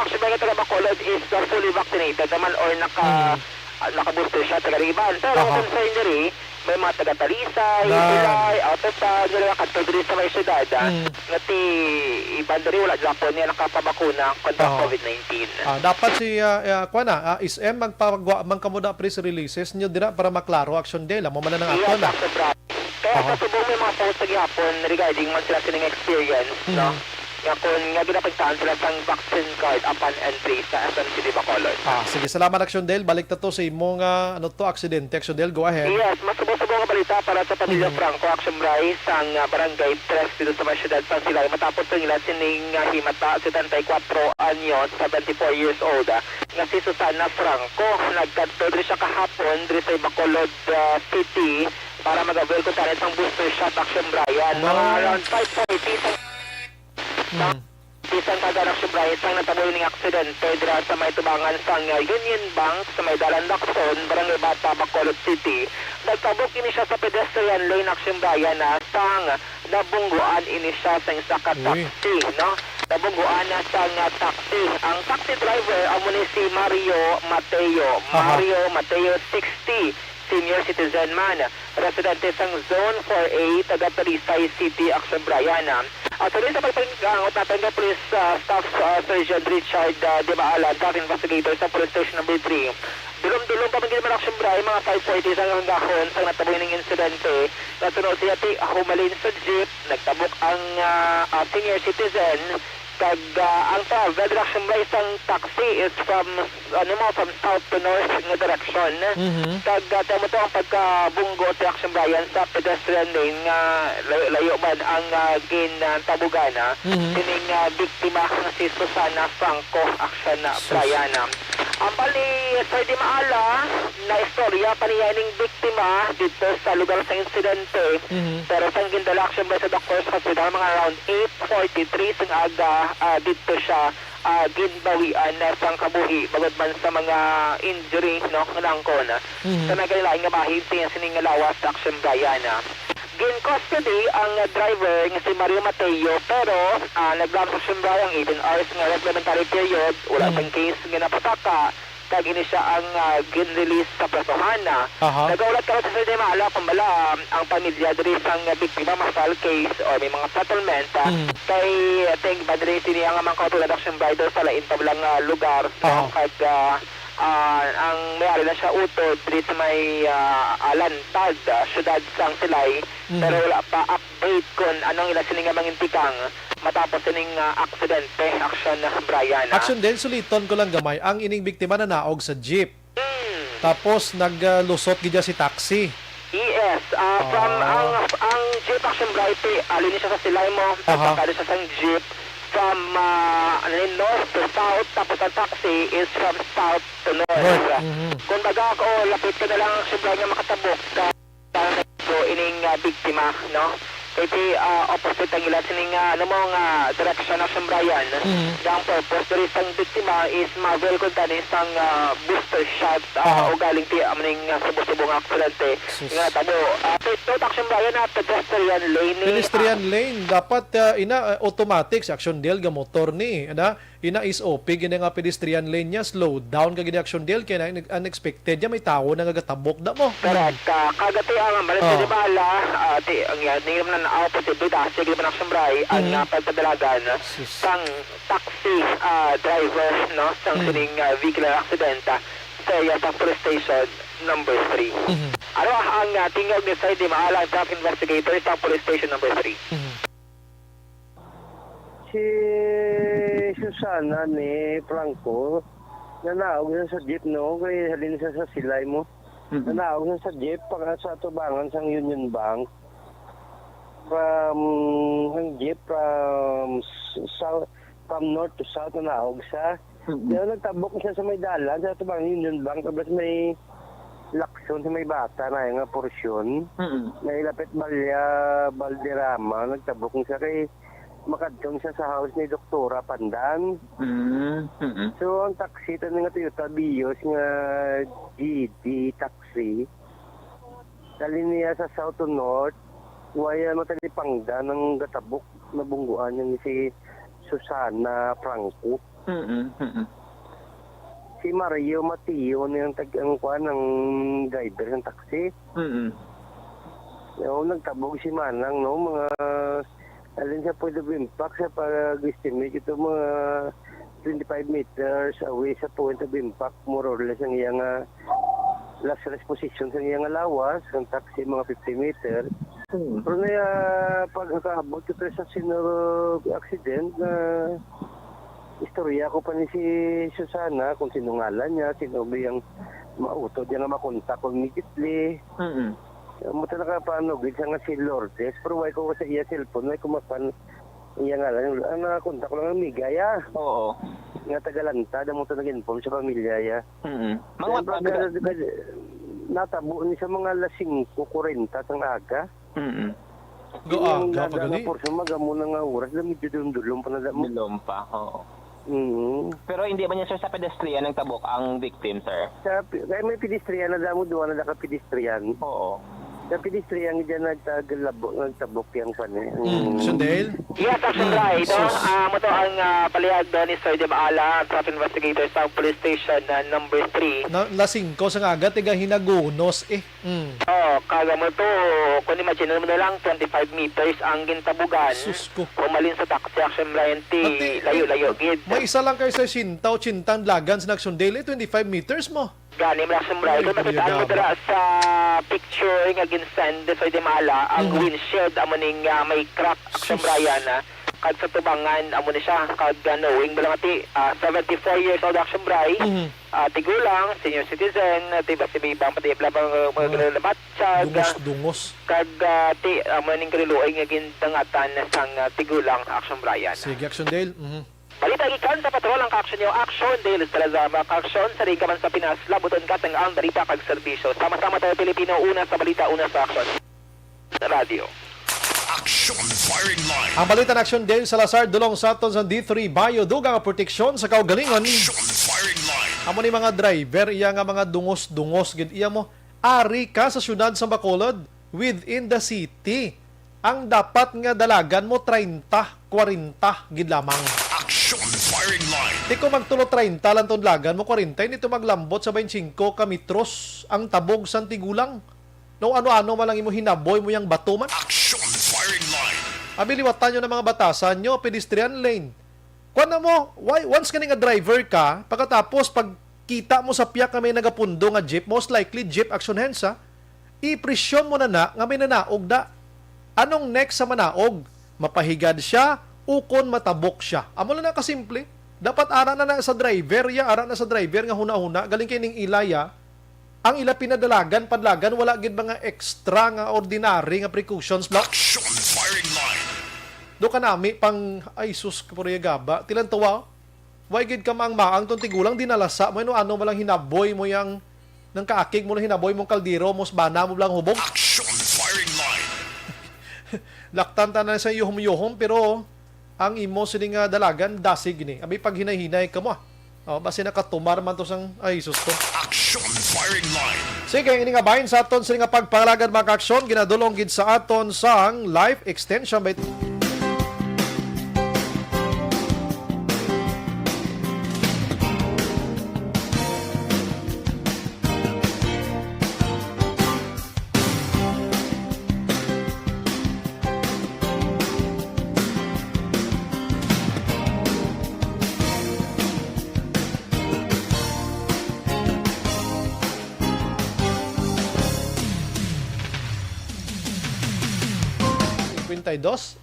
Aksyon Bryan taga Bacolod is fully vaccinated naman or naka-booster shot taga iban. Pero kung sa injury, may mga taga-Talisay, Pilay, Autopag, nakatagri sa may syudad, ngati iban dari wala Japon niya nakapabakuna kontra COVID-19. Dapat si SM magkamuda press releases nyo dira para maklaro action day lang mo man ng akon na. Kaya kasubong may mga post sa gihapon regarding man sila sining experience, no? Nga kung nga ginapagtaan sila sang vaccine card upon entry sa SMCD Bacolod. Sige, salamat Action Del. Balik na to sa imong aksidente. Action Del, go ahead. Yes, mas subong balita para sa pamilya Franco Action Bryan sang barangay 3 dito sa syudad San Silay. Matapos ng nila sining himata 74 anyos, 74 years old. Nga si Susana Franco, nagkadto diri siya kahapon diri sa Bacolod City para mag-avail ko sa isang booster shot Action Bryan. Mga around 5:40 isang taga Aksyon Bryan sang nataboy ng aksidente dira sa may tubangan sang Union Bank sa may Dalan Lacson, Barangay Bata, Bacolod City. Nagtabok ini siya sa pedestrian lane Aksyon Bryan sang nabungguan ini siya sa isa ka taxi, no? Nabungguan na sang taxi. Ang taxi driver amo ni si Mario Mateo 60. Senior citizen man, residente sang Zone 4A, taga Talisay City, Aksyon Bryan. Tuloy sa pagpangangot natin ng Police Staff Sergeant Richard De Baalan, Staff Investigator sa Police Station No. 3. Dulong-dulong pa magiging Aksyon Bryan, mga 5:40 sang hangahon sang nataboy ng insidente. Nasunod siya humalin sa jeep, nagtabok ang senior citizen. Kag ang travel direction ba isang taxi is from south to north nga direction. Kag tamo to ang pagkabunggo sa Aksyon Bryan sa pedestrian lane nga layo man ang gintabugana. Sining biktima nga si Susana Franco Aksyon Bryan. Ang bali Sir Di Maala na istorya paniyaning biktima dito sa lugar sa insidente. Pero sang gindala Aksyon Bryan sa Doctors Hospital mga around 8:43 sang aga dito siya ginbawian na sang kabuhi bagod man sa mga injury no nangkon sa nagalain nga bahid sining lawas sa Aksyon Bryan. Gin custody ang driver nga si Mario Mateo pero naglam sa Aksyon Bryan 18 hours nga reglementary period wala sang case nga napataka kag ini siya ang gin-release sa prasuhan. Nagaulat ka sa Sir Maala kung bala ang pamilya diri sang biktima masal case o may mga settlement kay think badri siniya nga mga katulad Aksyon Bryan sa lain pa lang lugar kag ang mayari na siya utod diri sa may Alantad, syudad sang Silay pero wala pa update kung anong ila sining mangintikang matapos sining aksidente Aksyon Bryan. Action din suliton ko lang gamay ang ining biktima na naog sa jeep. Tapos naglusot gid si taxi. Yes, from ang jeep Aksyon Bryan alin siya sa Silay mo, pagkakali siya sang jeep from north to south tapos ang taxi is from south to north. Kung baga ako lapit ka na lang Aksyon Bryan nga makatabok ka ining biktima, no? Kasi opposite ang ilan sining direction ng Aksyon Bryan. Ang purpose dari isang biktima is ma-avail ko tani isang booster shot o galing ti amaning subo-subong aksidente. Nga tabo. Ito Aksyon Bryan na pedestrian lane. Pedestrian lane dapat automatic sa Action Del ga motor ni ina is OP gina nga pedestrian lane niya slow down kag Action Del kay unexpected ya may tawo na nagatabok da mo. Correct. Kagati ang malas di bala ang yan na opposite sige man Aksyon Bryan ang pagpadalagan sang taxi driver no sang sining vehicular accident sa police station number 3. Ano ang tingog ni Sir Di Maala traffic investigator sa police station number 3? Si Susana ni Franco nanaog na sa jeep no kaya halin siya sa Silay mo. Nanaog na sa jeep para sa tubangan sang Union Bank. From ang jeep from from north to south na naog siya. Kaya nagtabok siya sa may dalan, sa tabang Union Bank, tapos may laksyon sa may bata na yung porsyon. Nailapit Balderrama, nagtabok siya kay makadtong siya sa house ni Doktora Pandan. So, ang taxi, ito nga Toyota Vios nga GD taxi. Dali niya sa south to north, waya matalipangda ng gatabok na bungguan niya ni si Susana Franco. Si Mario Mateo na yung tag-angkuan ng driver ng taxi. Yung nagtabog si Manang, no, mga alin siya pwede impact sa pag-estimate ito mga 25 meters away sa point of impact, more or less ang iyang last rest position sa iyang lawas, ang taxi mga 50 meter. Pero na pagkakabot ito sa accident na istorya ko pa ni si Susana kung sinungalan niya, sino ba yung mautod niya na makontak immediately. Muta na ka paano, gisa nga si Lourdes, pero why ko sa iya cellphone, why kumapan iya nga lang, kontak ko lang ang migaya. Oo. Nga tagalanta, da mo ito nag-inform sa pamilya ya. Natabo ni sa mga alas 5:40 ng aga. Aga pa gali. Por sa magamuna nga oras, medyo dulong pa na damo. Dulong pa, oo. Pero hindi ba niya sir sa pedestrian ng tabok ang victim, sir? Kaya may pedestrian na damo doon na naka-pedestrian. Oo. Sa pedestrian dyan nagtabok yung pan eh. Sundale? Yes, Aksyon right. Mo to ang palihag ni Sir De Maala, traffic investigator sa police station number 3. Lasing ko sa nga tiga hinagunos eh. Kaga mo to, kung imagine mo na lang 25 meters ang gintabugan. Susko. Pumalin sa taxi Aksyon Brian layo-layo gid. May isa lang kayo sa Sintaw, Chintang, Lagan sa Sundale, 25 meters mo. Gani mo Aksyon Brian, kung nakitaan mo dira sa picture nga ginsend sa De Maala, ang windshield amo ning may crack Aksyon Brian kag sa tubangan amo ni siya kag knowing mo lang ati 74 years old Aksyon Brian. Tigulang, senior citizen, tiba si Bibang pati blabang mga lamatsyag. Dungos. Kag ti maning kriluoy nga gindangatan sang tigulang Aksyon Brian. Sige, Aksyon Dale. Balita gikan sa patrol ang Aksyon niyo, Aksyon Dale Salazar, Aksyon sa rin ka man sa Pinas, labuton ka tang ang balita kag serbisyo. Sama-sama tayo Pilipino, una sa balita, una sa Aksyon. Sa radio. Aksyon Firing Line. Ang balita ng Aksyon Dale Salazar dulong sa aton sa D3 Bayo dugang proteksyon sa kaugalingon. Aksyon Firing Line. Amo ni mga driver iya nga mga dungos gid iya mo ari ka sa syudad sa Bacolod within the city. Ang dapat nga dalagan mo 30, 40 gid lamang. Aksyon Firing Line. Di ko magtulo 30 lang ton lagan mo 40 nito maglambot sa 25 ka metros ang tabog sa tigulang. No ano-ano man lang imo hinaboy mo yang bato man. Aksyon Firing Line. Abiliwatan nyo ng mga batasan nyo, pedestrian lane. Kuan na mo, once ka nga driver ka, pagkatapos pag kita mo sa piyak nga may nagapundo nga jeep, most likely jeep action hands i-presyon mo na nga may nanaog da. Anong next sa manaog? Mapahigad siya, ukon matabok siya. Amo na kasimple. Dapat ara na sa driver, ara na sa driver nga huna-huna, galing kay ning ilaya, ang ila pinadalagan, padlagan, wala gid mga extra nga ordinary nga precautions block. Action Firing Line. Do ka nami pang, ay sus, kapuriya gaba, tilan tawa, why gid ka maang tong tigulang, dinalasa mo, ano malang hinaboy mo yang, nang kaakig mo na hinaboy mong kaldero, mos bana mo lang hubog. Action Firing Line. Laktan ta na sa yuhom-yuhom, pero ang imo sining dalagan, dasig ni. Abi pag hinahinay ka mo, basi nakatumar man to sang, ay sus to. Action Firing Line. Sige, ini nga bahin sa aton sa nga pagpangalagan mga ka-aksyon, ginadulong gid sa aton sang life extension by dos.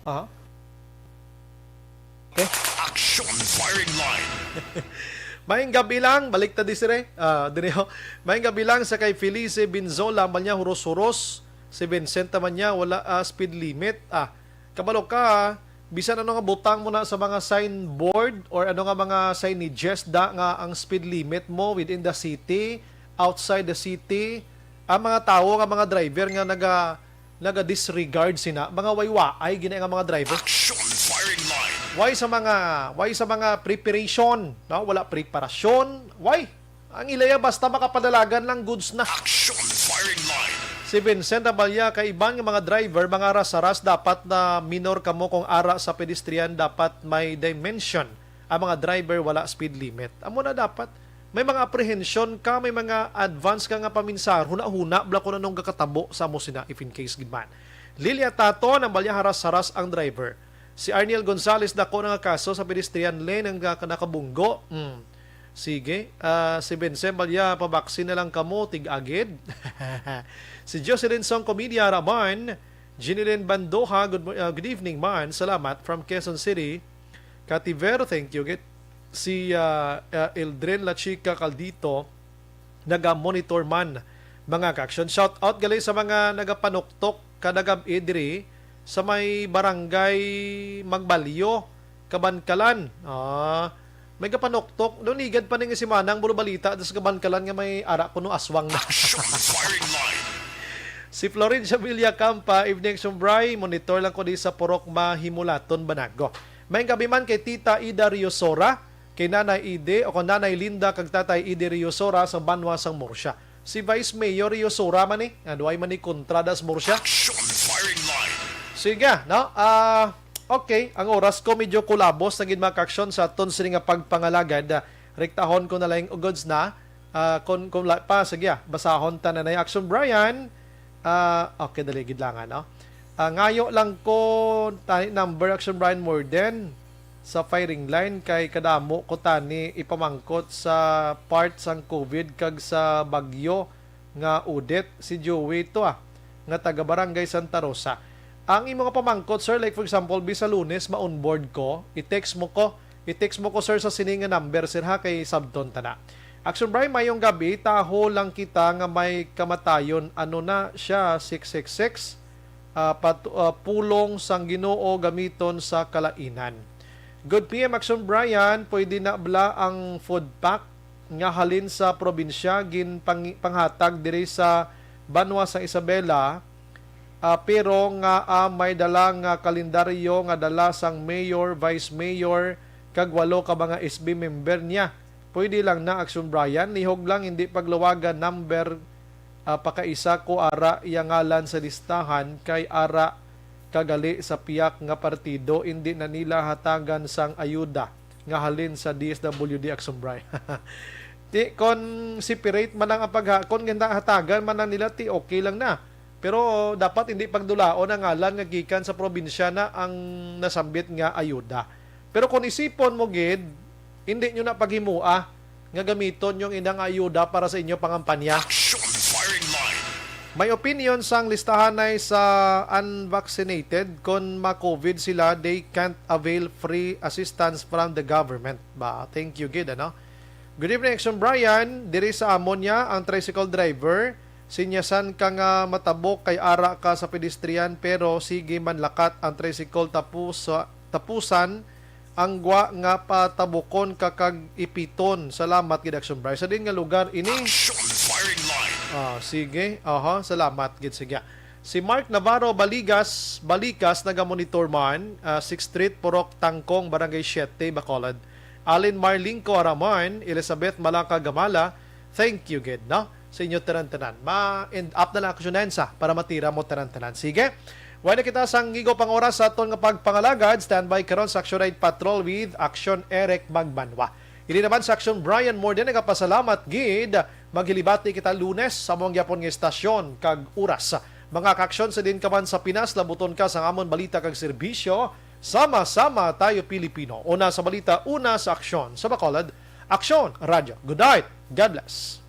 Okay. Action Firing Line. Maing gabi lang, balik ta disire. Maing gabi lang sa kay Felice Binzola, man niya huros-huros. Si Vincent man niya, wala speed limit. Kabalo ka, bisan ano nga butang mo na sa mga signboard or ano nga mga signages da nga ang speed limit mo within the city, outside the city, ang mga tao nga mga driver nga naga disregard sina mga waywaay gina nga mga driver. Action firing line. Why sa mga preparation, no? Wala preparasyon. Why? Ang ilaya basta makapadalagan lang goods na. Action firing line. Si Vincent Abalya, kay iban nga mga driver, mga ras-aras, dapat na minor kamo kung ara sa pedestrian, dapat may dimension. Ang mga driver, wala speed limit. Amo na dapat. May mga apprehension ka, may mga advance ka nga paminsar, huna-huna, bla ko na nung kakatabo sa mo sina, if in case gidman. Lilia Tato, ng Balya haras-haras ang driver. Si Arniel Gonzalez, dako na nga kaso sa pedestrian lane, ang nakabunggo. Sige. Si Vincent Balya, pabaksin na lang kamo, tig-agid. Si Jocelyn Song Comedia Raman, Ginilin Bandoha, good evening man, salamat from Quezon City. Kativer, thank you. Si Eldren La Chica Caldito, naga-monitor man mga ka-action. Shout out gali sa mga nagapanuktok kadagab idri sa may barangay Magbalyo, Kabankalan. May kapanuktok, noon igad pa ning si Manang Bulubalita sa Kabankalan nga may ara kuno aswang na. Si Florencia Villacampa, evening Sumbray, monitor lang ko di sa Purok Mahimulaton, Banago. May gabi man kay Tita Ida Riosora, kay Nanay Ide o kung Nanay Linda kag Tatay Ide Riosora sa Banwa sang Morsya. Si Vice Mayor Riosora man aduay man ni kontradas Morsya. Sige, no? Okay, ang oras ko medyo kulabos na gid mga aksyon sa aton sini nga pagpangalagad. Rektahon ko na lang ugods na. Kung pa sige, basahon ta na Aksyon Bryan. Okay, daligid lang no? Ngayo lang ko tani number Aksyon Bryan Morden sa firing line kay kadamo ko tani ipamangkot sa part sang COVID kag sa bagyo nga udet si Joey to nga taga Barangay Santa Rosa. Ang imong pamangkot sir, like for example bisa Lunes ma-onboard ko, i-text mo ko sir sa sininga number sir ha kay sabton ta na. Aksyon Bryan, mayong gabi, taho lang kita nga may kamatayon. Ano na siya, 666, pulong sang Ginoo gamiton sa kalainan. Good PM, Aksyon Bryan, pwede na bla ang food pack nga halin sa probinsya, gin panghatag diri sa Banwa sa Isabela, pero nga may dalang kalendaryo nga dala sang mayor, vice mayor, kag 8 ka mga SB member niya. Pwede lang na Aksyon Bryan, nihog lang hindi paglawagan number pakaisa ko ara yang ngalan sa listahan kay ara kagali sa piyak nga partido hindi na nila hatagan sang ayuda nga halin sa DSWD Aksyon Bryan. Ti kon separate man ang kon ganda hatagan man ang nila ti okay lang na. Pero dapat hindi pagdulaon ang ngalan nga gikan sa probinsya na ang nasambit nga ayuda. Pero kung isipon mo gid, hindi nyo na paghimua nga gamiton yung indang ayuda para sa inyo pangampanya. May opinion sang listahan ay sa unvaccinated kung ma-COVID sila, they can't avail free assistance from the government. Thank you, Gid, ano? Good evening, Aksyon Bryan. Diri sa Amonia, ang tricycle driver, sinyasan ka nga matabok kay ara ka sa pedestrian pero sige manlakat ang tricycle tapusan ang gwa nga patabukon kakag ipiton. Salamat gid Aksyon Bryan. Sa din nga lugar ini. Sige. Salamat gid sige. Si Mark Navarro Balikas naga-monitor man, 6th Street Purok Tangkong Barangay 7 Bacolod. Alin Marlingco Araman, Elizabeth Malaka Gamala. Thank you gid, no? Sa inyo tanan-tanan. Ma-end up na lang aksyonan para matira mo tanan-tanan. Sige. Wala kita sang gigo pang oras sa aton nga pagpangalagad. Standby karon sa Aksyon Ride Patrol with Aksyon Eric Magbanwa. Hindi naman sa Aksyon Bryan Morden nagapasalamat gid. Maghilibati kita Lunes sa mong gyapon nga estasyon kag oras. Mga kaaksyon sa din ka man sa Pinas, labuton ka sa amon balita kag serbisyo. Sama-sama tayo Pilipino. Una sa balita, una sa aksyon. Sa Bacolod, Aksyon Radio. Good night. God bless.